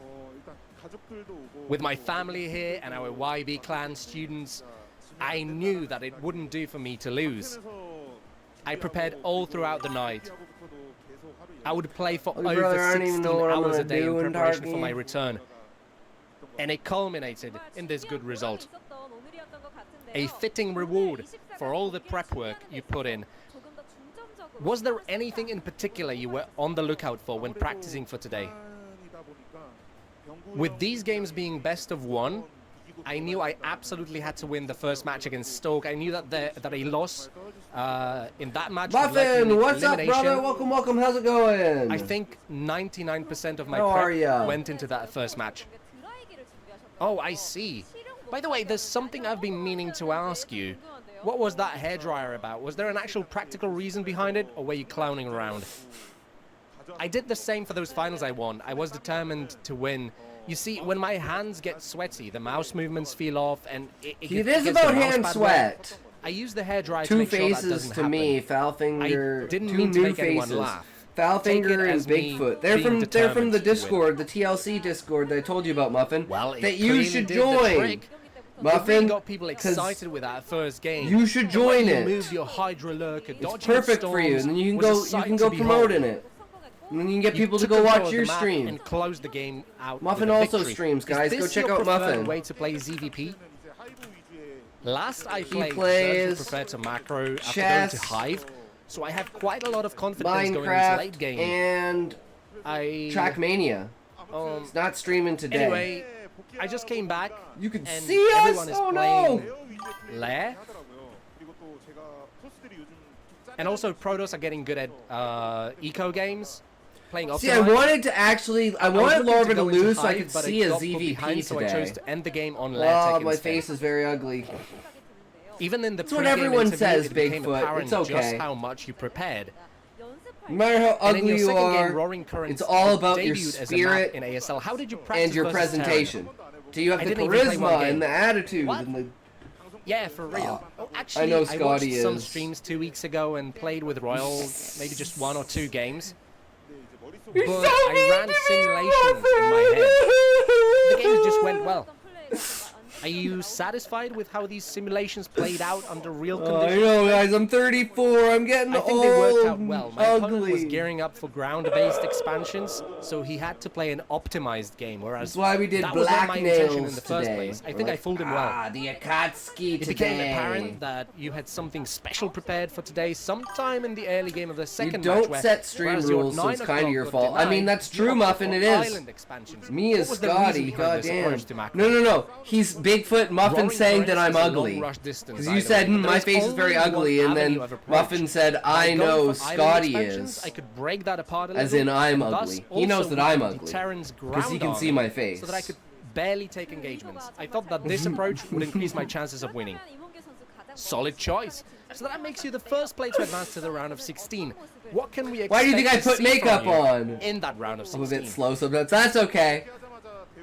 With my family here and our YB clan students, I knew that it wouldn't do for me to lose. I prepared all throughout the night. I would play for Oh, brother, over I don't 16 even know what I'm hours a gonna day do in in preparation for Tarky. my return. And it culminated in this good result. A fitting reward for all the prep work you put in. Was there anything in particular you were on the lookout for when practicing for today? With these games being best of 1, I knew I absolutely had to win the first match against Stoke. I knew that a loss in that match would likely Muffin, lead to what's up, elimination. brother? Welcome, welcome. How's it going? I think 99% of my How are prep ya? went into that first match. Oh, I see. By the way, there's something I've been meaning to ask you. What was that hairdryer about? Was there an actual practical reason behind it, or were you clowning around? I did the same for those finals I won. I was determined to win. You see, when my hands get sweaty, the mouse movements feel off, and it It gets is the about mouse hand pad sweat. wet. I use the hairdryer to Two make sure that faces doesn't to happen. me, Foulfinger. I didn't two mean to new make anyone faces. laugh. Take it Foulfinger and as me Bigfoot. They're being from the determined to win. Discord, the TLC Discord that I told you about, Muffin. Well, it that you clearly should did the join. trick. It Muffin, really got people 'cause excited with that first game. you should The way join you it. Moved your Hydra Lurker, It's dodging perfect for you, storms and then you can was a go. You sight can to go behold. promote in it. And then you can get You people to took go control watch of your the map stream. and close the game out. Muffin with a also victory. streams, guys. Is Go this check your out preferred Muffin. way to play ZVP? Last I played, plays Zerg prepared to macro after going chess, to Hive, so I have quite a lot of confidence going into late Minecraft game. and I Trackmania. It's not streaming today. Anyway, I just came back. You can and see us. everyone is Oh playing no! Lair. And also, Protoss are getting good at eco games, playing optimized. See, I wanted to actually, I wanted was looking Larva to go into lose so I Hive, could but see it a got put ZVP behind, so I chose today. to end the game on Oh, Lair my instead. face is very ugly. Even in the That's what pre-game everyone interview, says, it became Bigfoot. apparent It's okay. just how much you prepared. No matter how And in ugly your you second game, are, Roaring Currents, it's all it about your debuted as a spirit map in ASL. How did you practice and your versus Terran? presentation. Do you have I the didn't even play one charisma game. and the attitude What? and the... Yeah, for real. Oh, actually, I know watched Scotty some is. streams 2 weeks ago and played with Royal, maybe just 1 or 2 games. You're But so I ran simulations in my head. The games just went well. Are you satisfied with how these simulations played out under real I conditions? know, guys. I'm 34. I'm getting I think old. they worked out well. My opponent was ugly. gearing up for ground-based expansions, so he had to play an optimized game, whereas That's why we did that wasn't black my intention in nails the first today. place. I We're think I like, fooled him well. Ah, the Akatsuki It today. became apparent that you had something special prepared for today sometime in the early game of the You second don't match. set stream whereas your rules, so it's 9 kind of your o'clock got fault. I mean, denied, that's true, you Muffin. It opted for is. island expansions. Me What is was the reason Scotty. behind this Goddamn. approach to macro? No. He's Bigfoot Muffin Roaring saying that Currents I'm is a long ugly. rush distance, Because either you said, way, but my there's face is very only one ugly, and avenue then of approach. Muffin said, By I going know for island Scotty expansions, is. I could break that apart a As little, in, I'm and thus ugly. He knows also that I'm weaken ugly. Terran's Because he ground can see army, my face. so that I could barely take engagements. I thought that this approach would increase my chances of winning. Solid choice. So that makes you the first player to advance to the round of 16. What can we expect Why do you think I to put see makeup from you on? in that round of I'm a 16? bit slow sometimes. That's okay.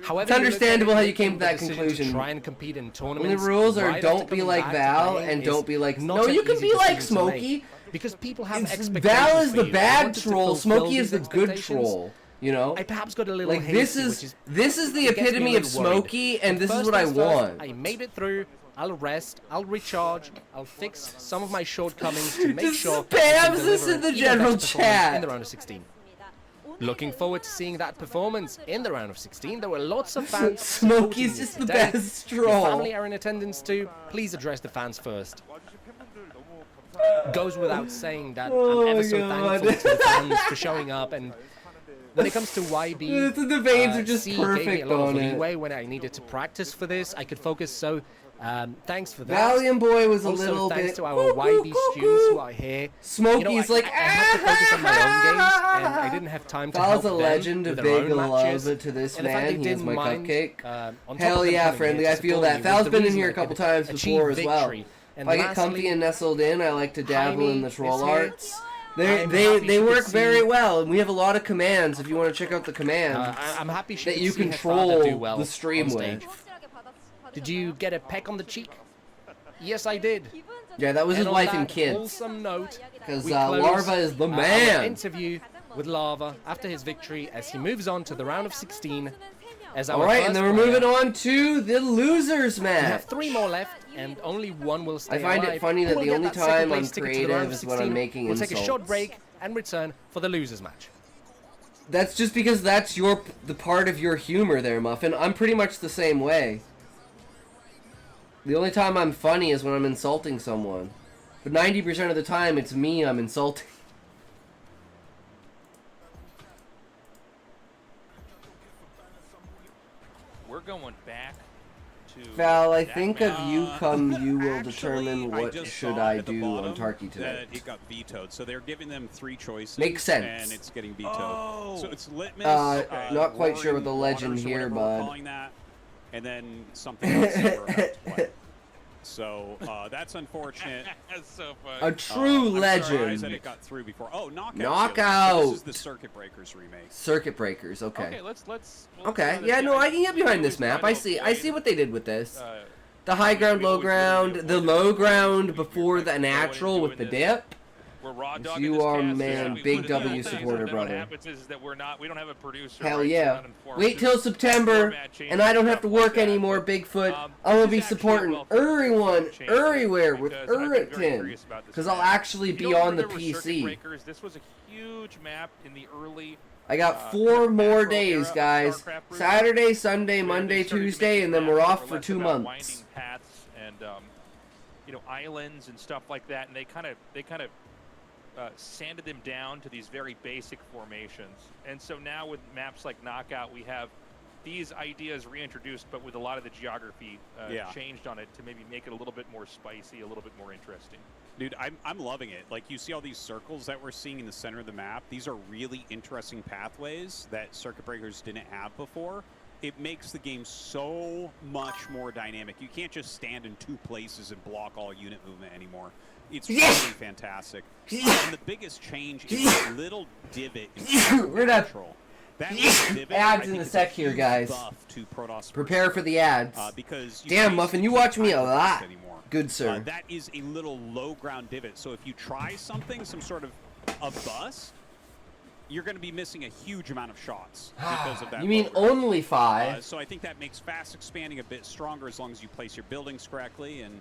However, It's understandable how you came to that the decision conclusion. To try and compete in And tournaments. the rules are right don't after be coming like back to Val playing and is don't be like... not No, an you can easy be like decision to make, Smokey. because people have Val expectations is for the you. I bad wanted to troll. fulfill Smokey is these the good expectations. troll. You know? I perhaps got a little Like, hasty, this is the it gets me a epitome of little worried. Smokey, and But this is first what I things first, want. I made it through. I'll rest, I'll recharge, I'll fix some of my shortcomings to make Just sure I spams can this deliver in the an even general better performance chat. in the round of 16. Looking forward to seeing that performance in the round of 16. There were lots of fans. Smokey's supporting just you the today. best Your troll. family are in attendance too. Please address the fans first. Goes without saying that Oh I'm ever my so God. thankful to the fans for showing up. And when it comes to YB, The veins are just C gave me perfect a lot on of it. leeway when I needed to practice for this. I could focus, so thanks for that. Valiant Boy was a Also, little thanks bit... to our YB students who are here. Smokey's like... I had to focus on my own games, and I didn't have time to help Val's a them legend, a with their big own matches. love to this And the fact man. they He is didn't my mind, cupcake. on top Hell of them yeah, coming friendly. here I to feel support that. me Val's was the been in reason here I a couple could times achieve before as well. victory. And If I get comfy lastly, and nestled in, I like to dabble in the Jaime troll is here. arts. I'm happy They she could work see- very well, and we have a lot of commands if you want to check out the commands I'm happy she that could you see her control father do well the stream on stage. with. Did you get a peck on the cheek? Yes, I did. Yeah, that was his And on wife that and kids. wholesome note, Because we close, Larva is the our man. interview with Lava after his victory as he moves on to the round of 16 as our Alright, first and then we're player. moving on to the losers We have match. 3 more left, and only one will stay I find it alive. funny that Who will the get only that second time place I'm ticket to the round creative of is when I'm 16? making We'll take a short insults. break and return for the losers match. That's just because that's the part of your humor there, Muffin. I'm pretty much the same way. The only time I'm funny is when I'm insulting someone. But 90% of the time, it's me I'm insulting. We're going back to Val, I that think match. of you come, you will determine I what just should saw I at the do bottom on Tarky tonight. that it got vetoed, so they're giving them 3 choices. Makes sense. And it's getting vetoed. Oh. So it's Litmus. Not quite sure what the Roaring legend Waters or here, whatever we're bud. calling that, and then something else that we're about to play. So that's unfortunate. That's so funny. A true I'm legend. surprised that it got through before. Oh, Knockout. Knockout. So this is the Circuit Breakers remake. Circuit Breakers, Okay, okay. let's Okay, yeah, no, I can get behind this map. I see what they did with this. The high ground, low ground, the low ground before the natural with the dip. We're raw If dogging you this are, cast, man, we big put it in W the supporter, things, and then brother. What happens is that we don't have a producer. Hell right, so yeah. not informed. Wait till September, Format changes, and I don't have to stuff like work that. anymore, Bigfoot. Um, I'm gonna this be is actually supporting a welcome everyone, change everywhere with because I've been very Uritin. curious about this Because I'll map. actually You be don't on the remember Circuit PC. Breakers? This was a huge map in the early. I got kind 4 of more macro days, era of guys. Starcraft Bruce, Saturday, Sunday, where they Monday, started to Tuesday, make and then maps we're that off were for less 2 about months. winding paths and islands and stuff like that, and they kind of sanded them down to these very basic formations. And so now with maps like Knockout, we have these ideas reintroduced, but with a lot of the geography changed on it to maybe make it a little bit more spicy, a little bit more interesting. Dude, I'm loving it. Like, you see all these circles that we're seeing in the center of the map. These are really interesting pathways that circuit breakers didn't have before. It makes the game so much more dynamic. You can't just stand in two places and block all unit movement anymore. It's really fantastic. And the biggest change is a little divot in We're not control. That little divot, I ads in think, a is sec a here, huge guys. buff to Protoss Prepare for the ads. because you Damn, can't Muffin, you keep watch me a track of this lot. anymore. Good sir. That is a little low ground divot. So if you try something, some sort of a bust, you're going to be missing a huge amount of shots because of that. You mean low ground. only 5? So I think that makes fast expanding a bit stronger as long as you place your buildings correctly. And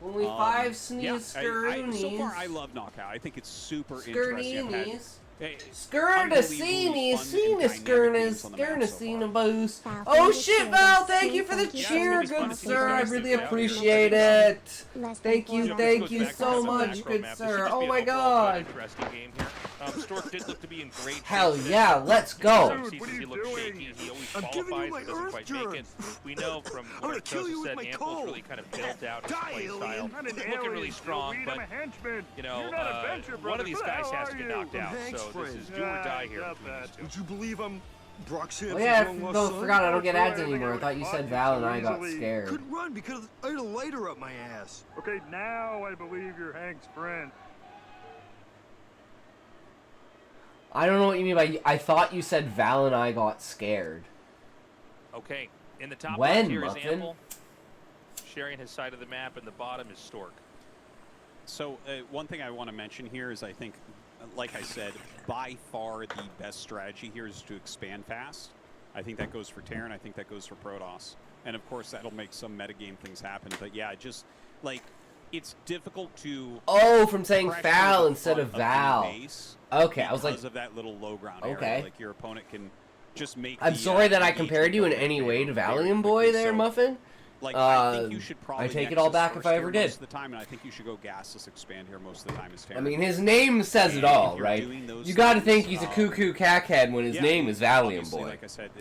Only 5 sneeze yeah, skirnies. so far I love Knockout. I think it's super interesting. I've had- Skirnies. Hey, Skirnacini, unbelievably fun and dynamic games on the map so Skirnacina far. boost. Oh shit, Val, thank you for the cheer, good sir. I really appreciate it. Thank you so much, good sir. Oh my god. Interesting game here. Stork did look to be in great shape. Hell yeah, let's go. Dude, what are He you looked doing? shaky. He always I'm giving you qualifies, my but doesn't earth quite make it. germs. We know from gonna what kill you Joseph with said, my Ample's coal. really kind of built out his Die, play alien. style. I'm an Looking really strong, but you know, one of these guys has to get knocked out. Thanks, So this friend. is do or die here between these two. Would you believe I'm Brock Sampson's Oh yeah, young lost I son? forgot I don't get ads anymore. I thought you said Val and I got scared. Couldn't run because I had a lighter up my ass. Okay, now I believe you're Hank's friend. I don't know what you mean by. I thought you said Val and I got scared. Okay, in the top When, left here is Muffin? Ample, sharing his side of the map, and the bottom is Stork. So one thing I want to mention here is I think, like I said, by far the best strategy here is to expand fast. I think that goes for Terran. I think that goes for Protoss. And of course, that'll make some metagame things happen. But yeah, just like it's difficult to. Oh, from saying pressure Val the instead front of the Val. base Okay, I was like, because of that little low ground Okay. area. Like your opponent can just make. I'm the, sorry that I engagement compared you in go any very, way to very Valium quickly. Boy there, So, Muffin. Like, I think you should probably I take it Nexus all back if first I here ever did. most of the time, and I think you should go gasless expand here most of the time as I Terran. mean, his name says it And all, if you're right? doing those You gotta things, think he's a cuckoo cackhead when his yeah, name is Valium obviously, Boy. Like I said,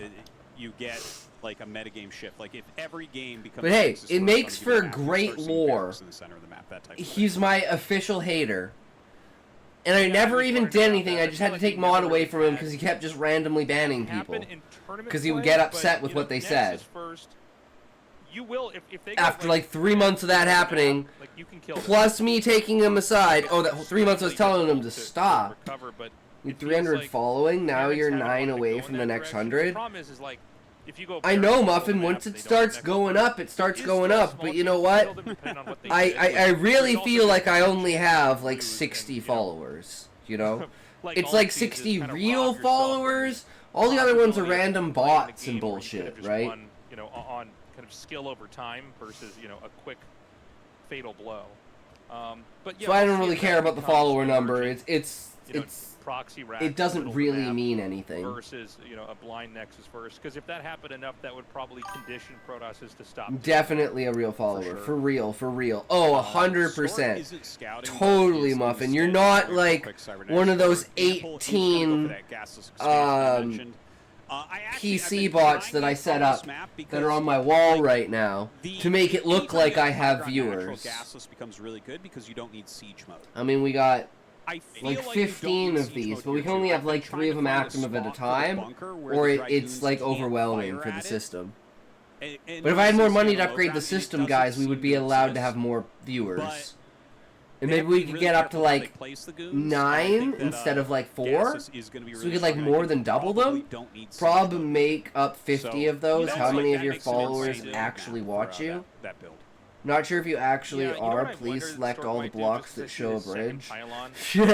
you get like a metagame shift. Like if every game becomes. But hey, Nexus it first, makes I'm gonna for give you that. great You start seeing lore. barracks in the center of the map, that type of He's thing. my official hater. And I Yeah, never I was even wondering did about anything, that. I I just feel had to like take he mod never away from him had because he kept just randomly banning Happen people. in tournament 'Cause he would play, get but, upset with you what know, they Nexus said. First, you will if they go, After like 3 months of that happening, like you can kill them. plus me taking him aside. Oh, that 3 months I was telling him to stop. Recover, but You're it feels 300 like following, now parents you're haven't 9 wanted to away go in from that the next direction. 100. The problem is like if you go I parents know, all over Muffin, the once map it and they don't starts have going Nexus up, it starts first, going is up. still a But small you know chance what? to kill them depending on what they I did. Like, really there's also feel like I different only chances have to like lose 60 and, followers, you know? like, It's all like it seems is 60 kinda real rob yourself followers. All the other ones are possibility of random playing the bots and game where you could have bullshit, just right? won, you know, on kind of skill over time versus, you know, a quick fatal blow. But yeah, So I we'll don't see really if care that about the becomes follower number. emerging, you know, proxy rack It doesn't middle of the really map mean anything. versus, you know, a blind Nexus first. Because if that happened enough, that would probably condition Protosses to stop. Definitely a real follower, sure. for real, for real. Oh, Stork 100%. isn't scouting, but Totally, is Muffin. You're instead not doing like quick cybernetics. one of those For example, he's gonna go for 18 that gasless expansion I mentioned. I've PC been bots trying that I to set follow this up map that are because, on my wall like, right now the- to make it look anytime like you I have high ground natural, viewers. Gasless becomes really good because you don't need siege mode. I mean, we got I feel like you don't 15 need of siege these, mode but we here can too. only I've have been like trying 3 of to them find a active at a spot for the time, bunker where or the it's Dragoons like can't overwhelming fire for the at it. system. And But if I had more this is, money you to know, upgrade low the ground, it system, doesn't guys, we would seem be to allowed to exist. have more viewers. But And they maybe have to we be could really get up to careful how they like place the goons. I 9 think that, instead of like 4. Gasless is gonna be So we really could like strong. I more think than you double probably them. don't need siege Prob mode. make up 50 So, of those. you know, How like, many that of your makes some followers insight actually for, watch you? that build. Not sure if you actually Yeah, you know what are. I Please wonder select Stork all the might do, blocks just that to show a hit his second bridge. pylon, something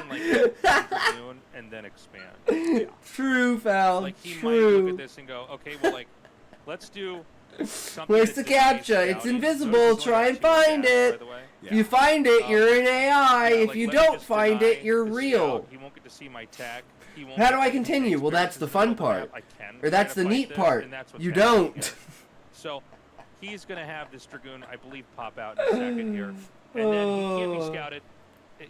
like Dragoon and then expand. True, Val. Like he might look True. at this and go, okay, well, like let's do something. Where's that's the just based captcha? out It's in- invisible. Notice Try there's and only find two gas, it. by the way. If you find it, you're an AI. Yeah, If like, you let me don't just find deny it, you're the real. scout. He won't get to see my tag. He won't How do get I to continue? see Well, that's the experiences fun in the map. part. I can Or that's try the to neat fight part. this, and that's what's You happening don't. here. So he's going to have this Dragoon, I believe, pop out in a second here. And then he can't be scouted.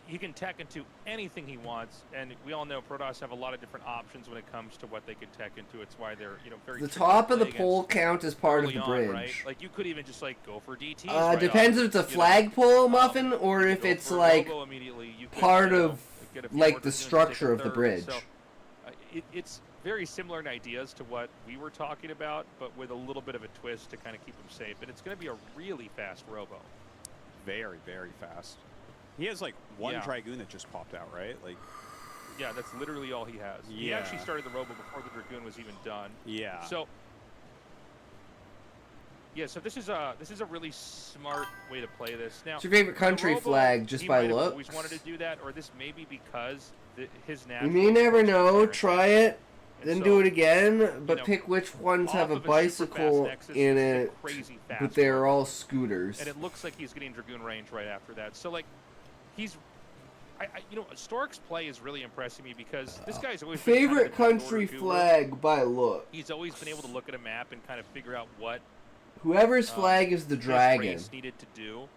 he can tech into anything he wants, and we all know Protoss have a lot of different options when it comes to what they can tech into. It's why they're very. The tricky top to of the play pole against count as part of early the on, bridge. right? Like you could even just like go for DTs. Right Depends off, if it's a you know. flagpole muffin or You if go it's for a like robo immediately. You could, part you know, of get a few like more the dragoons to take structure a of the third. bridge. So, it's very similar in ideas to what we were talking about, but with a little bit of a twist to kind of keep them safe. And it's going to be a really fast robo. Very, very fast. He has like one Dragoon that just popped out, right? Like, yeah, that's literally all he has. He actually started the robo before the Dragoon was even done. Yeah. So, so this is a really smart way to play this. Now, What's your favorite country robo, flag just he by might have looks? always wanted to do that, or this may be because his You natural. may never know. parents. Try it, And then so, do it again, but know, pick which ones have off a of super bicycle fast Nexus, in this is a it, crazy but fast they're robo. all scooters. And it looks like he's getting Dragoon range right after that. So like, Stork's play is really impressing me because this guy's always been kind of Favorite a country guru. flag by look. He's always been able to look at a map and kind of figure out what Whoever's flag is the his dragon. race needed to do.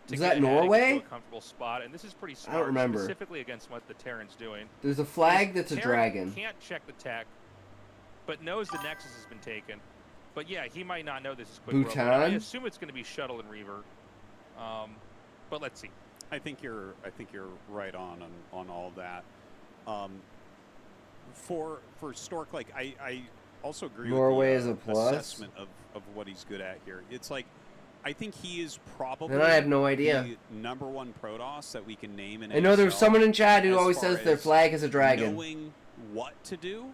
To Is get that ahead and get Norway? to a comfortable spot, and this is pretty smart. I don't remember. Specifically against what the Terran's doing. There's a flag Because that's a Terran dragon. Can't check the tech, but knows the Nexus has been taken. But yeah, he might not know this is quick. Bhutan? Robo. I assume it's going to be Shuttle and Reaver. But let's see. I think you're right on all that. For Stork, like I also agree Norway with is the a plus? assessment of what he's good at here. It's like I think he is probably Then I have no idea. the #1 Protoss that we can name in I know there's ASL someone in chat who as always far says their as flag is a dragon. Knowing what to do.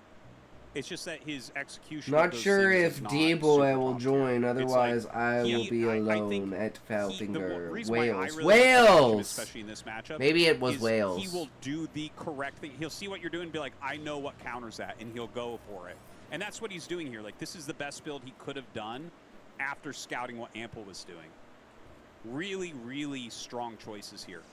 It's just that his execution. Not of those sure things if is not D-Boy super will top join, tier. It's otherwise like I he- will be I think alone at the Falfinger. reason why I Wales. really like him, Wales! especially in this matchup, Maybe it was is Wales. He will do the correct thing. He'll see what you're doing and be like, I know what counters that, and he'll go for it. And that's what he's doing here. Like, this is the best build he could have done after scouting what Ample was doing. Really, really strong choices here.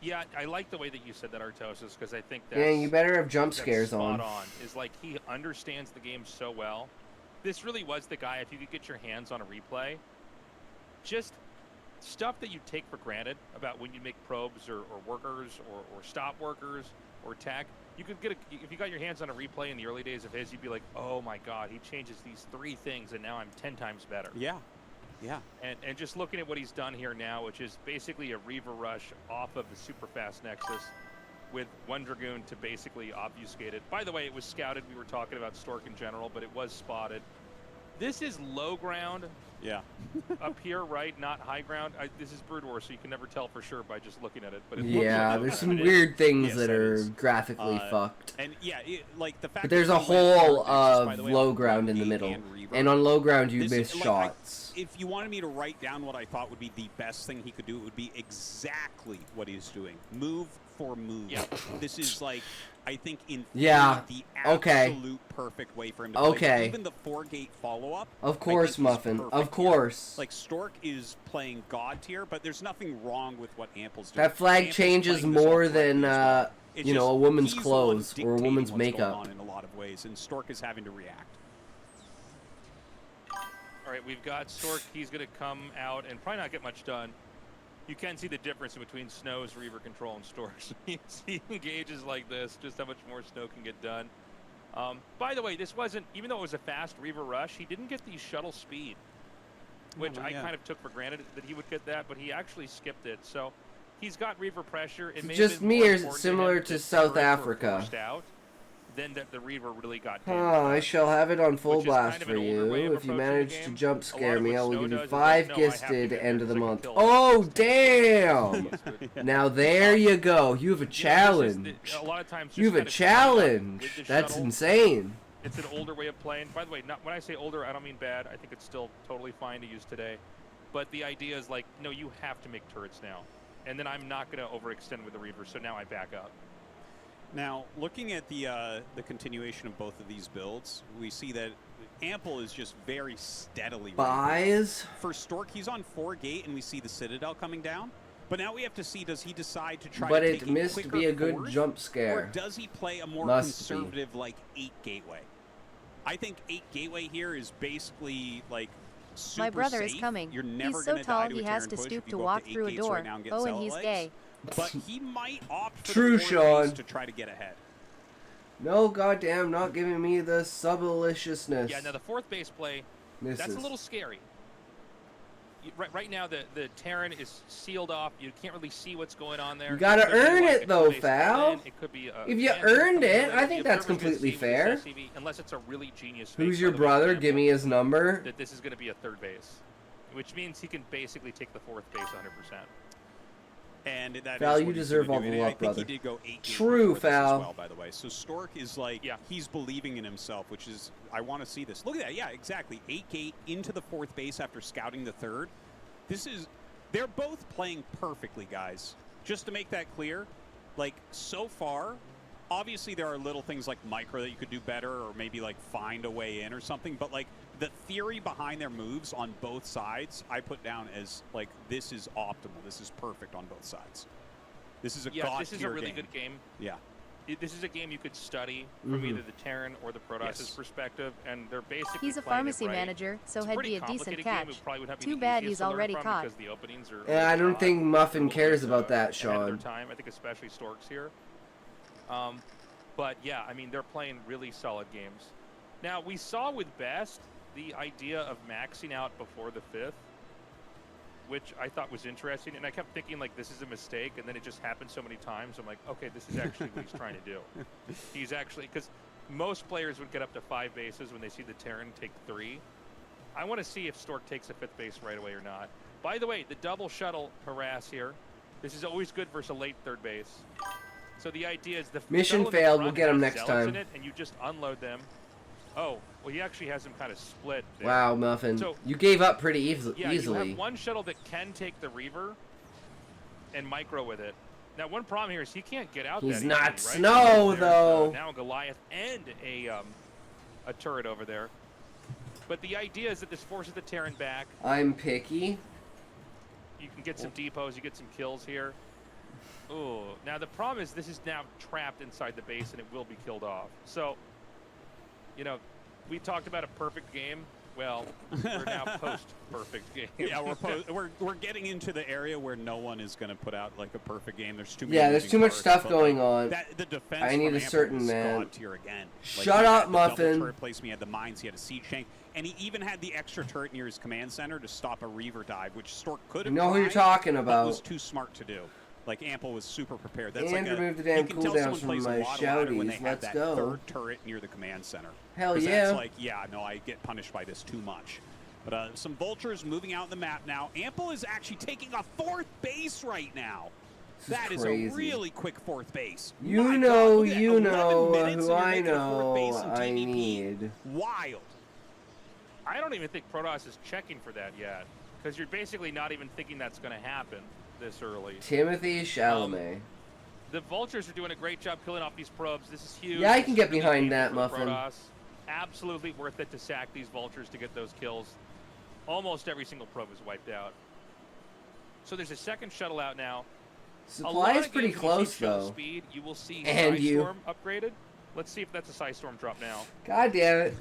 Yeah, I like the way that you said that, Artosis, because I think that's... Yeah, you better have jump that's scares spot on. Is like he understands the game so well. This really was the guy, if you could get your hands on a replay, just stuff that you take for granted about when you make probes or workers or stop workers or tech. You could get if you got your hands on a replay in the early days of his, you'd be like, oh my god, he changes these 3 things and now I'm 10 times better. Yeah. Yeah. And just looking at what he's done here now, which is basically a Reaver rush off of the super fast Nexus with 1 Dragoon to basically obfuscate it. By the way, it was scouted. We were talking about Stork in general, but it was spotted. This is low ground. Yeah. Up here, right? Not high ground. This is Brood War, so you can never tell for sure by just looking at it. But it looks Yeah, like low there's ground. some weird things Yes, that that are is. graphically fucked. And yeah, like the fact But there's that a he went hole for Nexus, by of the way, low on ground in the 1-8 middle. and Reaver. And on low ground, you This miss is, like, shots. If you wanted me to write down what I thought would be the best thing he could do, it would be exactly what he's doing. Move for move. Yeah. This is like, I think in Yeah. the Okay. absolute perfect way for him to play. Okay. Even the 4-gate follow-up. Of I course, think he's Muffin. perfect Of here. course. Like, Stork is playing God tier, but there's nothing wrong with what Ample's doing. That flag Ample's changes playing this all more correctly than, as well. It's you know, just a woman's he's the one clothes or a dictating woman's what's going makeup. on in a lot of ways, and Stork is having to react. All right, we've got Stork. He's going to come out and probably not get much done. You can see the difference between Snow's Reaver control and Stork's. You see engages like this, just how much more Snow can get done. By the way, this wasn't, even though it was a fast Reaver rush, he didn't get the shuttle speed, which I kind of took for granted that he would get that, but he actually skipped it. So he's got Reaver pressure. It may Just have been me more or important similar him to that South turrets were Africa? forced out than that the Reaver really got Oh, damaged. I shall have it on full Which is blast kind of for an older way you. of If you approaching the manage to game. jump A scare lot me, of I what will Snow give you does is 5 like, no, I have to gifted get end of the there, month. kill Oh, them. damn! Now there you go. You have a challenge. A lot of times You have a just kind of coming up challenge. with the That's shuttle. insane. It's an older way of playing. By the way, not when I say older, I don't mean bad. I think it's still totally fine to use today. But the idea is like, no, you have to make turrets now. And then I'm not going to overextend with the Reaver, so now I back up. Now, looking at the continuation of both of these builds, we see that Ample is just very steadily Buys. For Stork, he's on 4-gate, and we see the Citadel coming down. But now we have to see, does he decide to try But to it take a missed to quicker be a good fourth, jump or scare. does he play a more Must be. conservative, like, 8 gateway? I think 8 gateway here is basically, like, super My brother safe. is coming. You're never He's so gonna tall die to a he has Terran to push stoop if you to go up walk to 8 through a gates door. right now and get Oh, and Zealot he's legs. gay. But he might opt for True, the 4th Sean. base to try to get ahead. No, goddamn, not giving me the subaliciousness. Yeah, now the 4th base play, Misses. that's a little scary. Right now, the Terran is sealed off. You can't really see what's going on there. You gotta It could be earn like it a though, two-base Fal. all-in. It could be If you man earned coming in it, there. I think The that's observer's gonna completely see with this fair. SCV, unless it's a really genius Who's fake, your by the way, brother? example, Give me his number. that this is going to be a 3rd base, which means he can basically take the 4th base 100%. And that Fal, is you what he's deserve gonna all do. the And love, I think brother. he did go 8 games True, before this as Fal. well, by the way. So Stork is like, Yeah. he's believing in himself, which is, I want to see this. Look at that. Yeah, exactly. 8 gate into the 4th base after scouting the 3rd. They're both playing perfectly, guys. Just to make that clear, like, so far, obviously there are little things like micro that you could do better or maybe, like, find a way in or something. But, like, the theory behind their moves on both sides, I put down as, like, this is optimal. This is perfect on both sides. This is a god-tier game. This is a really good game. Yeah. This is a game you could study from either the Terran or the Protoss' perspective, and they're basically He's a playing pharmacy it right. manager, so It's a he'd pretty be a decent complicated game. catch. It probably would have to Too be bad easiest he's to learn already from caught. because the openings are And I don't think Muffin they're a cares little about bit, that, ahead of Sean. their time. I think especially Storks here. But yeah, I mean, they're playing really solid games. Now, we saw with Best the idea of maxing out before the 5th, which I thought was interesting, and I kept thinking, like, this is a mistake, and then it just happened so many times. I'm like, okay, this is actually what he's trying to do. He's actually, because most players would get up to 5 bases when they see the Terran take 3. I want to see if Stork takes a 5th base right away or not. By the way, the double shuttle harass here, this is always good versus a late 3rd base. So the idea is the Mission shuttle in the failed, front we'll get 'em has next zealots time. in it, and you just unload them. Oh, well, he actually has them kind of split there. Wow, Muffin. So, you gave up pretty yeah, easily. you have one shuttle that can take the Reaver and micro with it. Now, one problem here is he can't get out He's that not easily, right? Snow, There's, though. now a Goliath and a turret over there. But the idea is that this forces the Terran back. I'm picky. You can get some depots, you get some kills here. Ooh, now the problem is this is now trapped inside the base and it will be killed off. So, you know, we talked about a perfect game. Well, we're now post-perfect game. Yeah, we're getting into the area where no one is going to put out like a perfect game. There's too many. Yeah, there's moving too much parts, stuff but, going like, on. The defense I need from a Ample certain was man. God tier again. Like, Shut he up, had the Muffin. Double turret placement, he had the mines, he had a siege tank, and he even had the extra turret near his command center to stop a Reaver dive, which Stork could have. You know who you're tried, talking but about. was too smart to do. Like Ample was super prepared. That's And like remove the you damn can tell cooldowns someone from plays my a lot of ladder when they shouties. have Let's that go. 3rd turret near the command center. Hell 'Cause yeah. That's like, yeah, no, I get punished by this too much. But some vultures moving out the map now. Ample is actually taking a 4th base right now. That is crazy. a really quick 4th base. You My know, God, look at that, you 11 know minutes who and you're I making a 4th base know in I TVP. need. Wild. I don't even think Protoss is checking for that yet, because you're basically not even thinking that's going to happen this early. Timothy Chalamet. The Vultures are doing a great job killing off these probes. This is huge. Yeah, I can This is get really behind painful that, for Muffin. Protoss. Absolutely worth it to sack these Vultures to get those kills. Almost every single probe is wiped out. So there's a second shuttle out now. Supply is pretty games when you close, see shuttle though. Speed, you will see And you. Storm upgraded. Let's see if that's a Psy Storm drop now. God damn it.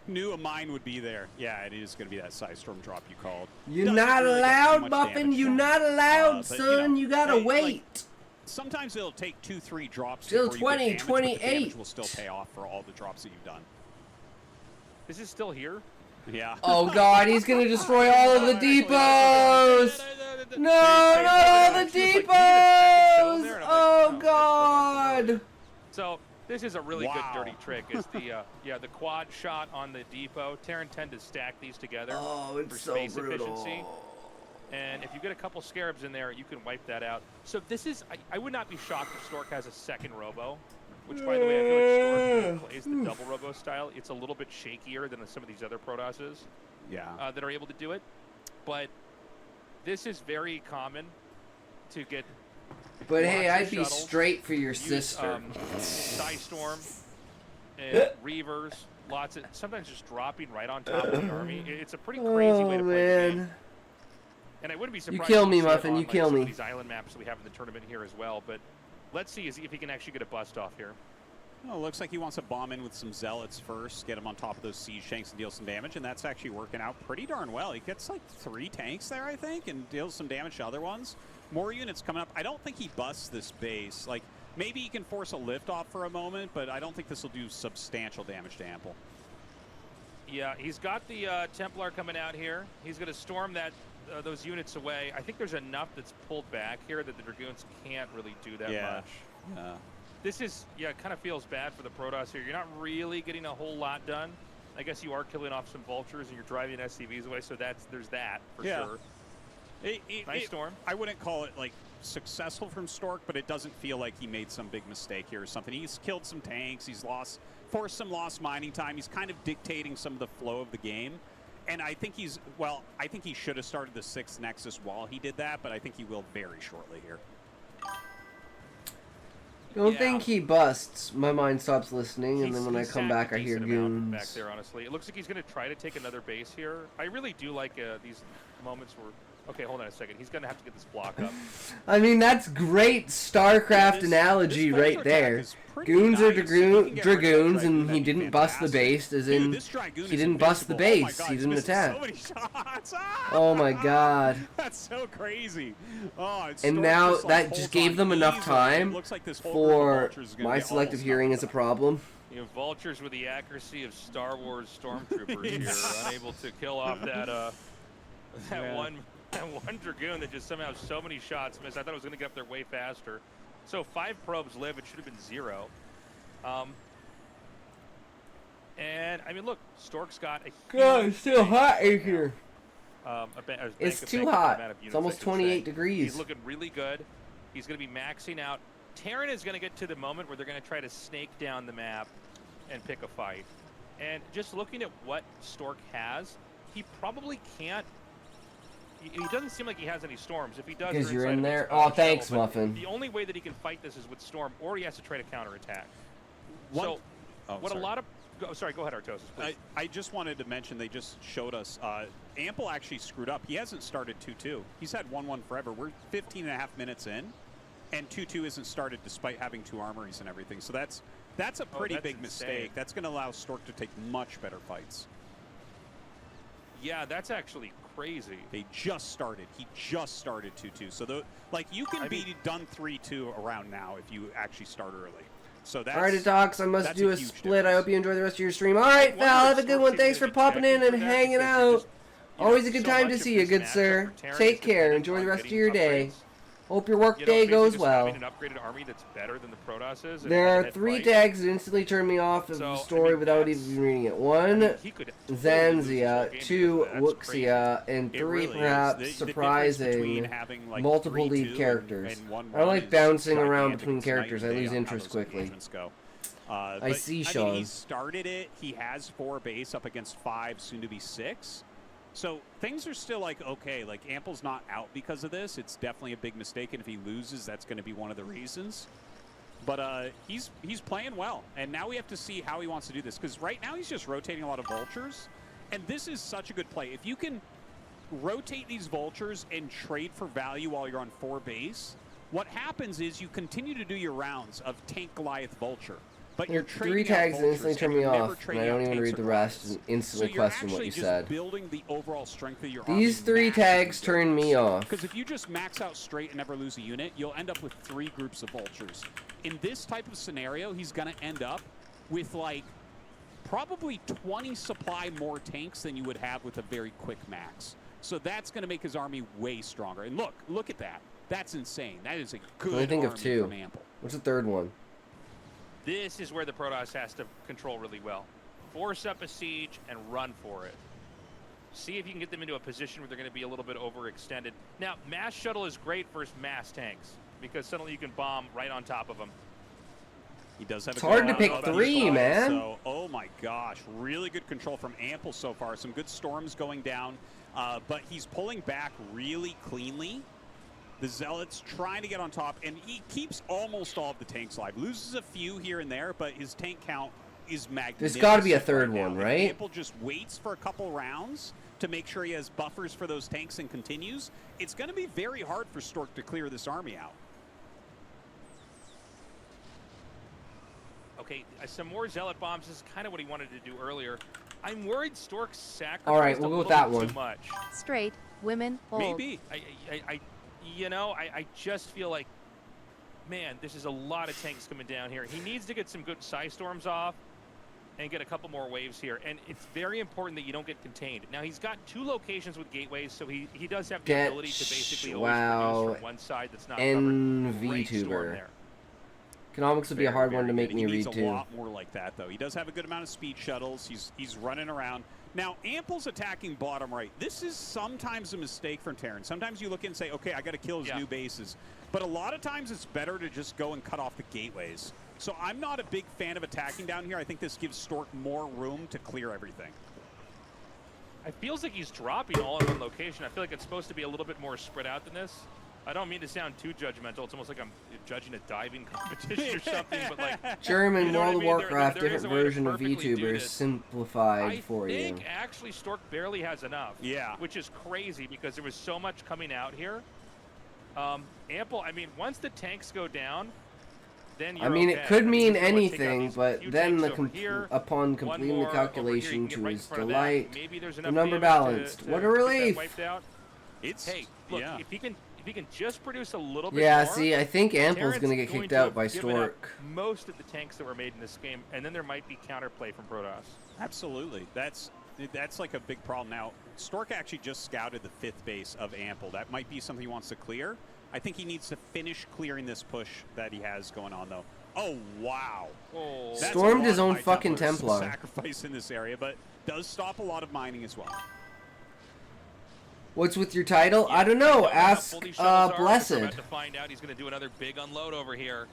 Knew a mine would be there. Yeah, it is going to be that Psy Storm drop you called. You're Doesn't not really get too allowed, much Muffin. damage You're done. not allowed, But, son. You gotta hey, like, wait. sometimes it'll take 2-3 drops. Still before you 20, get damage, but the damage 28. will still pay off for all the drops that you've done. This is still here. Yeah. Oh god, he's gonna destroy all of the depots! No, not all the depots! Oh god! So this is a really Wow. good dirty trick. It's the quad shot on the depot. Terran tend to stack these together Oh, for it's so space efficiency. brutal. And if you get a couple scarabs in there, you can wipe that out. So this is, I would not be shocked if Stork has a second robo, which by the way, I feel like Stork plays the double robo style. It's a little bit shakier than some of these other Protosses that are able to do it. But this is very common to get. But lots hey, of I'd be shuttles, straight for your use, sister. Psy Storm and Reavers. Lots of, sometimes just dropping right on top of the army. It's a pretty crazy way to play the game. And I wouldn't be surprised. kill to me, see it Muffin, on, you like, kill some me. of these island maps that we have in the tournament here as well. But let's see if he can actually get a bust off here. Well, it looks like he wants to bomb in with some Zealots first, get him on top of those siege tanks and deal some damage, and that's actually working out pretty darn well. He gets like 3 tanks there, I think, and deals some damage to other ones. More units coming up. I don't think he busts this base. Like, maybe he can force a lift-off for a moment, but I don't think this will do substantial damage to Ample. Yeah, he's got the Templar coming out here. He's going to storm that those units away. I think there's enough that's pulled back here that the Dragoons can't really do that much. Yeah. This is, kind of feels bad for the Protoss here. You're not really getting a whole lot done. I guess you are killing off some vultures and you're driving SCVs away, so there's that for sure. Nice storm. I wouldn't call it like successful from Stork, but it doesn't feel like he made some big mistake here or something. He's killed some tanks. He's forced some lost mining time. He's kind of dictating some of the flow of the game. And I think I think he should have started the 6th Nexus while he did that, but I think he will very shortly here. Don't think he busts. My mind stops listening, and then when I come back, I hear goons. Back there, honestly. It looks like he's going to try to take another base here. I really do like these moments where... Okay, hold on a second. He's going to have to get this block up. I mean, that's great StarCraft analogy right there. Goons are dragoons, and he didn't bust the base, as in, he didn't bust the base, he didn't attack. Oh my god. That's so crazy. And now that just gave them enough time for my selective hearing is a problem. You know, vultures with the accuracy of Star Wars stormtroopers here, unable to kill off that one Dragoon that just somehow so many shots missed. I thought it was going to get up there way faster. So 5 probes live. It should have been 0. And, I mean, look, Stork's got a God, it's still hot in here. It's too hot. It's almost 28 degrees. He's looking really good. He's going to be maxing out. Terran is going to get to the moment where they're going to try to snake down the map and pick a fight. And just looking at what Stork has, he probably can't. He doesn't seem like he has any storms. If he does, because you're in there. Oh, thanks, Muffin. The only way that he can fight this is with storm, or he has to try to counterattack. What a lot of... Sorry, go ahead, Artosis, please. I just wanted to mention, they just showed us, Ample actually screwed up. He hasn't started 2-2. He's had 1-1 forever. We're 15.5 minutes in, and 2-2 isn't started despite having 2 armories and everything. So that's a pretty big mistake. That's going to allow Stork to take much better fights. Yeah, that's actually crazy. They just started. He just started 2-2. So you can be done 3-2 around now if you actually start early. So that's, all right, docs, I must do a split. I hope you enjoy the rest of your stream. All right, Val, have a good one. Thanks for popping in and hanging out. Always a good time to see you, good sir. Take care. Enjoy the rest of your day. Hope your work day goes well. An upgraded army that's better than the Protoss is. There are 3 tags that instantly turn me off of the story without even reading it. 1, Zanzia, 2, Wuxia, and 3, perhaps surprising, multiple lead characters. I don't like bouncing around between characters. I lose interest quickly. I see, Sean. I mean, he started it. He has 4 base up against 5, soon to be 6. So things are still okay. Ample's not out because of this. It's definitely a big mistake, and if he loses, that's going to be one of the reasons. But he's playing well, and now we have to see how he wants to do this, because right now he's just rotating a lot of vultures, and this is such a good play. If you can rotate these vultures and trade for value while you're on 4 base, what happens is you continue to do your rounds of tank Goliath vulture. But you're 3 tags that instantly turn me off, and I don't even read the rest and instantly question what you said. Building the overall strength of your These 3 tags turn me off. Because if you just max out straight and never lose a unit, you'll end up with 3 groups of vultures. In this type of scenario, he's going to end up with probably 20 supply more tanks than you would have with a very quick max. So that's going to make his army way stronger. And look at that. That's insane. That is a good army think of 2. from Ample. What's the 3rd one? This is where the Protoss has to control really well. Force up a siege and run for it. See if you can get them into a position where they're going to be a little bit overextended. Now, mass shuttle is great for mass tanks, because suddenly you can bomb right on top of them. He does have it's hard to pick 3, man. So, oh my gosh, really good control from Ample so far. Some good storms going down, but he's pulling back really cleanly. The Zealots trying to get on top, and he keeps almost all of the tanks alive. Loses a few here and there, but his tank count is magnificent. There's got to be a 3rd one, right? Ample just waits for a couple rounds to make sure he has buffers for those tanks and continues. It's going to be very hard for Stork to clear this army out. okay, some more Zealot bombs is kind of what he wanted to do earlier. I'm worried Stork's sacrificed All right, we'll go with that one. too much. Straight, women, hold. Maybe. I just feel like, man, this is a lot of tanks coming down here. He needs to get some good Psy Storms off and get a couple more waves here. And it's very important that you don't get contained. Now, he's got 2 locations with gateways, so he does have the ability to basically always produce from one side that's not covered. Great storm NVTuber. there. Economics would be a hard one to make me read He needs too. a lot more like that, though. He does have a good amount of speed shuttles. He's running around. Now, Ample's attacking bottom right. This is sometimes a mistake from Terran. Sometimes you look and say, okay, I got to kill his new bases. But a lot of times it's better to just go and cut off the gateways. So I'm not a big fan of attacking down here. I think this gives Stork more room to clear everything. It feels like he's dropping all in one location. I feel like it's supposed to be a little bit more spread out than this. I don't mean to sound too judgmental. It's almost like I'm judging a diving competition or something, but like... German you know World of what I mean? Warcraft, there is different a way to version of perfectly do VTubers, this. simplified for you. I think actually Stork barely has enough. Yeah. Which is crazy because there was so much coming out here. Ample, I mean, once the tanks go down, then you're I mean, okay. it could mean you can take out anything, these but few then tanks the over here, upon one completing the more over here, you calculation can get to right in his front of that. delight, Maybe there's the enough number damage balanced. to What a get that relief! wiped out. It's, Hey, look, yeah. if he can just produce a little bit Yeah, more, see, I think Ample's Terran's going to get kicked to out have by given up Stork. most of the tanks that were made in this game, and then there might be counterplay from Protoss. Absolutely. That's like a big problem. Now, Stork actually just scouted the 5th base of Ample. That might be something he wants to clear. I think he needs to finish clearing this push that he has going on, though. Oh, wow. Oh. That's Stormed a lot his of own High fucking Templars Templar. sacrifice in this area, but does stop a lot of mining as well. What's with your title? Yeah, I don't know. how Ask full these shuttles are, Blessed. We're about to find out. He's going to do another big unload over here.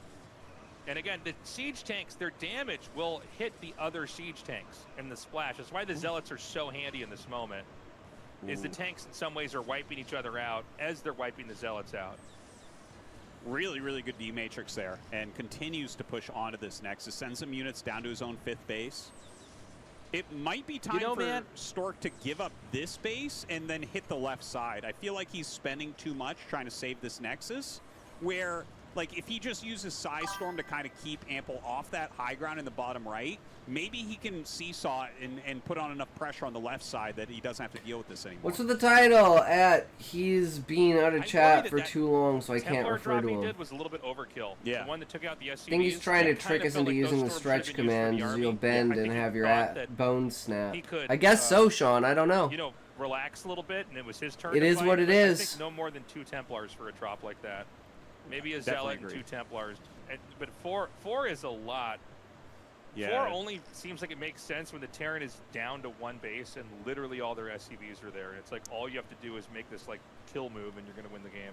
And again, the siege tanks, their damage will hit the other siege tanks in the splash. That's why the Zealots are so handy in this moment. Is the tanks in some ways are wiping each other out as they're wiping the Zealots out. Really, really good D-Matrix there, and continues to push onto this Nexus. Sends some units down to his own 5th base. It might be time for Stork to give up this base and then hit the left side. I feel like he's spending too much trying to save this Nexus, where, like, if he just uses Psy Storm to kind of keep Ample off that high ground in the bottom right, maybe he can seesaw it and put on enough pressure on the left side that he doesn't have to deal with this anymore. What's with the title? He's been out of I chat worry for that too long, so I can't Templar refer drop to he him. did was a little bit overkill. Yeah. The one that took out the SCVs. I think he's trying to it trick kinda us felt into like those using the storms stretch should have been used for commands. the You'll army. bend I think and he have your thought that bones snap. he could, I guess so, Sean. I don't know. You know, relax a little bit, and it was his turn. It to is fight, what it but is. I think no more than 2 Templars for a drop like that. Maybe a Definitely Zealot and agree. 2 Templars. But four is a lot. Yeah. 4 only seems like it makes sense when the Terran is down to 1 base and literally all their SCVs are there. And it's like all you have to do is make this like kill move and you're going to win the game.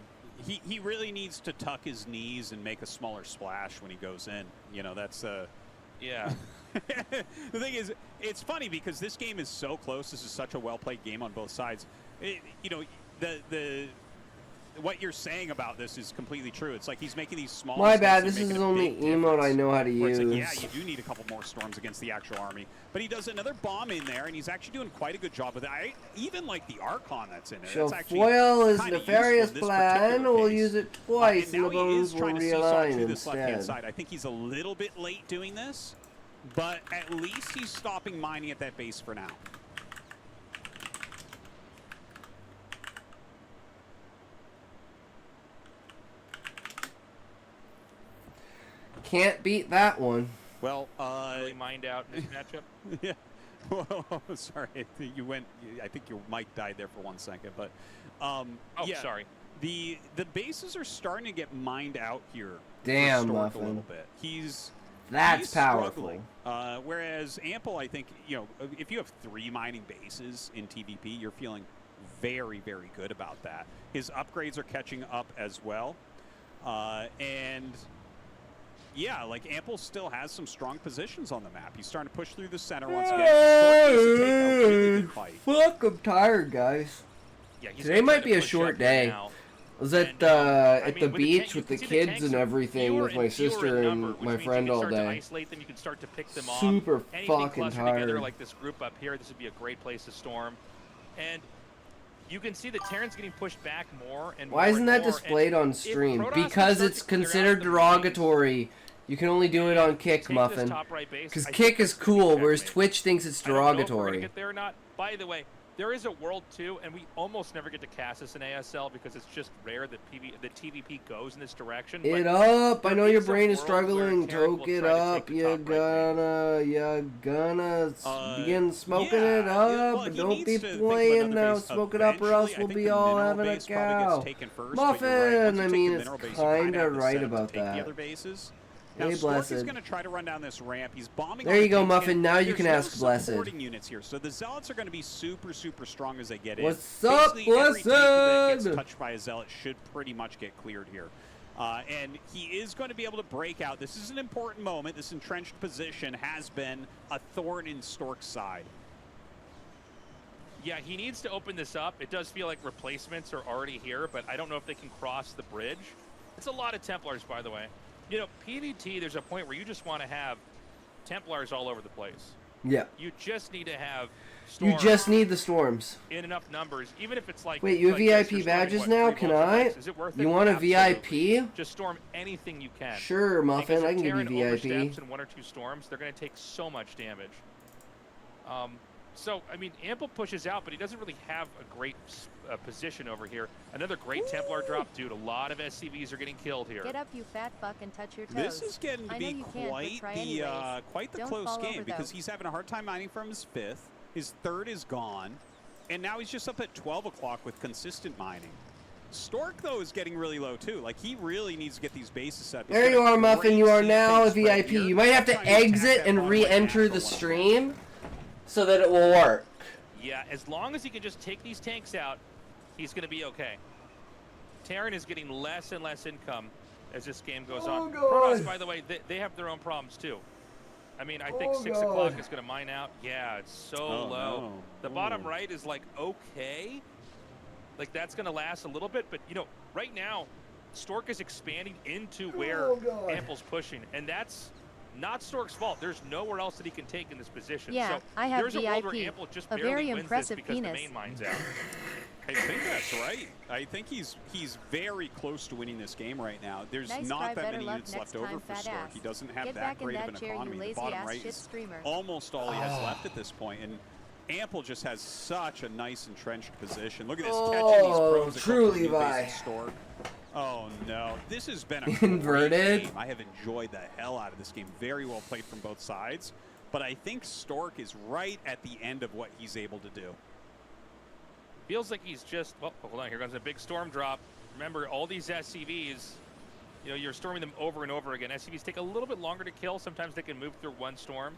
He really needs to tuck his knees and make a smaller splash when he goes in. You know, that's Yeah. the thing is, it's funny because this game is so close. This is such a well-played game on both sides. You know, what you're saying about this is completely true. It's like he's making these small My mistakes bad. and This is making the a only big emote I difference. know how to Where use. it's like, yeah, you do need a couple more storms against the actual army. But he does another bomb in there, and he's actually doing quite a good job with it. I even like the Archon that's in there. So That's actually foil is kinda nefarious useful in this plan. particular We'll case. use it twice, and and the now he bones is will trying to seesaw realign through this left-hand instead. side. I think he's a little bit late doing this, but at least he's stopping mining at that base for now. Can't beat that one. Well, Really mined out in this matchup. yeah. Whoa, sorry, you went. I think your mic died there for 1 second, but Oh, yeah, sorry. The bases are starting to get mined out here. Damn, for Stork Muffin. a little bit. He's Powerful. struggling. Whereas Ample, I think, you know, if you have 3 mining bases in TVP, you're feeling very, very good about that. His upgrades are catching up as well, and. Yeah, like Ample still has some strong positions on the map. He's starting to push through the center once again. Stork needs to take a really good fight. Fuck, I'm tired, guys. Yeah, he's Today gonna might try to be a push short up here day. now. I was at And, I at mean, the with beach you with the can see kids tanks and are everything fewer with my and fewer in sister number, and which my means friend you can all start to day. isolate them, you can start to pick them off. Super Anything fucking clustered together tired. like this group up here, this would be a great place to storm. And you can see the Terran's getting pushed back more and more. Why isn't and that more. displayed And on if stream? Protoss can Because start it's to clear out considered the derogatory. You can only do it on Kick, Take Muffin. this top right base. Because I Kick think is that's gonna be cool, whereas checkmate. Twitch thinks it's I don't know if we're gonna derogatory. get there or not. By the way, there is a world too, and we almost never get to cast this in ASL because it's just rare that TVP goes in this direction. It but up! I there know your is a brain is world where struggling. Terran will Toke it try to up. take the top right base. You gonna begin smoking yeah, it well, up. he Don't needs be to think of playing another now. base Smoke it up or else eventually. I we'll think be the all mineral having a base probably cow. gets taken first, but you're right. Muffin! Once you I take mean, the it's mineral base, you kinda have the right setup to about take the that. other bases. Now, Hey, Stork is Blessed. going to try to run down this ramp. He's bombing. There on you the go, tank Muffin. cannon. Now you There's can no ask Blessed. supporting units here, so the Zealots are going to be super, super strong as they get in. What's up, Basically, every tank that gets Blessed? touched by a Zealot should pretty much get cleared here. And he is going to be able to break out. This is an important moment. This entrenched position has been a thorn in Stork's side. Yeah, he needs to open this up. It does feel like replacements are already here, but I don't know if they can cross the bridge. It's a lot of Templars, by the way. You know, PvT, there's a point where you just want to have Templars all over the place. Yeah. You just need to have You Storms just need the storms. in enough numbers, even if it's like... Wait, you have like this, VIP you're storming, badges what, now? 3 Can volts I? device. Is it worth it? You want a Absolutely. VIP? Just storm anything you can. Sure, Muffin. Because I if can give Terran you VIP. oversteps in 1 or 2 storms, they're going to take so much damage. So, I mean, Ample pushes out, but he doesn't really have a great position over here. Another great Templar drop. Dude, a lot of SCVs are getting killed here. Get up, you fat fuck, and touch your toes. This is getting to I know be you can't, but quite try the anyways. quite the Don't close fall game over, because though. he's having a hard time mining from his 5th. His 3rd is gone, and now he's just up at 12 o'clock with consistent mining. Stork, though, is getting really low, too. Like, he really needs to get these bases set. There you are, Muffin. You are now a VIP. You might have to exit and re-enter the stream so that it will work. Yeah, as long as he can just take these tanks out, he's going to be okay. Terran is getting less and less income as this game goes on. God. Protoss, by the way, they have their own problems, too. I mean, I think 6 God. o'clock is going to mine out. Yeah, it's so low. No. The bottom right is, like, okay. Like, that's going to last a little bit. But, you know, right now, Stork is expanding into where Ample's pushing. And that's not Stork's fault. There's nowhere else that he can take in this position. Yeah, so I have there's a world where VIP. Ample just A barely very wins impressive this because penis. the main mine's out. I think that's right. I think he's very close to winning this game right now. There's Nice not try, that better many luck units next left over time, for fat Stork. ass. He doesn't have Get that back in great of that an chair, you economy. The lazy bottom ass right shit is streamer. almost all he has left at this point, and Ample just has such a nice entrenched position. Look at this, catching these probes. true, Levi. Stork. Oh no, this has been a Inverted. great game. I have enjoyed the hell out of this game. Very well played from both sides, but I think Stork is right at the end of what he's able to do. Feels like he's just, well, hold on, here comes a big storm drop. Remember, all these SCVs, you know, you're storming them over and over again. SCVs take a little bit longer to kill. Sometimes they can move through one storm.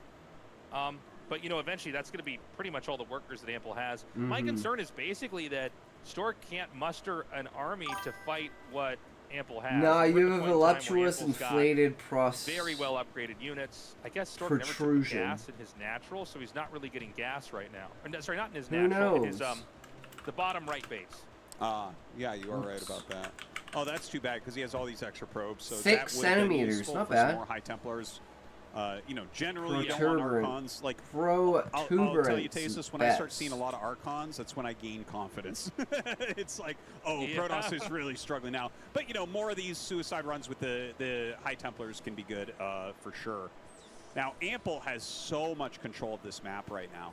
But, you know, eventually that's going to be pretty much all the workers that Ample has. My concern is basically that Stork can't muster an army to fight what Ample has. Nah, We're at you the have a point in time where voluptuous, Ample's got inflated very well upgraded units. I guess Stork never took protrusion. gas in his natural, so he's not really getting gas right now. Or, sorry, not in his Who natural, in his, knows? the bottom right base. Yeah, you are right about that. Oh, that's too bad because he has all these extra probes. So 6 that would've been centimeters, useful not for some bad. More High Templars. You know, generally you don't want Protuberant. Archons. Like, Protuberance. I'll tell you, Tasis, when I start seeing a lot of Archons, that's when I gain confidence. It's like, oh, Yeah. Protoss is really struggling now. But, you know, more of these suicide runs with the High Templars can be good for sure. Now, Ample has so much control of this map right now.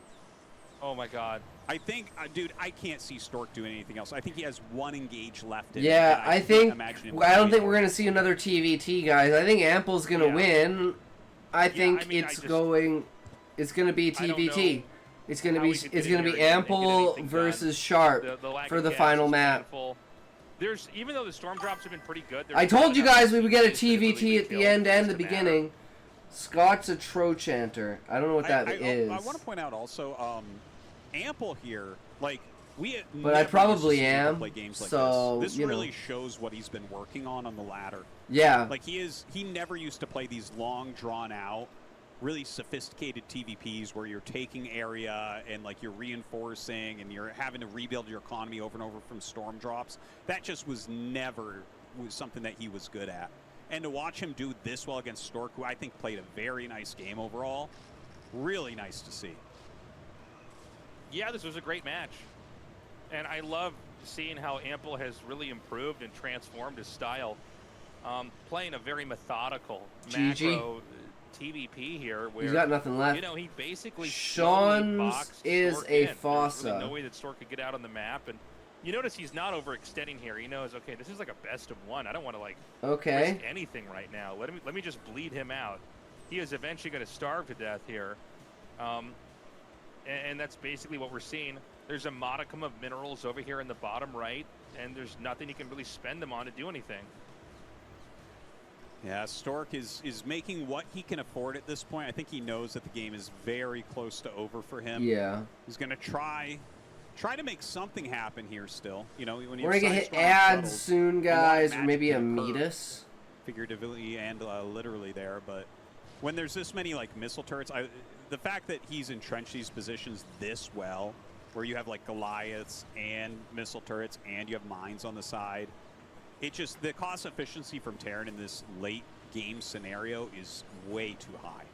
Oh my God. I think, dude, I can't see Stork doing anything else. I think he has 1 engage left in Yeah, him, and I can't think. imagine him I don't doing think we're more. going to see another TVT, guys. I think Ample's going to Yeah. win. I think I mean, it's I just- going. It's going to be I don't TVT. know It's going to how be. we could It's get in going to here be and get Ample anything versus done. Sharp lack for of the gas final is map. painful. There's, even though the storm drops have been pretty good. I told you guys we would get a TVT TVT at the end and the beginning. Scott's a Trochanter. I don't know what that is. I want to point out also, Ample here, like, But I probably used to see him am, play games like so, this you know. really shows what he's been working on the ladder. Yeah. Like, he never used to play these long, drawn-out, really sophisticated TVPs where you're taking area and, like, you're reinforcing and you're having to rebuild your economy over and over from storm drops. That just was something that he was good at. And to watch him do this well against Stork, who I think played a very nice game overall, really nice to see. Yeah, this was a great match. And I love seeing how Ample has really improved and transformed his style. playing a very methodical GG. macro TVP here, where He's got nothing left. you know, he basically Sean's slowly boxed is Stork a in. There's fossa. really no way that Stork could get out on the map, and you notice he's not overextending here. He knows, okay, this is like a best of one. I don't want to like Okay. risk anything right now. Let me just bleed him out. He is eventually going to starve to death here, and that's basically what we're seeing. There's a modicum of minerals over here in the bottom right, and there's nothing he can really spend them on to do anything. Yeah, Stork is making what he can afford at this point. I think he knows that the game is very close to over for him. Yeah. He's going to try to make something happen here still. You know, when We're gonna hit ads soon, guys, or maybe a Metis. Figuratively and literally there, but when there's this many like missile turrets, the fact that he's entrenched these positions this well, where you have like Goliaths and missile turrets and you have mines on the side, it just, the cost efficiency from Terran in this late game scenario is way too high.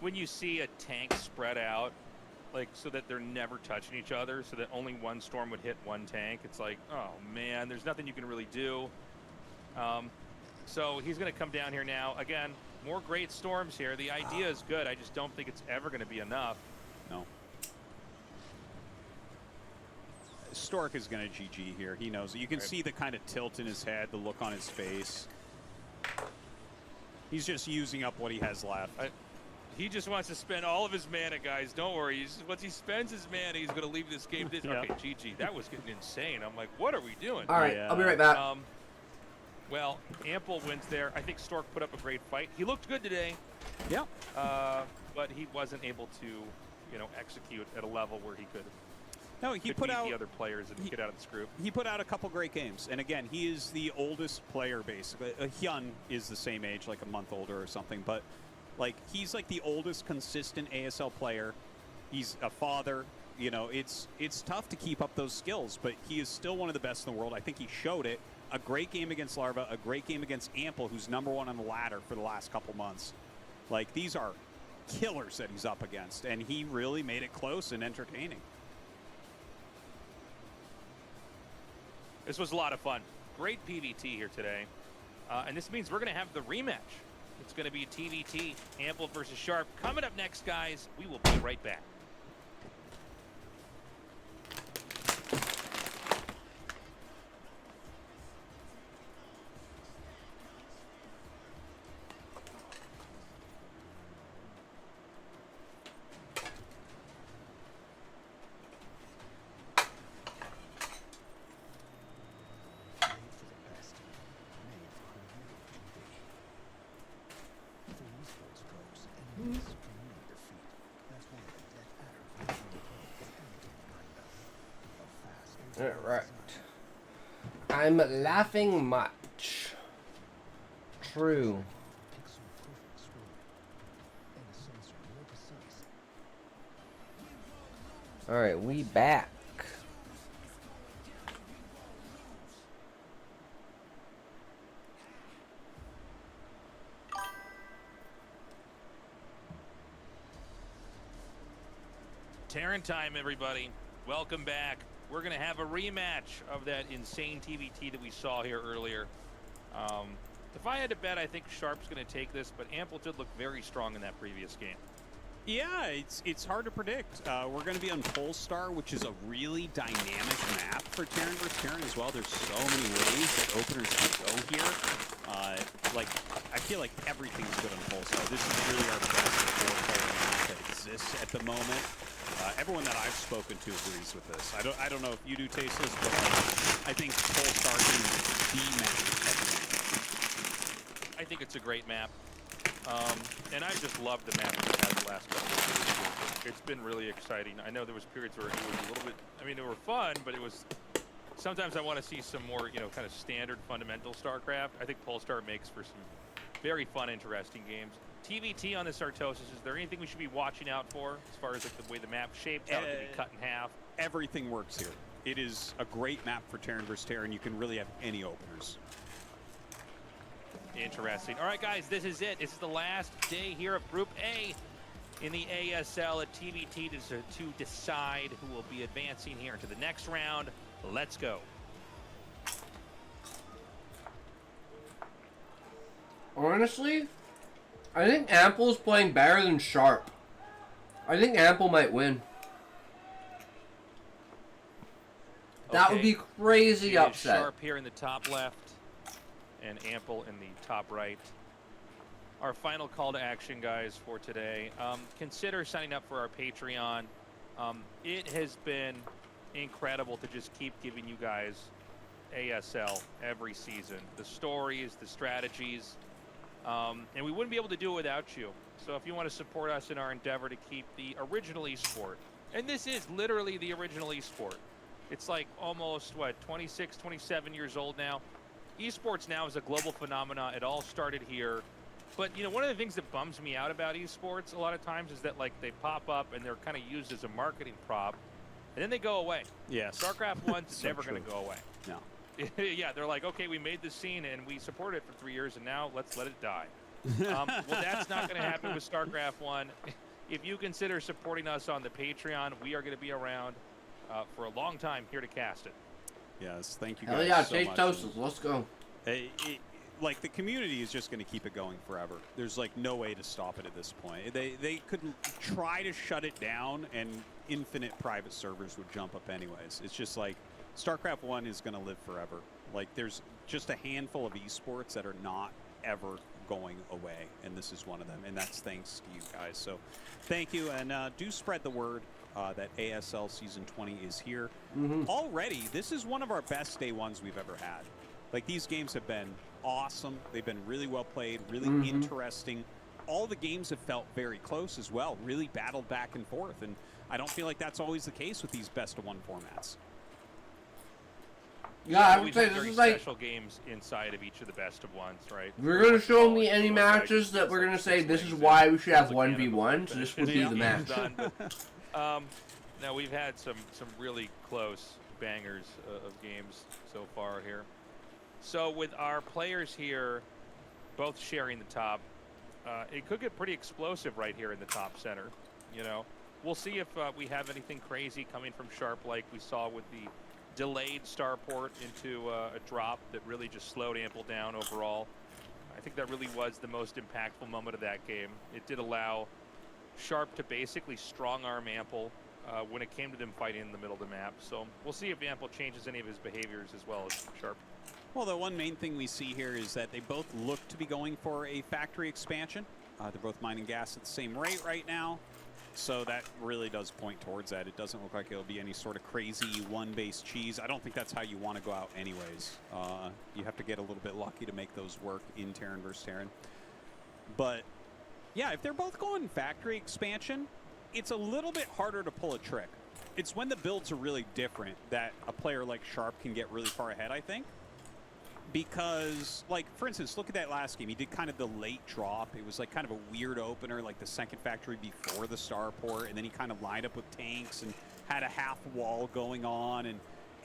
When you see a tank spread out, like so that they're never touching each other, so that only one storm would hit one tank, it's like, oh man, there's nothing you can really do. So he's going to come down here now. Again, more great storms here. The idea is good. I just don't think it's ever going to be enough. No. Stork is going to GG here. He knows it. You can see the kind of tilt in his head, the look on his face. He's just using up what he has left. He just wants to spend all of his mana, guys. Don't worry. Once he spends his mana, he's going to leave this game. Okay, GG. That was getting insane. I'm like, what are we doing? All right, I'll be right back. Well, Ample wins there. I think Stork put up a great fight. He looked good today. Yeah. But he wasn't able to, you know, execute at a level where he could. No, he put out the other players and get out of this group. He put out a couple great games, and again, he is the oldest player basically. Hyun is the same age, like a month older or something, but like he's like the oldest consistent ASL player. He's a father. You know, it's tough to keep up those skills, but he is still one of the best in the world. I think he showed it. A great game against Larva, a great game against Ample, who's #1 on the ladder for the last couple months. Like, these are killers that he's up against, and he really made it close and entertaining. This was a lot of fun. Great PvT here today. And this means we're going to have the rematch. It's going to be TVT, Ample versus Sharp. Coming up next, guys, we will be right back. Alright. I'm laughing much. True. Alright, we back. Terran time, everybody. Welcome back. We're going to have a rematch of that insane TVT that we saw here earlier. If I had to bet, I think Sharp's going to take this, but Ample did look very strong in that previous game. Yeah, it's hard to predict. We're going to be on Polestar, which is a really dynamic map for Terran vs. Terran as well. There's so many ways that openers can go here. Like, I feel like everything's good on Polestar. This is really our best four-player map that exists at the moment. Everyone that I've spoken to agrees with this. I don't know if you do taste this, but I think Polestar is the map at the moment. I think it's a great map. And I've just loved the map the last couple of years. It's been really exciting. I know there was periods where it was a little bit, I mean, they were fun, but it was, sometimes I want to see some more, you know, kind of standard fundamental StarCraft. I think Polestar makes for some very fun, interesting games. TVT on this Artosis, is there anything we should be watching out for as far as like the way the map shaped? How it can be cut in half? Everything works here. It is a great map for Terran vs. Terran. You can really have any openers. Interesting. All right, guys, this is it. This is the last day here of Group A in the ASL at TVT to decide who will be advancing here into the next round. Let's go. Honestly, I think Ample's playing better than Sharp. I think Ample might win. That would be crazy upset. Sharp here in the top left and Ample in the top right. Our final call to action, guys, for today. Consider signing up for our Patreon. It has been incredible to just keep giving you guys ASL every season. The stories, the strategies, and we wouldn't be able to do it without you. So if you want to support us in our endeavor to keep the original esport, and this is literally the original esport. It's like almost, 26, 27 years old now. Esports now is a global phenomenon. It all started here. But, one of the things that bums me out about esports a lot of times is that, like, they pop up and they're kind of used as a marketing prop, and then they go away. Yes. Starcraft 1's So never going to go away. No. Yeah, they're like, okay, we made this scene and we supported it for 3 years, and now let's let it die. Well, that's not going to happen with Starcraft 1. If you consider supporting us on the Patreon, we are going to be around for a long time here to cast it. Yes, thank you Hell guys yeah, so Chase much. Toasters, let's go. Like, the community is just going to keep it going forever. There's, like, no way to stop it at this point. They could try to shut it down, and infinite private servers would jump up anyways. It's just like, StarCraft 1 is going to live forever. Like, there's just a handful of esports that are not ever going away, and this is one of them, and that's thanks to you guys. So thank you, and do spread the word that ASL Season 20 is here. Already, this is one of our best day ones we've ever had. Like, these games have been awesome. They've been really well played, really interesting. All the games have felt very close as well, really battled back and forth, and I don't feel like that's always the case with these best-of-one formats. Yeah, I We would say have this very is like, special games inside of each of the best of ones, right? if you're going to show me any matches that we're going to say this is why we should have 1v1, so this would be the match. Now, we've had some really close bangers of games so far here. So with our players here both sharing the top, it could get pretty explosive right here in the top center. We'll see if we have anything crazy coming from Sharp like we saw with the delayed starport into a drop that really just slowed Ample down overall. I think that really was the most impactful moment of that game. It did allow Sharp to basically strong-arm Ample when it came to them fighting in the middle of the map. So we'll see if Ample changes any of his behaviors as well as Sharp. Well, the one main thing we see here is that they both look to be going for a factory expansion. They're both mining gas at the same rate right now. So that really does point towards that. It doesn't look like it'll be any sort of crazy one-base cheese. I don't think that's how you want to go out anyways. You have to get a little bit lucky to make those work in Terran versus Terran. But, yeah, if they're both going factory expansion, it's a little bit harder to pull a trick. It's when the builds are really different that a player like Sharp can get really far ahead, I think. Because, like, for instance, look at that last game. He did kind of the late drop. It was, like, kind of a weird opener, like the second factory before the starport, and then he kind of lined up with tanks and had a half wall going on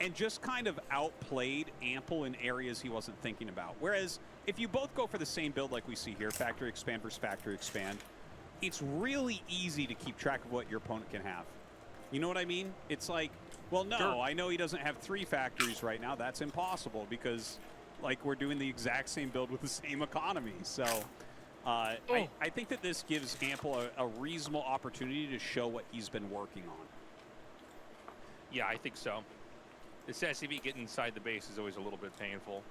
and just kind of outplayed Ample in areas he wasn't thinking about. Whereas, if you both go for the same build like we see here, factory expand versus factory expand, it's really easy to keep track of what your opponent can have. You know what I mean? It's like, well, no, sure. I know he doesn't have 3 factories right now. That's impossible because... like, we're doing the exact same build with the same economy. So I think that this gives Ample a reasonable opportunity to show what he's been working on. Yeah, I think so. This SCV getting inside the base is always a little bit painful.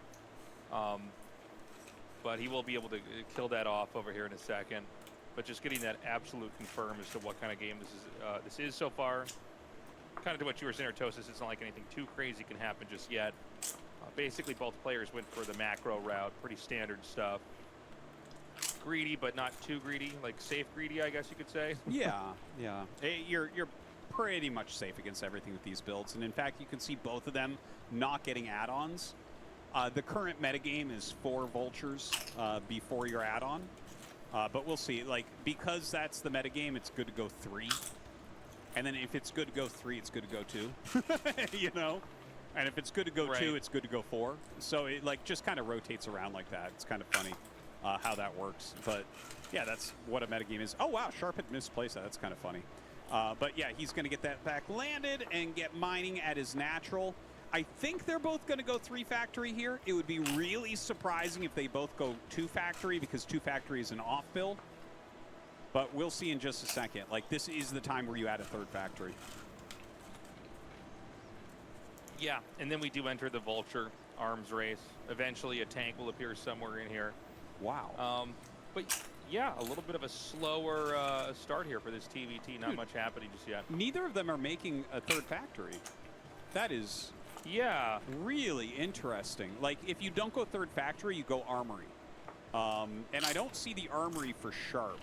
But he will be able to kill that off over here in a second. But just getting that absolute confirm as to what kind of game this is so far. Kind of to what you were saying, Artosis, it's not like anything too crazy can happen just yet. Basically, both players went for the macro route, pretty standard stuff. Greedy, but not too greedy, like safe greedy, I guess you could say. Yeah. You're pretty much safe against everything with these builds, and in fact, you can see both of them not getting add-ons. The current metagame is 4 vultures before your add-on, but we'll see. Like, because that's the metagame, it's good to go 3, and then if it's good to go 3, it's good to go 2. You know. And if it's good to go 2, it's good to go 4. So it like just kind of rotates around like that. It's kind of funny how that works. But yeah, that's what a metagame is. Oh wow, Sharp had misplaced that. That's kind of funny. But yeah, he's going to get that back landed and get mining at his natural. I think they're both going to go 3 factory here. It would be really surprising if they both go 2 factory because 2 factory is an off build. But we'll see in just a second. Like, this is the time where you add a 3rd factory. Yeah, and then we do enter the Vulture arms race. Eventually, a tank will appear somewhere in here. Wow. But yeah, a little bit of a slower start here for this TVT. Not much happening just yet. Neither of them are making a 3rd factory. That is really interesting. Like, if you don't go 3rd factory, you go armory. And I don't see the armory for Sharp.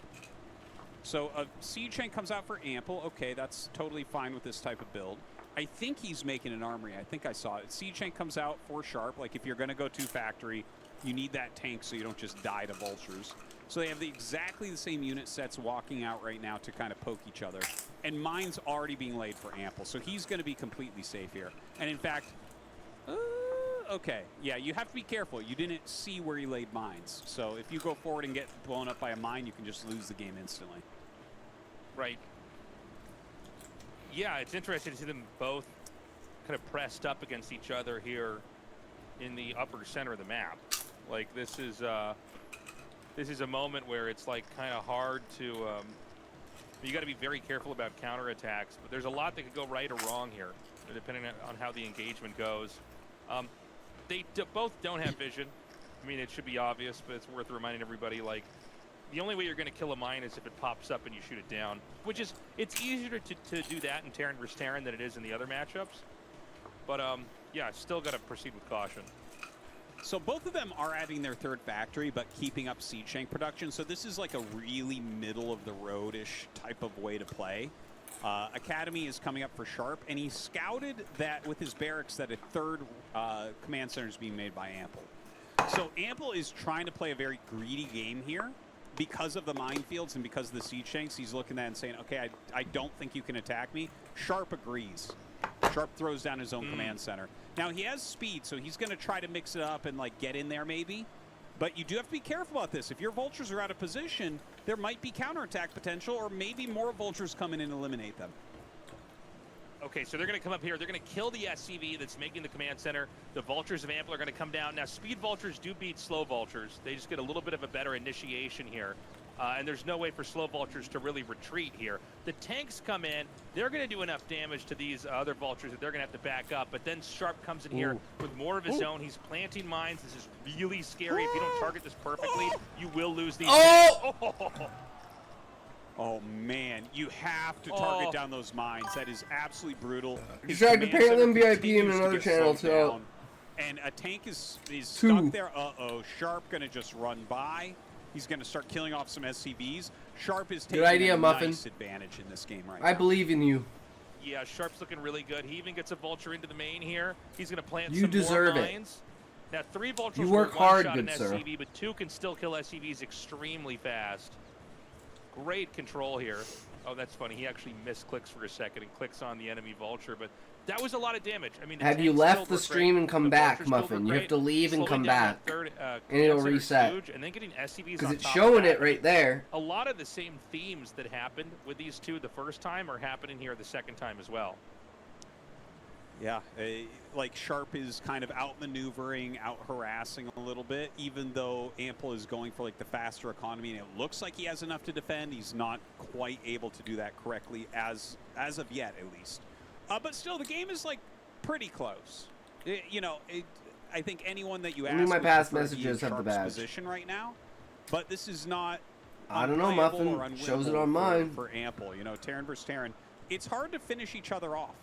So a siege tank comes out for Ample. Okay, that's totally fine with this type of build. I think he's making an armory. I think I saw it. Siege tank comes out for Sharp. Like, if you're going to go 2 factory, you need that tank so you don't just die to vultures. So they have exactly the same unit sets walking out right now to kind of poke each other. And mine's already being laid for Ample, so he's going to be completely safe here. And in fact, okay, yeah, you have to be careful. You didn't see where he laid mines. So if you go forward and get blown up by a mine, you can just lose the game instantly. Right. Yeah, it's interesting to see them both kind of pressed up against each other here in the upper center of the map. Like, this is a moment where it's like kind of hard to you got to be very careful about counterattacks, but there's a lot that could go right or wrong here depending on how the engagement goes. They both don't have vision. I mean, it should be obvious, but it's worth reminding everybody, like, the only way you're going to kill a mine is if it pops up and you shoot it down, which is, it's easier to do that in Terran vs. Terran than it is in the other matchups. But, yeah, still got to proceed with caution. So both of them are adding their 3rd factory, but keeping up siege tank production. So this is like a really middle-of-the-road-ish type of way to play. Academy is coming up for Sharp, and he scouted that with his barracks that a 3rd command center is being made by Ample. So Ample is trying to play a very greedy game here because of the minefields and because of the siege tanks. He's looking at it and saying, okay, I don't think you can attack me. Sharp agrees. Sharp throws down his own command center. Now, he has speed, so he's going to try to mix it up and, like, get in there maybe. But you do have to be careful about this. If your vultures are out of position, there might be counterattack potential, or maybe more vultures come in and eliminate them. Okay, so they're going to come up here. They're going to kill the SCV that's making the command center. The vultures of Ample are going to come down. Now, speed vultures do beat slow vultures. They just get a little bit of a better initiation here. And there's no way for slow vultures to really retreat here. The tanks come in. They're going to do enough damage to these other vultures that they're going to have to back up. But then Sharp comes in here with more of his own. He's planting mines. This is really scary. If you don't target this perfectly, you will lose these tanks. Oh, man. You have to target down those mines. That is absolutely brutal. You tried to pay them VIP in another channel, too. And a tank is stuck there. Uh-oh. Sharp going to just run by. He's going to start killing off some SCVs. Sharp is taking a nice advantage in this game right now. I believe in you. Yeah, Sharp's looking really good. He even gets a vulture into the main here. He's going to plant You some deserve more it. mines. Now, 3 vultures You work will hard, one-shot good an sir. SCV, but 2 can still kill SCVs extremely fast. Great control here. Oh, that's funny. He actually misclicks for a second and clicks on the enemy vulture, but that was a lot of damage. I mean, have you left the stream and come back, Muffin? You have to leave and come back. And it'll reset. And then getting SCVs because on it's top showing of that. it right there. A lot of the same themes that happened with these two the first time are happening here the second time as well. Yeah, like Sharp is kind of out-maneuvering, out-harassing a little bit, even though Ample is going for like the faster economy, and it looks like he has enough to defend. He's not quite able to do that correctly as of yet, at least. But still, the game is like pretty close. I think anyone that you ask, Only my past would prefer messages have the Sharp's badge. position right now, but this is not. I don't know, unplayable Muffin. or Shows it unwinnable on mine. for Ample. Terran versus Terran. It's hard to finish each other off.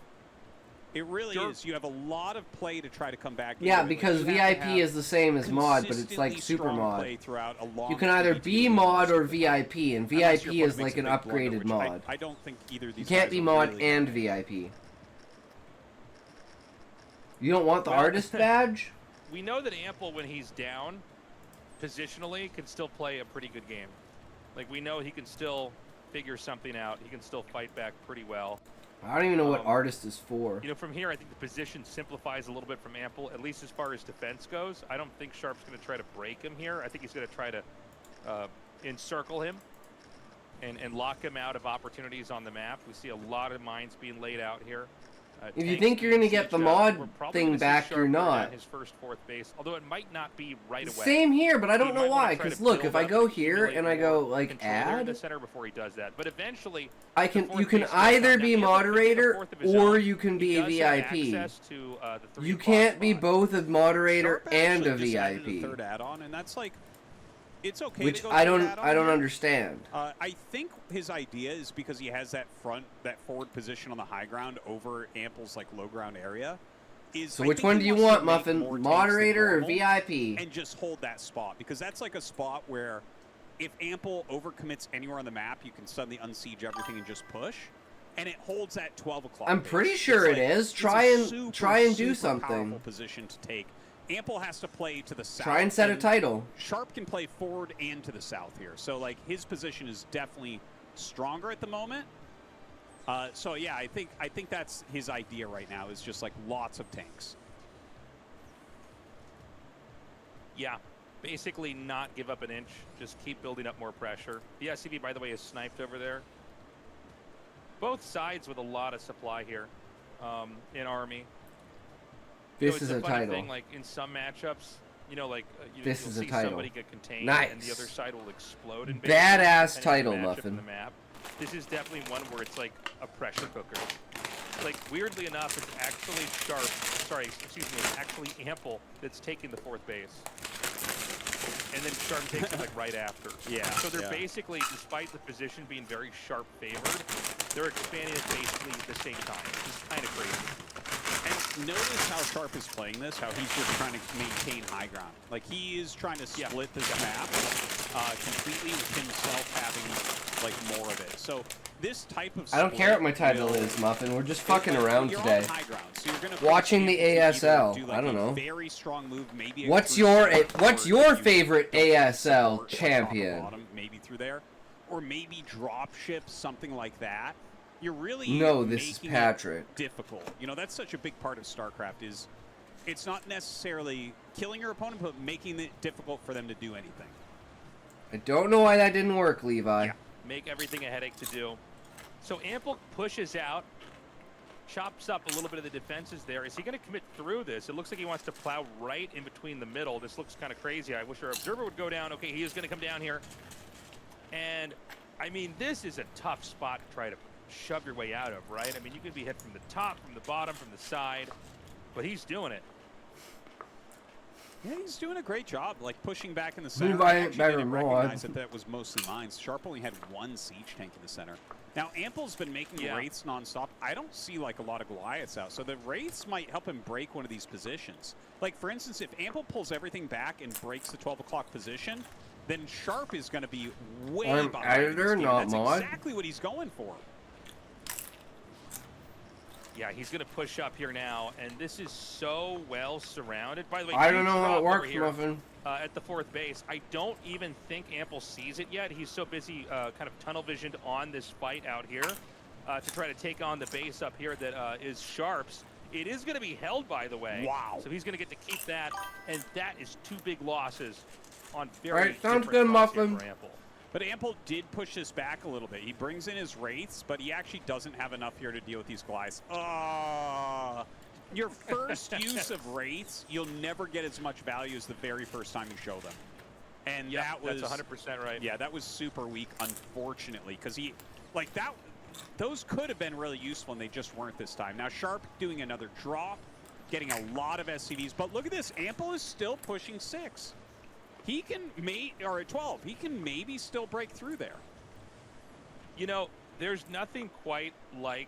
It really is. You have a lot of play to try to come back. Yeah, because VIP is the same as mod, but it's like super mod. You can either be mod or VIP, and VIP is like an upgraded mod. I don't think either of these. You can't be mod and VIP. You don't want the artist badge? We know that Ample, when he's down, positionally, can still play a pretty good game. Like, we know he can still figure something out. He can still fight back pretty well. I don't even know what artist is for. From here, I think the position simplifies a little bit from Ample, at least as far as defense goes. I don't think Sharp's going to try to break him here. I think he's going to try to encircle him and lock him out of opportunities on the map. We see a lot of mines being laid out here. If you tanks think you're gonna being get the sieged mod up. We're probably thing gonna see back, Sharp you're bring down not. his first fourth base, although it might not be right away. Same here, but I don't He know might wanna why. try to Because look, build if I up go and here accumulate and I go more like controller in the add, center before he does that. But eventually, I the can fourth you can base will come either down. be He has a moderator fourth of his or own. you can He be a does have VIP. access to the 3 You o'clock can't be spot. both a moderator Sharp and a actually just added a VIP, third add-on, and that's like, it's okay which to go I third don't add-on here. understand. I think his idea is because he has that forward position on the high ground over Ample's like low ground area. So which one do you want, Muffin? Moderator or VIP? And just hold that spot, because that's like a spot where if Ample overcommits anywhere on the map, you can suddenly unsiege everything and just push. And it holds at 12 o'clock. I'm pretty sure it is. Try and do something. Powerful position to take. Ample has to play to the south. Try and set a title. Sharp can play forward and to the south here. So, like, his position is definitely stronger at the moment. So, yeah, I think that's his idea right now, is just, like, lots of tanks. Yeah, basically not give up an inch. Just keep building up more pressure. The SCV, by the way, is sniped over there. Both sides with a lot of supply here in Army. This it's is a a funny title. thing, like in some matchups, you know, like you'll This is a see title. somebody get contained Nice. and the other side will explode. And Badass title, Muffin. The map. This is definitely one where it's like a pressure cooker. Like, weirdly enough, it's actually Sharp. Sorry, excuse me, it's actually Ample that's taking the fourth base. And then Sharp takes it like right after. Yeah. So they're basically, despite the position being very Sharp favored, they're expanding it basically at the same time. It's kind of crazy. And notice how Sharp is playing this, how he's just trying to maintain high ground. Like, he is trying to split this map completely with himself having, like, more of it. So this type of I don't care what my title will, is, Muffin. We're just fucking around you're today. On high ground, so you're gonna Watching the ASL. do, like, I don't know. a very strong move, maybe What's through your support, what's or your if you favorite don't have ASL support, like, top or champion? bottom, maybe through there, or maybe drop ship, something like that. You're really No, this is making Patrick. it difficult. You know, that's such a big part of StarCraft, is it's not necessarily killing your opponent, but making it difficult for them to do anything. I don't know why that didn't work, Levi. Yeah. Make everything a headache to do. So Ample pushes out, chops up a little bit of the defenses there. Is he going to commit through this? It looks like he wants to plow right in between the middle. This looks kind of crazy. I wish our observer would go down. Okay, he is going to come down here. And, I mean, this is a tough spot to try to shove your way out of, right? I mean, you could be hit from the top, from the bottom, from the side, but he's doing it. Yeah, he's doing a great job, like pushing back in the center. Levi I ain't actually better didn't than recognize Mod. that was mostly mines. Sharp only had one siege tank in the center. Now, Ample's been making Wraiths nonstop. I don't see, like, a lot of Goliaths out, so the Wraiths might help him break one of these positions. Like, for instance, if Ample pulls everything back and breaks the 12 o'clock position, then Sharp is going to be way I'm behind. editor, in this game. not That's mod. exactly what he's going for. Yeah, he's going to push up here now, and this is so well surrounded. By the way, I don't huge know how drop it over works, here, Muffin. at the fourth base. I don't even think Ample sees it yet. He's so busy kind of tunnel visioned on this fight out here to try to take on the base up here that is Sharp's. It is going to be held, by the way. Wow. So he's going to get to keep that, and that is two big losses on very Right, sounds different good, fronts here Muffin. for Ample. But Ample did push this back a little bit. He brings in his Wraiths, but he actually doesn't have enough here to deal with these Goliaths. Your first use of Wraiths, you'll never get as much value as the very first time you show them. And Yeah, that was... that's 100% right. Yeah, that was super weak, unfortunately, because he... Like, that... Those could have been really useful, and they just weren't this time. Now, Sharp doing another drop, getting a lot of SCVs. But look at this. Ample is still pushing 6. He can or at 12, he can maybe still break through there. You know, there's nothing quite like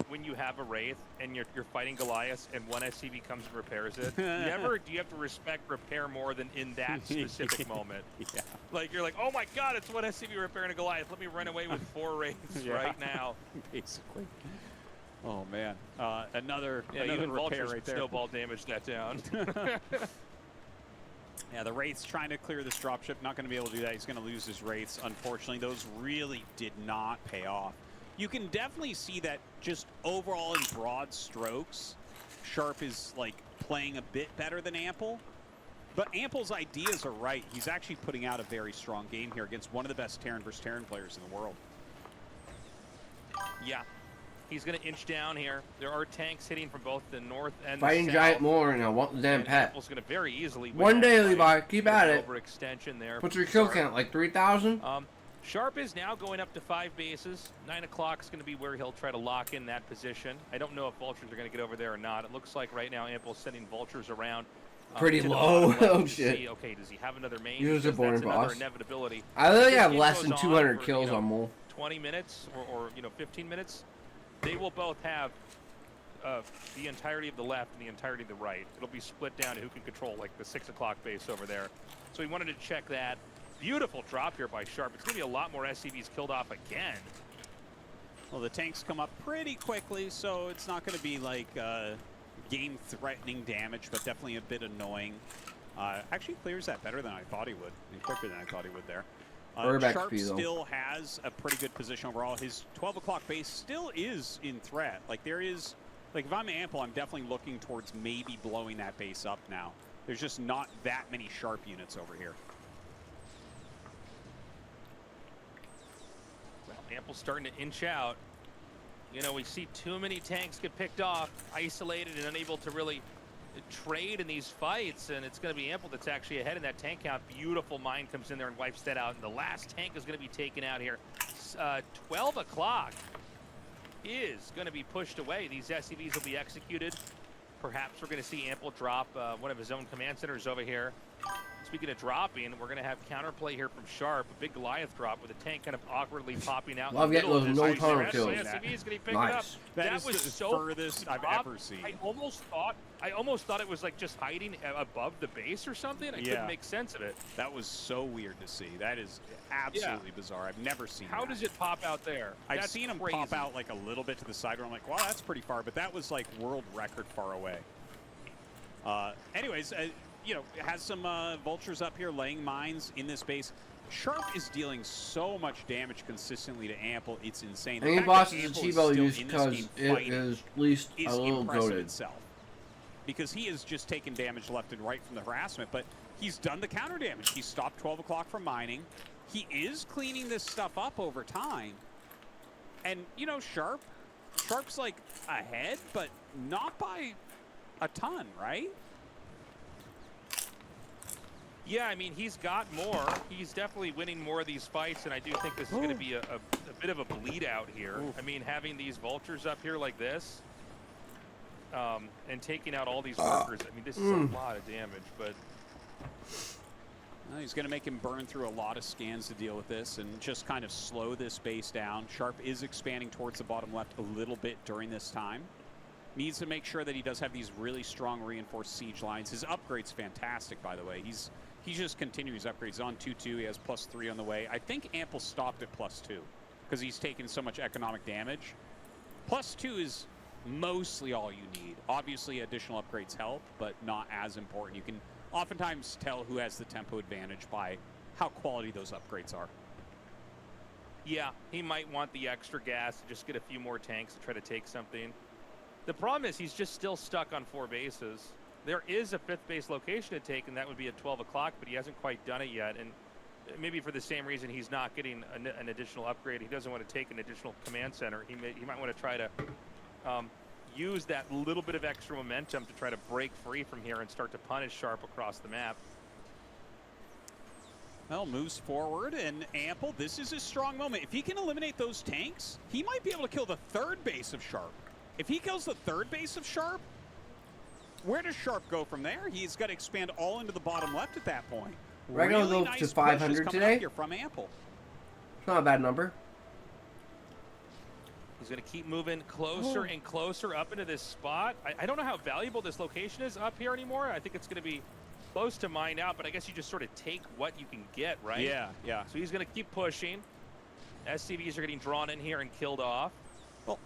when you have a Wraith and you're fighting Goliath and one SCV comes and repairs it. Never do you have to respect repair more than in that specific moment. Yeah. Like, you're like, oh my god, it's one SCV repairing a Goliath. Let me run away with 4 Wraiths right now. Basically. Oh, man. Another Even repair Vultures right there. snowball damage that down. Yeah, the Wraith's trying to clear this dropship. Not going to be able to do that. He's going to lose his Wraiths. Unfortunately, those really did not pay off. You can definitely see that just overall in broad strokes, Sharp is, like, playing a bit better than Ample. But Ample's ideas are right. He's actually putting out a very strong game here against one of the best Terran versus Terran players in the world. Yeah. He's going to inch down here. There are tanks hitting from both the north and Fighting the south. giant more, and I want the damn And pet. Apple's going to very easily win One that day, fight. Levi. Keep at it. Overextension there. What's your kill count? Like 3,000? Sharp is now going up to 5 bases. 9 o'clock is going to be where he'll try to lock in that position. I don't know if vultures are going to get over there or not. It looks like right now Ample's sending vultures around. Pretty to the low. bottom left Oh to shit. see, okay, does he have another main? Use a Because born that's another boss. inevitability. I literally If have this less game than goes 200 for, kills on Mole. 20 minutes or 15 minutes, they will both have the entirety of the left and the entirety of the right. It'll be split down to who can control like the 6 o'clock base over there. So we wanted to check that. Beautiful drop here by Sharp. It's going to be a lot more SCVs killed off again. Well, the tanks come up pretty quickly, so it's not going to be like game-threatening damage, but definitely a bit annoying. Actually clears that better than I thought he would, and quicker than I thought he would there. Sharp still has a pretty good position overall. His 12 o'clock base still is in threat. Like there is, like if I'm Ample, I'm definitely looking towards maybe blowing that base up now. There's just not that many Sharp units over here. Well, Ample's starting to inch out. You know, we see too many tanks get picked off, isolated and unable to really trade in these fights, and it's going to be Ample that's actually ahead in that tank count. Beautiful mine comes in there and wipes that out, and the last tank is going to be taken out here. 12 o'clock is going to be pushed away. These SCVs will be executed. Perhaps we're going to see Ample drop one of his own command centers over here. Speaking of dropping, we're going to have counterplay here from Sharp, a big Goliath drop with a tank kind of awkwardly popping out. Love getting those no tunnel kills. kills. SCV is going to pick it up. Nice. That was is the so furthest I've ever seen. I almost thought it was like just hiding above the base or something. I couldn't make sense of it. That was so weird to see. That is absolutely bizarre. I've never seen How that. does it pop out there? I've That's seen him crazy. pop out like a little bit to the side where I'm like, wow, that's pretty far, but that was like world record far away. Anyways, you know, has some vultures up here laying mines in this base. Sharp is dealing so much damage consistently to Ample, it's insane. Any boss is a Chivo use because it is at least a little goated. Itself. Because he is just taking damage left and right from the harassment, but he's done the counter damage. He stopped 12 o'clock from mining. He is cleaning this stuff up over time. And, you know, Sharp's like ahead, but not by a ton, right? Yeah, I mean, he's got more. He's definitely winning more of these fights, and I do think this is going to be a bit of a bleed out here. Oof. I mean, having these vultures up here like this, and taking out all these workers, I mean, this is a lot of damage, but... Well, he's going to make him burn through a lot of scans to deal with this and just kind of slow this base down. Sharp is expanding towards the bottom left a little bit during this time. Needs to make sure that he does have these really strong reinforced siege lines. His upgrade's fantastic, by the way. He's just continuing his upgrades. He's on 2-2. He has +3 on the way. I think Ample stopped at +2 because he's taken so much economic damage. +2 is mostly all you need. Obviously, additional upgrades help, but not as important. You can oftentimes tell who has the tempo advantage by how quality those upgrades are. Yeah, he might want the extra gas to just get a few more tanks to try to take something. The problem is he's just still stuck on 4 bases. There is a 5th base location to take, and that would be at 12 o'clock, but he hasn't quite done it yet. And maybe for the same reason he's not getting an additional upgrade. He doesn't want to take an additional command center. He might want to try to use that little bit of extra momentum to try to break free from here and start to punish Sharp across the map. Well, moves forward, and Ample, this is his strong moment. If he can eliminate those tanks, he might be able to kill the 3rd base of Sharp. If he kills the 3rd base of Sharp, where does Sharp go from there? He's got to expand all into the bottom left at that point. We're going to go nice to 500 today. Here from Ample. It's not a bad number. He's going to keep moving closer and closer up into this spot. I don't know how valuable this location is up here anymore. I think it's going to be close to mined out, but I guess you just sort of take what you can get, right? Yeah, yeah. So he's going to keep pushing. SCVs are getting drawn in here and killed off. Well,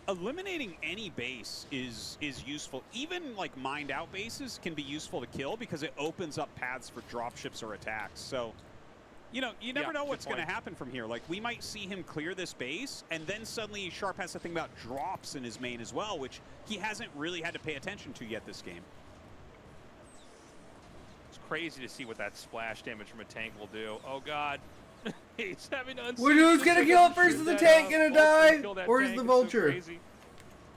eliminating any base is useful. Even like mined out bases can be useful to kill because it opens up paths for dropships or attacks. So, you know, you never know what's going to happen from here. Like, we might see him clear this base, and then suddenly Sharp has to think about drops in his main as well, which he hasn't really had to pay attention to yet this game. It's crazy to see what that splash damage from a tank will do. Oh, God. He's having Who's gonna kill it first? Is the tank gonna die? Or is the vulture?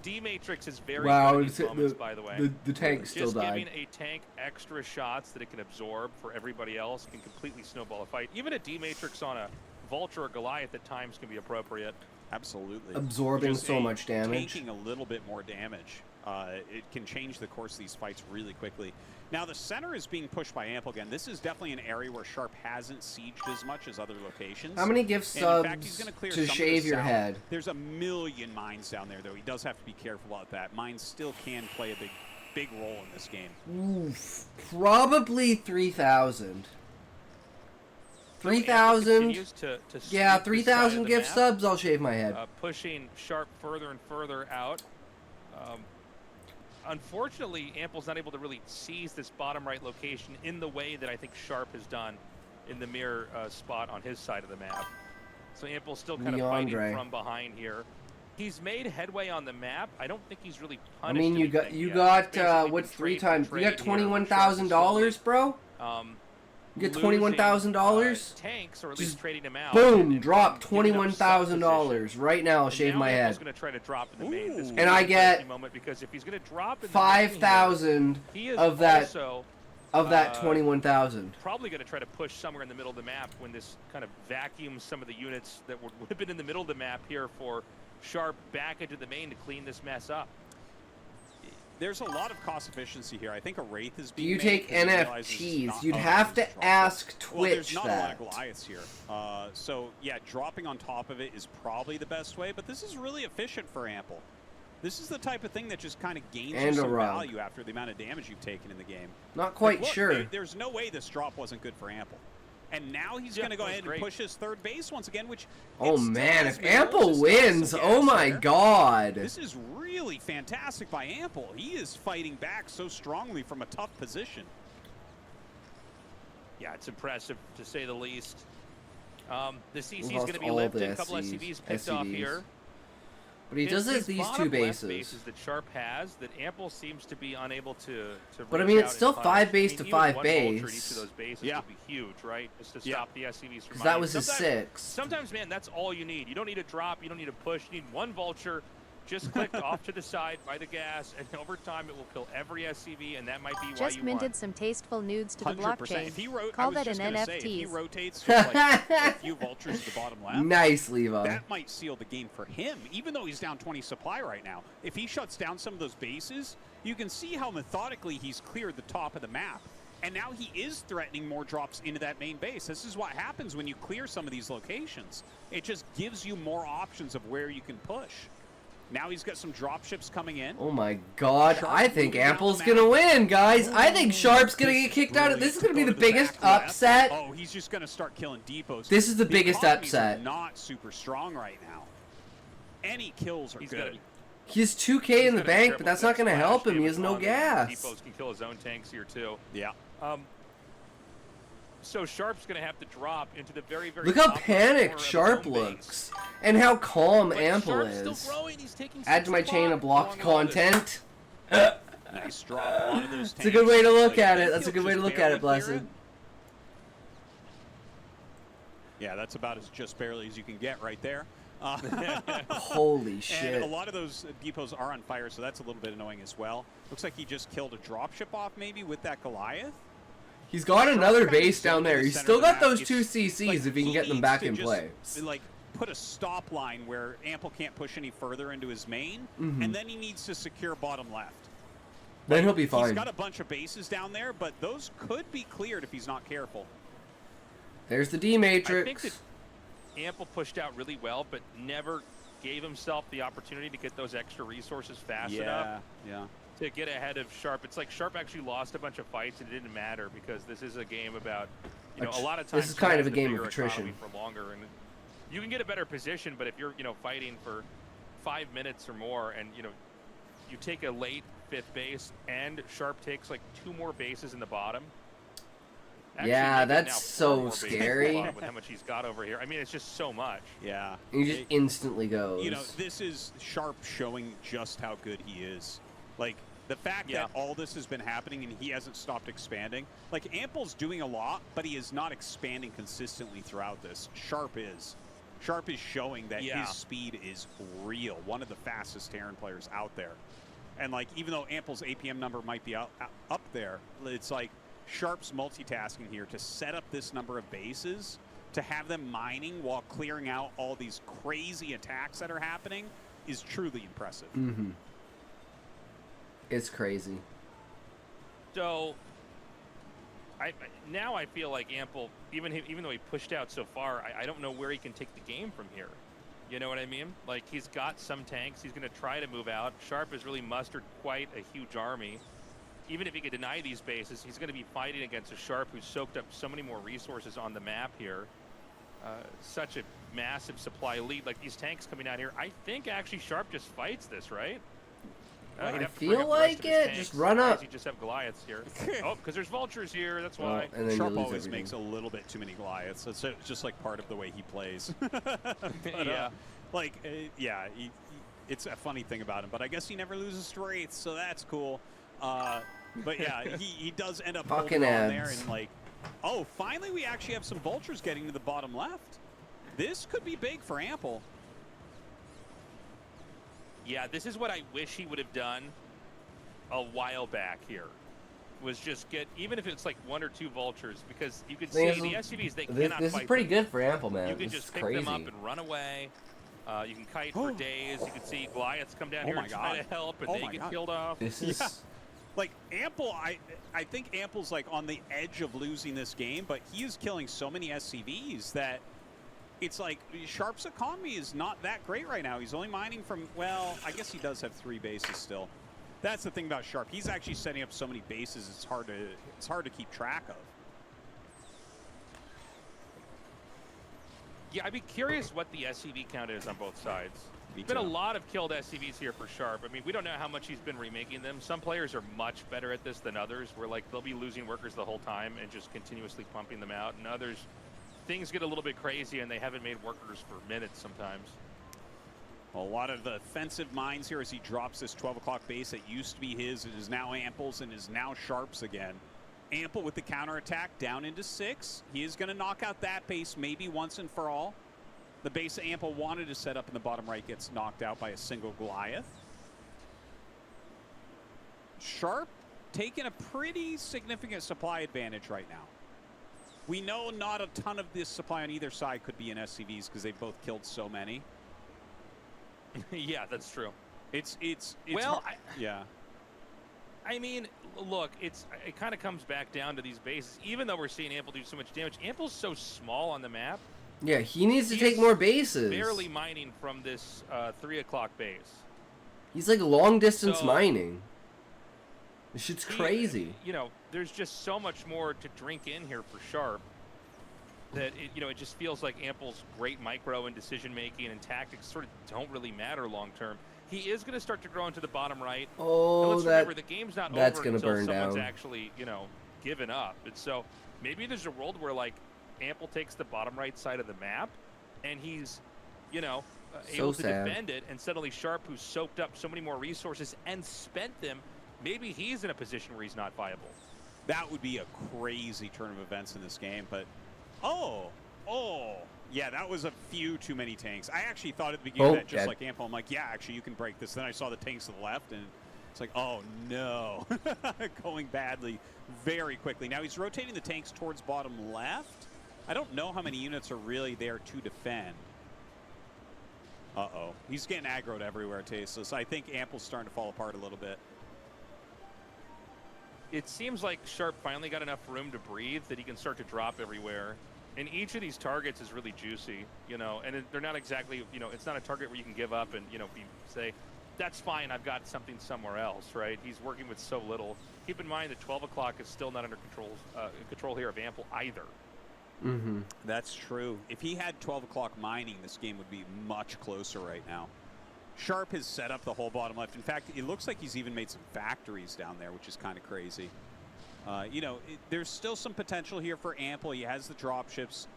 D-Matrix is very Wow, good at these moments, by the way. The tank still Just died. giving a tank extra shots that it can absorb for everybody else can completely snowball a fight. Even a D-Matrix on a Vulture or Goliath at times can be appropriate. Absolutely. Absorbing Just so much damage. Taking a little bit more damage. It can change the course of these fights really quickly. Now, the center is being pushed by Ample again. This is definitely an area where Sharp hasn't sieged as much as other locations. How many gift And in fact, subs he's gonna clear to some of shave this your out. head? There's a million mines down there, though. He does have to be careful about that. Mines still can play a big role in this game. Oof, probably 3,000. 3,000. Yeah, 3,000 gift subs. I'll shave my head. Pushing Sharp further and further out. Unfortunately, Ample's not able to really seize this bottom right location in the way that I think Sharp has done in the mirror spot on his side of the map. So Ample's still kind of fighting from behind here. He's made headway on the map. I don't think he's really punished. I mean, you got what's 3 times? You got $21,000, bro. You get $21,000. Tanks, or at least trading them out. Boom! Drop $21,000 right now. I'll shave my head. Going to try to drop in the main. This And I get because if he's going to drop in 5,000 of that. Of that 21,000. Probably going to try to push somewhere in the middle of the map when this kind of vacuums some of the units that would have been in the middle of the map here for Sharp back into the main to clean this mess up. There's a lot of cost efficiency here. I think a Wraith is being Do you take NFTs? You'd have to ask Twitch well, there's not that. a lot of Goliaths here. So, yeah, dropping on top of it is probably the best way, but this is really efficient for Ample. This is the type of thing that just kind of gains you some value after the amount of damage you've taken in the game. Not quite look, sure. There's no way this drop wasn't good for Ample. And now he's going to go ahead and push his third base once again, which... Oh, man, if Ample wins, oh my god. This is really fantastic by Ample. He is fighting back so strongly from a tough position. Yeah, it's impressive, to say the least. The CC is going to be lifted. A couple SCVs picked off here. But he does have these two bases that Sharp has that Ample seems to be unable to but I mean, it's still 5 base to 5 base. Each of those bases would be huge, right? Just to stop the SCVs from that was a 6. Sometimes, man, that's all you need. You don't need a drop. You don't need a push. You need one vulture. Just click off to the side by the gas, and over time it will kill every SCV, and that might be why you Just minted some tasteful nudes to the 100%. blockchain. If he Call that an NFT. If he rotates just like a few vultures to the bottom left, nice, Levi. That might seal the game for him, even though he's down 20 supply right now. If he shuts down some of those bases, you can see how methodically he's cleared the top of the map. And now he is threatening more drops into that main base. This is what happens when you clear some of these locations. It just gives you more options of where you can push. Now he's got some drop ships coming in. Oh my god, I think Ample's gonna win, guys. I think Sharp's gonna get kicked out. This is gonna be the biggest upset. Oh, he's just gonna start killing depots. This is the biggest upset. Not super strong right now. Any kills are good. He has 2K in the bank, but that's not gonna help him. He has no gas. Depots can kill his own tanks here too. Yeah. So Sharp's going to have to drop into the very, very Look how panicked Sharp looks. And how calm Ample is. Add to my chain of blocked content. Nice drop. One of those It's a good way to look at it. That's a good way to look at it, Blessed. Yeah, that's about as just barely as you can get right there. Holy shit. And a lot of those depots are on fire, so that's a little bit annoying as well. Looks like he just killed a dropship off maybe with that Goliath. He's got another base down there. He's still got those 2 CCs if he can get them back in play. Like, put a stop line where Ample can't push any further into his main, and then he needs to secure bottom left. Then he'll be fine. He's got a bunch of bases down there, but those could be cleared if he's not careful. There's the D-Matrix. I think that Ample pushed out really well, but never gave himself the opportunity to get those extra resources fast enough. Yeah. To get ahead of Sharp. It's like Sharp actually lost a bunch of fights and it didn't matter because this is a game about, you know, a lot of times this is kind of a game of attrition for longer, and you can get a better position, but if you're, you know, fighting for 5 minutes or more and, you know, you take a late 5th base and Sharp takes like 2 more bases in the bottom. Yeah, that's so scary. With how much he's got over here. I mean, it's just so much. Yeah. And he just instantly goes. You know, this is Sharp showing just how good he is. Like, the fact that all this has been happening and he hasn't stopped expanding. Like, Ample's doing a lot, but he is not expanding consistently throughout this. Sharp is. Sharp is showing that Yeah. his speed is real. One of the fastest Terran players out there. And like, even though Ample's APM number might be up there, it's like Sharp's multitasking here to set up this number of bases, to have them mining while clearing out all these crazy attacks that are happening is truly impressive. Mm-hmm. It's crazy. So, now I feel like Ample, even though he pushed out so far, I don't know where he can take the game from here. You know what I mean? Like, he's got some tanks. He's going to try to move out. Sharp has really mustered quite a huge army. Even if he could deny these bases, he's going to be fighting against a Sharp who's soaked up so many more resources on the map here. Such a massive supply lead. Like, these tanks coming out here, I think actually Sharp just fights this, right? I feel like it. Just run up. You just have Goliaths here. Oh, because there's vultures here. That's Well, why. and then Sharp you lose always everything. makes a little bit too many Goliaths. It's just like part of the way he plays. But, Yeah. It's a funny thing about him. But I guess he never loses to Wraiths, so that's cool. But yeah, he does end up Fucking holding on there ads. and like, oh, finally we actually have some vultures getting to the bottom left. This could be big for Ample. Yeah, this is what I wish he would have done a while back here. Was just get, even if it's like 1 or 2 vultures, because you could see Thing the is, SUVs, they This cannot is fight pretty them. good for Ample, man. You can This just is pick crazy. them up and run away. You can kite for days. You can see Goliaths come down Oh here my and try to God. help, and Oh they my get God. killed off. This is... Yeah. Like Ample, I think Ample's like on the edge of losing this game, but he is killing so many SCVs that it's like Sharp's economy is not that great right now. He's only mining from, well, I guess he does have 3 bases still. That's the thing about Sharp. He's actually setting up so many bases. It's hard to keep track of. Yeah, I'd be curious what the SCV count is on both sides. Me There's been a too. lot of killed SCVs here for Sharp. I mean, we don't know how much he's been remaking them. Some players are much better at this than others, where like they'll be losing workers the whole time and just continuously pumping them out. And others, things get a little bit crazy and they haven't made workers for minutes sometimes. A lot of offensive mines here as he drops this 12 o'clock base that used to be his. It is now Ample's and is now Sharp's again. Ample with the counterattack down into 6. He is going to knock out that base maybe once and for all. The base that Ample wanted to set up in the bottom right gets knocked out by a single Goliath. Sharp taking a pretty significant supply advantage right now. We know not a ton of this supply on either side could be in SCVs because they've both killed so many. Yeah, that's true. It's Well, hard. Yeah. I mean, look, it kind of comes back down to these bases. Even though we're seeing Ample do so much damage, Ample's so small on the map. Yeah, he needs to He's take more bases. Barely mining from this 3 o'clock base. He's like long distance So- mining. This shit's He- crazy. You know, there's just so much more to drink in here for Sharp that it just feels like Ample's great micro and decision making and tactics sort of don't really matter long term. He is going to start to grow into the bottom right. And Oh, let's remember, the game's not that's over gonna until burn someone's down. actually, given up. And so maybe there's a world where like Ample takes the bottom right side of the map, and he's, able to sad. defend it. And suddenly Sharp, who's soaked up so many more resources and spent them, maybe he's in a position where he's not viable. That would be a crazy turn of events in this game, but yeah, that was a few too many tanks. I actually thought at the beginning of that, just dead. like Ample, I'm like, yeah, actually you can break this. Then I saw the tanks to the left, and it's like, oh no, going badly very quickly. Now he's rotating the tanks towards bottom left. I don't know how many units are really there to defend. Uh-oh, he's getting aggroed everywhere, Tasteless. I think Ample's starting to fall apart a little bit. It seems like Sharp finally got enough room to breathe that he can start to drop everywhere. And each of these targets is really juicy, and they're not exactly, it's not a target where you can give up and, say, that's fine, I've got something somewhere else, right? He's working with so little. Keep in mind that 12 o'clock is still not under control here of Ample either. Mm-hmm. That's true. If he had 12 o'clock mining, this game would be much closer right now. Sharp has set up the whole bottom left. In fact, it looks like he's even made some factories down there, which is kind of crazy. There's still some potential here for Ample. He has the dropships.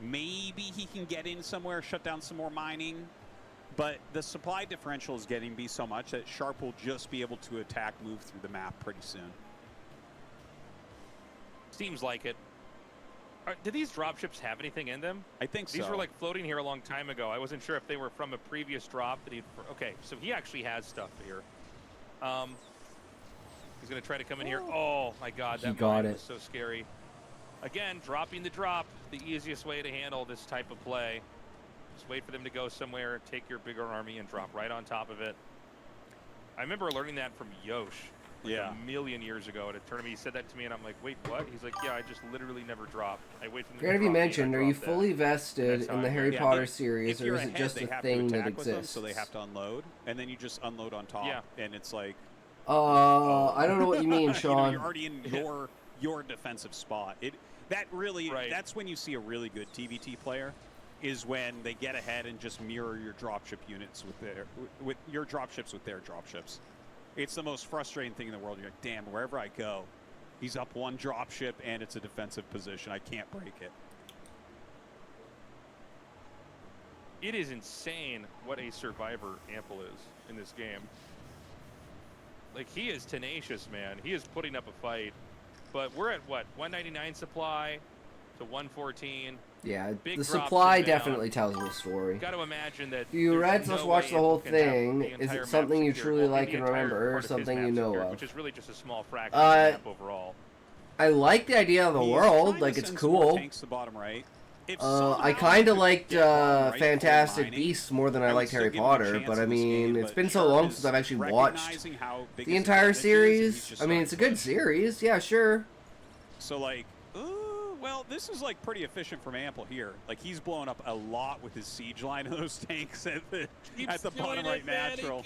Maybe he can get in somewhere, shut down some more mining. But the supply differential is getting to be so much that Sharp will just be able to move through the map pretty soon. Seems like it. Did these dropships have anything in them? I think so. These were like floating here a long time ago. I wasn't sure if they were from a previous drop that okay, so he actually has stuff here. He's gonna try to come in here. Oh my God, that mine was so scary. Again, dropping the drop, the easiest way to handle this type of play. Just wait for them to go somewhere, take your bigger army, and drop right on top of it. I remember learning that from Yosh. A million years ago at a tournament. He said that to me, and I'm like, wait, what? He's like, yeah, I just literally never drop. I wait for them to Gonna be drop me, mentioned, and I are you drop fully that. vested in the Harry Potter series, if or is it just a thing that exists? So they have to unload, and then you just unload on top, and it's like... I don't know what you mean, Sean. You're already in your defensive spot. That's when you see a really good TVT player, is when they get ahead and just mirror your dropship units with your dropships with their dropships. It's the most frustrating thing in the world. You're like, damn, wherever I go, he's up one dropship and it's a defensive position. I can't break it. It is insane what a survivor Ample is in this game. Like, he is tenacious, man. He is putting up a fight. But we're at, what, 199 supply to 114. Yeah, Big the supply definitely down. tells the story. Got to imagine that. You read/watch the whole thing. Is it something you truly like and remember, or something you know of? Which is really just a small fraction of the map overall. I like the idea of the world. Like, it's cool. Tanks the bottom right. I kind of liked Fantastic Beasts more than I liked Harry Potter, but I mean, it's been so long since I've actually watched the entire series. I mean, it's a good series. Yeah, sure. So, like, well, this is, like, pretty efficient from Ample here. Like, he's blowing up a lot with his siege line of those tanks at the bottom right natural.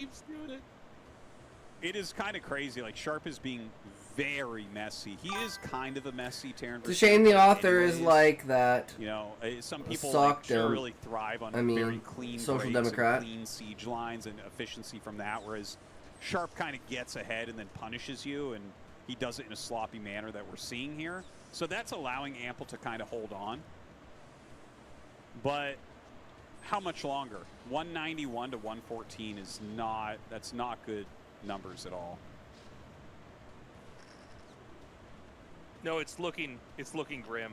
It is kind of crazy. Like, Sharp is being very messy. He is kind of a messy Terran. It's a shame the author is like that. You know, some people really thrive on very clean social breaks democrat, and clean siege lines and efficiency from that, whereas Sharp kind of gets ahead and then punishes you, and he does it in a sloppy manner that we're seeing here. So that's allowing Ample to kind of hold on. But how much longer? 191 to 114 is that's not good numbers at all. No, it's looking grim.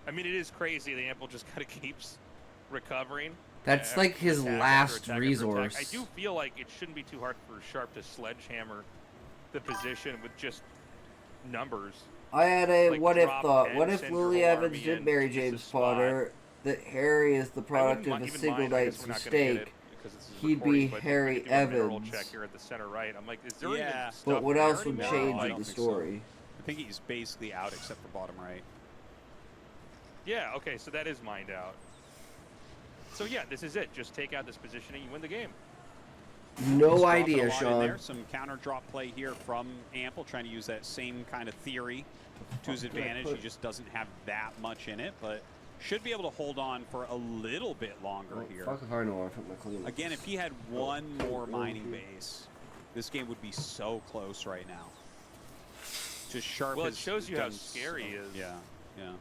I mean, it is crazy. The Ample just kind of keeps recovering. That's like his last resource. I do feel like it shouldn't be too hard for Sharp to sledgehammer the position with just numbers. I had a like what if thought. What if send Lily your Evans army did in, marry just a James spot. Potter? That Harry is the product of a single night's mistake. He'd be Harry Evans. Check here at the center right. I'm like, is there even stuff But what else would there? change No, the story? I think he's basically out except for bottom right. Yeah, okay, so that is mined out. So yeah, this is it. Just take out this position and you win the game. No idea, Sean. Some counter drop play here from Ample, trying to use that same kind of theory to his advantage. He just doesn't have that much in it, but should be able to hold on for a little bit longer here. Fuck if I know. I put my clean. Again, if he had one more mining base, this game would be so close right now. Just Sharp. Well, it shows you how scary he is. Yeah, yeah.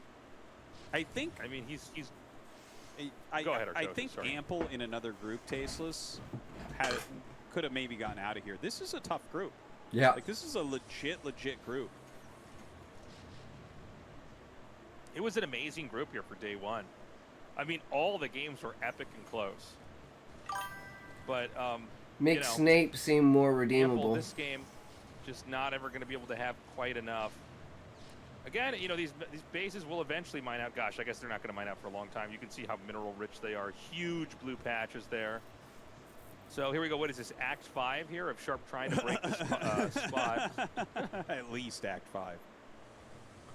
I mean, he's. Go ahead, I think Ample in another group, Tasteless, could have maybe gotten out of here. This is a tough group. Yeah. Like, this is a legit group. It was an amazing group here for day one. I mean, all the games were epic and close. But, Makes Snape seem more redeemable. Ample, this game, just not ever going to be able to have quite enough. Again, you know, these bases will eventually mine out. Gosh, I guess they're not going to mine out for a long time. You can see how mineral rich they are. Huge blue patches there. So here we go. What is this, Act 5 here of Sharp trying to break this spot? At least Act 5.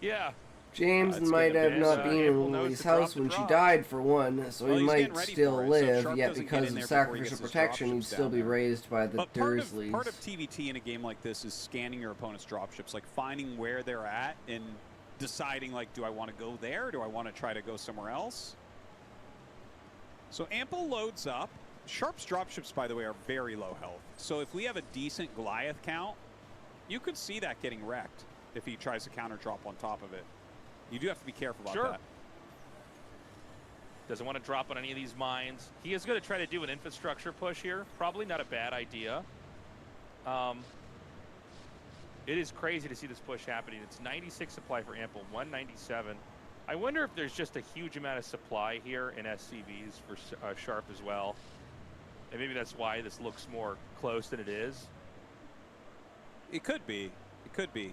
Yeah. James might have not been in Lily's house when she died, for one, so he might still live, yet because of sacrificial protection, he'd still be raised by the Dursleys. Part of TVT in a game like this is scanning your opponent's dropships, like finding where they're at and deciding, like, do I want to go there? Do I want to try to go somewhere else? So Ample loads up. Sharp's dropships, by the way, are very low health. So if we have a decent Goliath count, you could see that getting wrecked if he tries to counter drop on top of it. You do have to be careful about that. Doesn't want to drop on any of these mines. He is going to try to do an infrastructure push here. Probably not a bad idea. It is crazy to see this push happening. It's 96 supply for Ample, 197. I wonder if there's just a huge amount of supply here in SCVs for Sharp as well. And maybe that's why this looks more close than it is. It could be. It could be.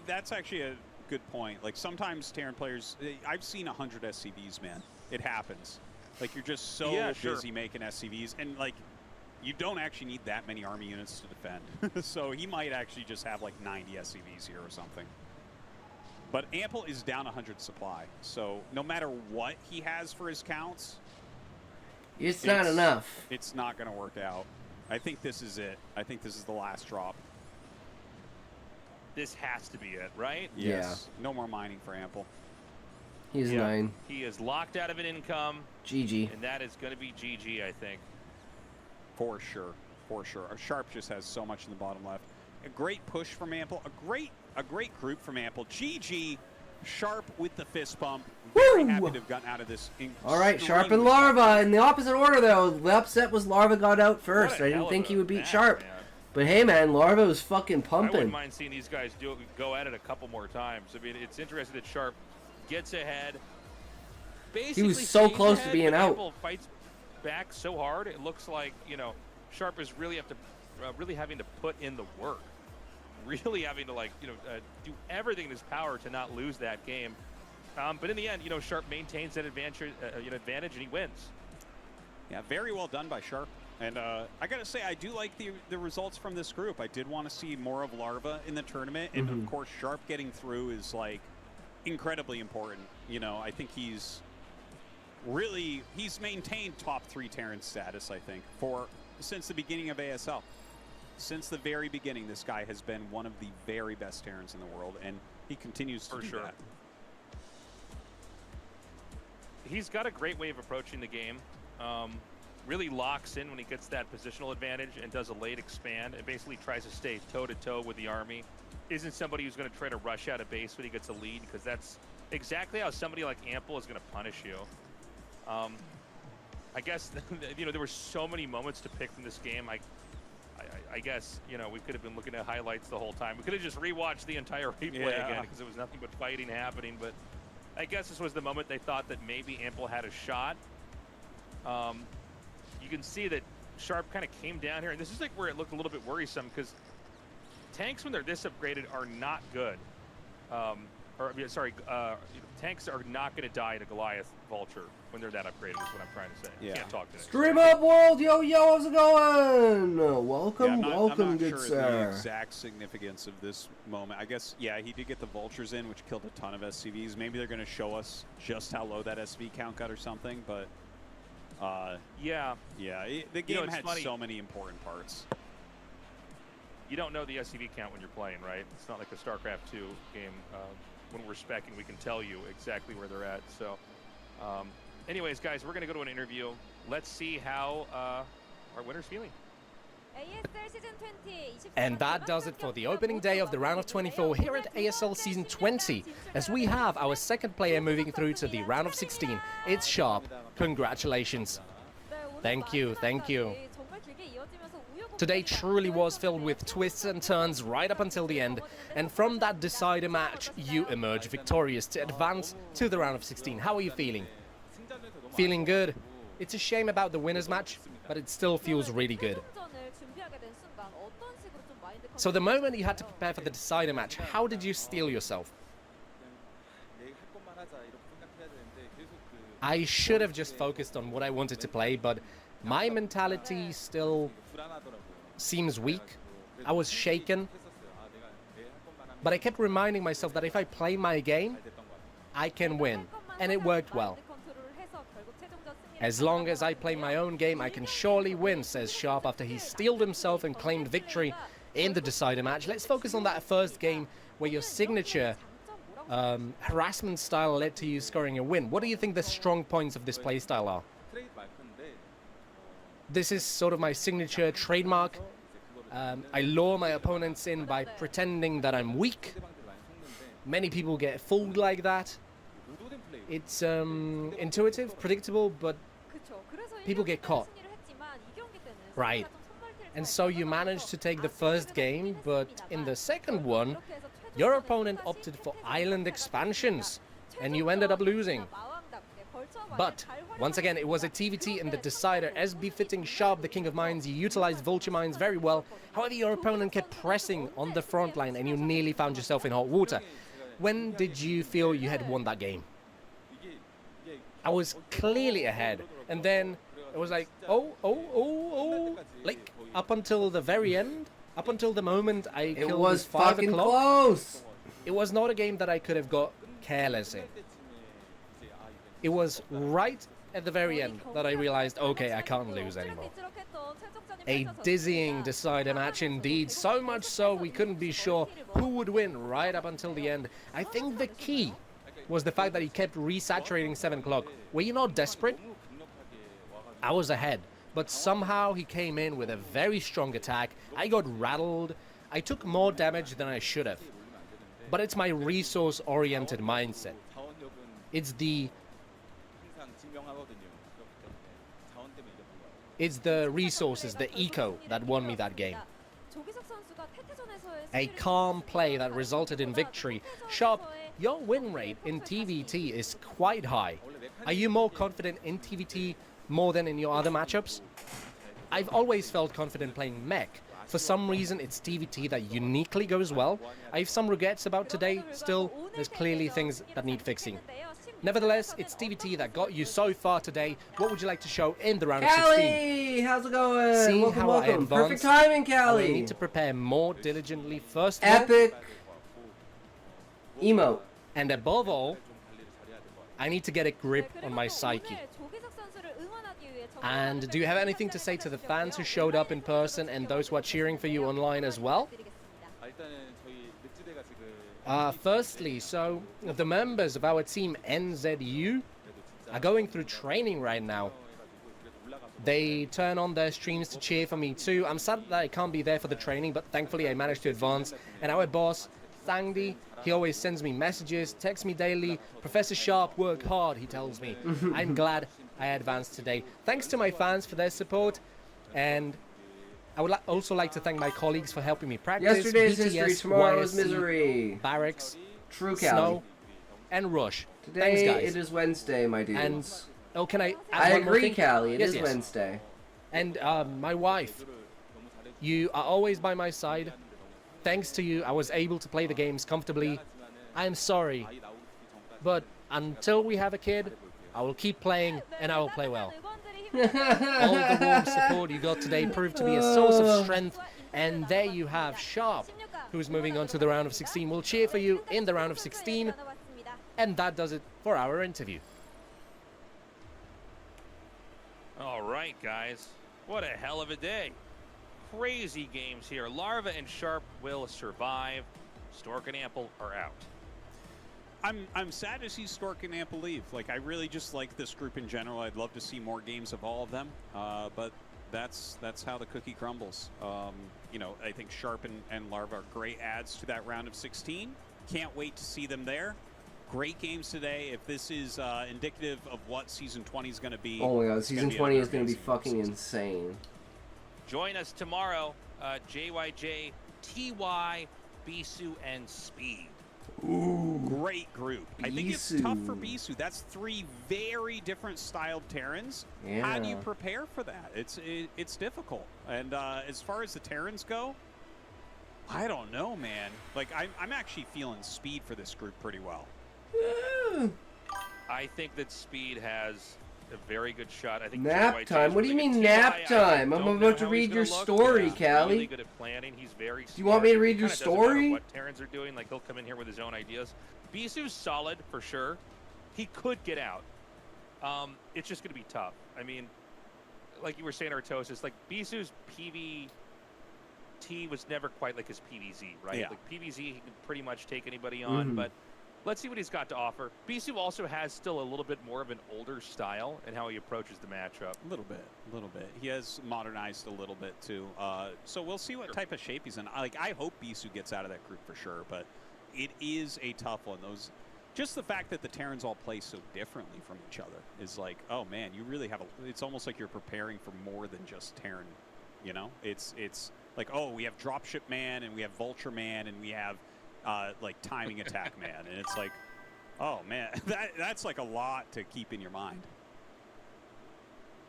That's actually a good point. Like sometimes Terran players, I've seen 100 SCVs, man. It happens. Like you're just so busy making SCVs, and like you don't actually need that many army units to defend. So he might actually just have like 90 SCVs here or something. But Ample is down 100 supply, so no matter what he has for his counts, it's not enough. It's not going to work out. I think this is it. I think this is the last drop. This has to be it, right? Yes. Yeah. No more mining for Ample. He's 9. He is locked out of an income. GG. And that is going to be GG, I think. For sure. For sure. Sharp just has so much in the bottom left. A great push from Ample. A great group from Ample. GG. Sharp with the fist bump. Very happy to have gotten out of this. All right, Sharp and Larva in the opposite order, though. The upset was Larva got out first. I didn't think he would beat Sharp. Man. But hey, man, Larva was fucking pumping. I wouldn't mind seeing these guys go at it a couple more times. I mean, it's interesting that Sharp gets ahead. Basically, he was so close to being out. Ample fights back so hard. It looks like, you know, Sharp is really having to put in the work. Really having to, like, you know, do everything in his power to not lose that game. But in the end, you know, Sharp maintains that advantage and he wins. Yeah, very well done by Sharp. And I got to say, I do like the results from this group. I did want to see more of Larva in the tournament. And, of course, Sharp getting through is, like, incredibly important. You know, I think he's maintained top 3 Terran status, I think, since the beginning of ASL. Since the very beginning, this guy has been one of the very best Terrans in the world, and he continues to do that. He's got a great way of approaching the game. Really locks in when he gets that positional advantage and does a late expand and basically tries to stay toe-to-toe with the army. Isn't somebody who's going to try to rush out of base when he gets a lead, because that's exactly how somebody like Ample is going to punish you. I guess, you know, there were so many moments to pick from this game. I guess, you know, we could have been looking at highlights the whole time. We could have just rewatched the entire replay again because it was nothing but fighting happening. But I guess this was the moment they thought that maybe Ample had a shot. You can see that Sharp kind of came down here, and this is like where it looked a little bit worrisome, because tanks, when they're this upgraded, are not good. Tanks are not going to die to Goliath Vulture when they're that upgraded, is what I'm trying to say. Yeah. Can't talk to this. Stream up, world! Yo, how's it going? Welcome, welcome, I'm not good sure sir. The exact significance of this moment. I guess, yeah, he did get the Vultures in, which killed a ton of SCVs. Maybe they're going to show us just how low that SV count got or something, but... the game had so many important parts. You don't know the SCV count when you're playing, right? It's not like a Starcraft 2 game. When we're speccing, we can tell you exactly where they're at. So, anyways, guys, we're going to go to an interview. Let's see how our winner's feeling. And that does it for the opening day of the round of 24 here at ASL Season 20, as we have our second player moving through to the round of 16. It's Sharp. Congratulations. Thank you, thank you. Today truly was filled with twists and turns right up until the end, and from that decider match, you emerge victorious to advance to the round of 16. How are you feeling? Feeling good? It's a shame about the winners match, but it still feels really good. So the moment you had to prepare for the decider match, how did you steel yourself? I should have just focused on what I wanted to play, but my mentality still seems weak. I was shaken, but I kept reminding myself that if I play my game, I can win, and it worked well. As long as I play my own game, I can surely win, says Sharp after he steeled himself and claimed victory in the decider match. Let's focus on that first game where your signature harassment style led to you scoring a win. What do you think the strong points of this playstyle are? This is sort of my signature trademark. I lure my opponents in by pretending that I'm weak. Many people get fooled like that. It's intuitive, predictable, but people get caught. Right. And so you managed to take the first game, but in the second one, your opponent opted for island expansions. and you ended up losing. But, once again, it was a TVT in the decider. As befitting Sharp, the King of Mines, you utilized Vulture Mines very well. However, your opponent kept pressing on the front line and you nearly found yourself in hot water. When did you feel you had won that game? I was clearly ahead, and then it was like, like, up until the very end, up until the moment I killed It was this 5 fucking o'clock, close. it was not a game that I could have got careless in. It was right at the very end that I realized, okay, I can't lose anymore. A dizzying decider match indeed, so much so we couldn't be sure who would win right up until the end. I think the key was the fact that he kept resaturating 7 o'clock. Were you not desperate? I was ahead, but somehow he came in with a very strong attack. I got rattled. I took more damage than I should have. But it's my resource-oriented mindset. It's the resources, the eco, that won me that game. A calm play that resulted in victory. Sharp, your win rate in TVT is quite high. Are you more confident in TVT more than in your other matchups? I've always felt confident playing mech. For some reason, it's TVT that uniquely goes well. I have some regrets about today. Still, there's clearly things that need fixing. Nevertheless, it's TVT that got you so far today. What would you like to show in the round of 16? Callie, how's it going? Seeing welcome, how I welcome. advanced, Perfect timing, I will Callie. need to prepare more diligently first of all. Epic. Emote. And above all, I need to get a grip on my psyche. And do you have anything to say to the fans who showed up in person and those who are cheering for you online as well? Firstly, so the members of our team NZU are going through training right now. They turn on their streams to cheer for me too. I'm sad that I can't be there for the training, but thankfully I managed to advance. And our boss, Thangdi, he always sends me messages, texts me daily. Professor Sharp, work hard, he tells me. I'm glad I advanced today. Thanks to my fans for their support, and I would also like to thank my colleagues for helping me practice. Yesterday's BTS, history, tomorrow's YSC, misery. Barracks, True, Callie. Snow, and Rush. Today Thanks, guys. it is Wednesday, my dudes. And oh, can I add I one more agree, thing? Callie. It Yes, is yes. Wednesday. And my wife, you are always by my side. Thanks to you, I was able to play the games comfortably. I'm sorry, but until we have a kid, I will keep playing and I will play well. All the warm support you got today proved to be a source of strength, and there you have Sharp, who's moving on to the round of 16. We'll cheer for you in the round of 16, and that does it for our interview. All right, guys. What a hell of a day. Crazy games here. Larva and Sharp will survive. Stork and Ample are out. I'm sad to see Stork and Ample leave. Like, I really just like this group in general. I'd love to see more games of all of them, but that's how the cookie crumbles. You know, I think Sharp and Larva are great adds to that round of 16. Can't wait to see them there. Great games today. If this is indicative of what Season 20 is going to be. Oh my god, Season 20 is going to be fucking season. insane. Join us tomorrow, JYJ, TY, Bisu, and Speed. Ooh, great group. Bisu. I think it's tough for Bisu. That's 3 very different styled Terrans. Yeah. How do you prepare for that? It's difficult. And as far as the Terrans go, I don't know, man. Like, I'm actually feeling Speed for this group pretty well. I think that Speed has a very good shot. I think Nap JYJ time? is What do you really mean good. nap TY, I time? I'm don't about know to how read he's your gonna look. story, He's Callie. really good at planning. He's very smart. Do you want me to read your Kinda doesn't matter story? what Terrans are doing. Like, he'll come in here with his own ideas. Bisu's solid for sure. He could get out. It's just going to be tough. I mean, like you were saying, Artosis, like Bisu's PVT was never quite like his PVZ, right? Yeah. Like PVZ, he can pretty much take anybody on, but let's see what he's got to offer. Bisu also has still a little bit more of an older style in how he approaches the matchup. A little bit. He has modernized a little bit too. So we'll see what type of shape he's in. Like, I hope Bisu gets out of that group for sure, but it is a tough one. Just the fact that the Terrans all play so differently from each other is like, oh man, you really have it's almost like you're preparing for more than just Terran, you know? It's like, oh, we have Dropship Man and we have Vulture Man and we have like Timing Attack Man, and it's like, Oh, man. That's like a lot to keep in your mind.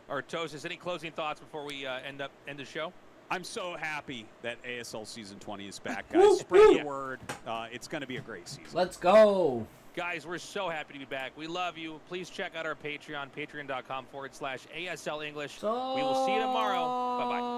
Or Tosis, any closing thoughts before we end the show? I'm so happy that ASL Season 20 is back, guys. Spread the word. It's going to be a great season. Let's go. Guys, we're so happy to be back. We love you. Please check out our Patreon, patreon.com/ASL English. We will see you tomorrow. Bye-bye.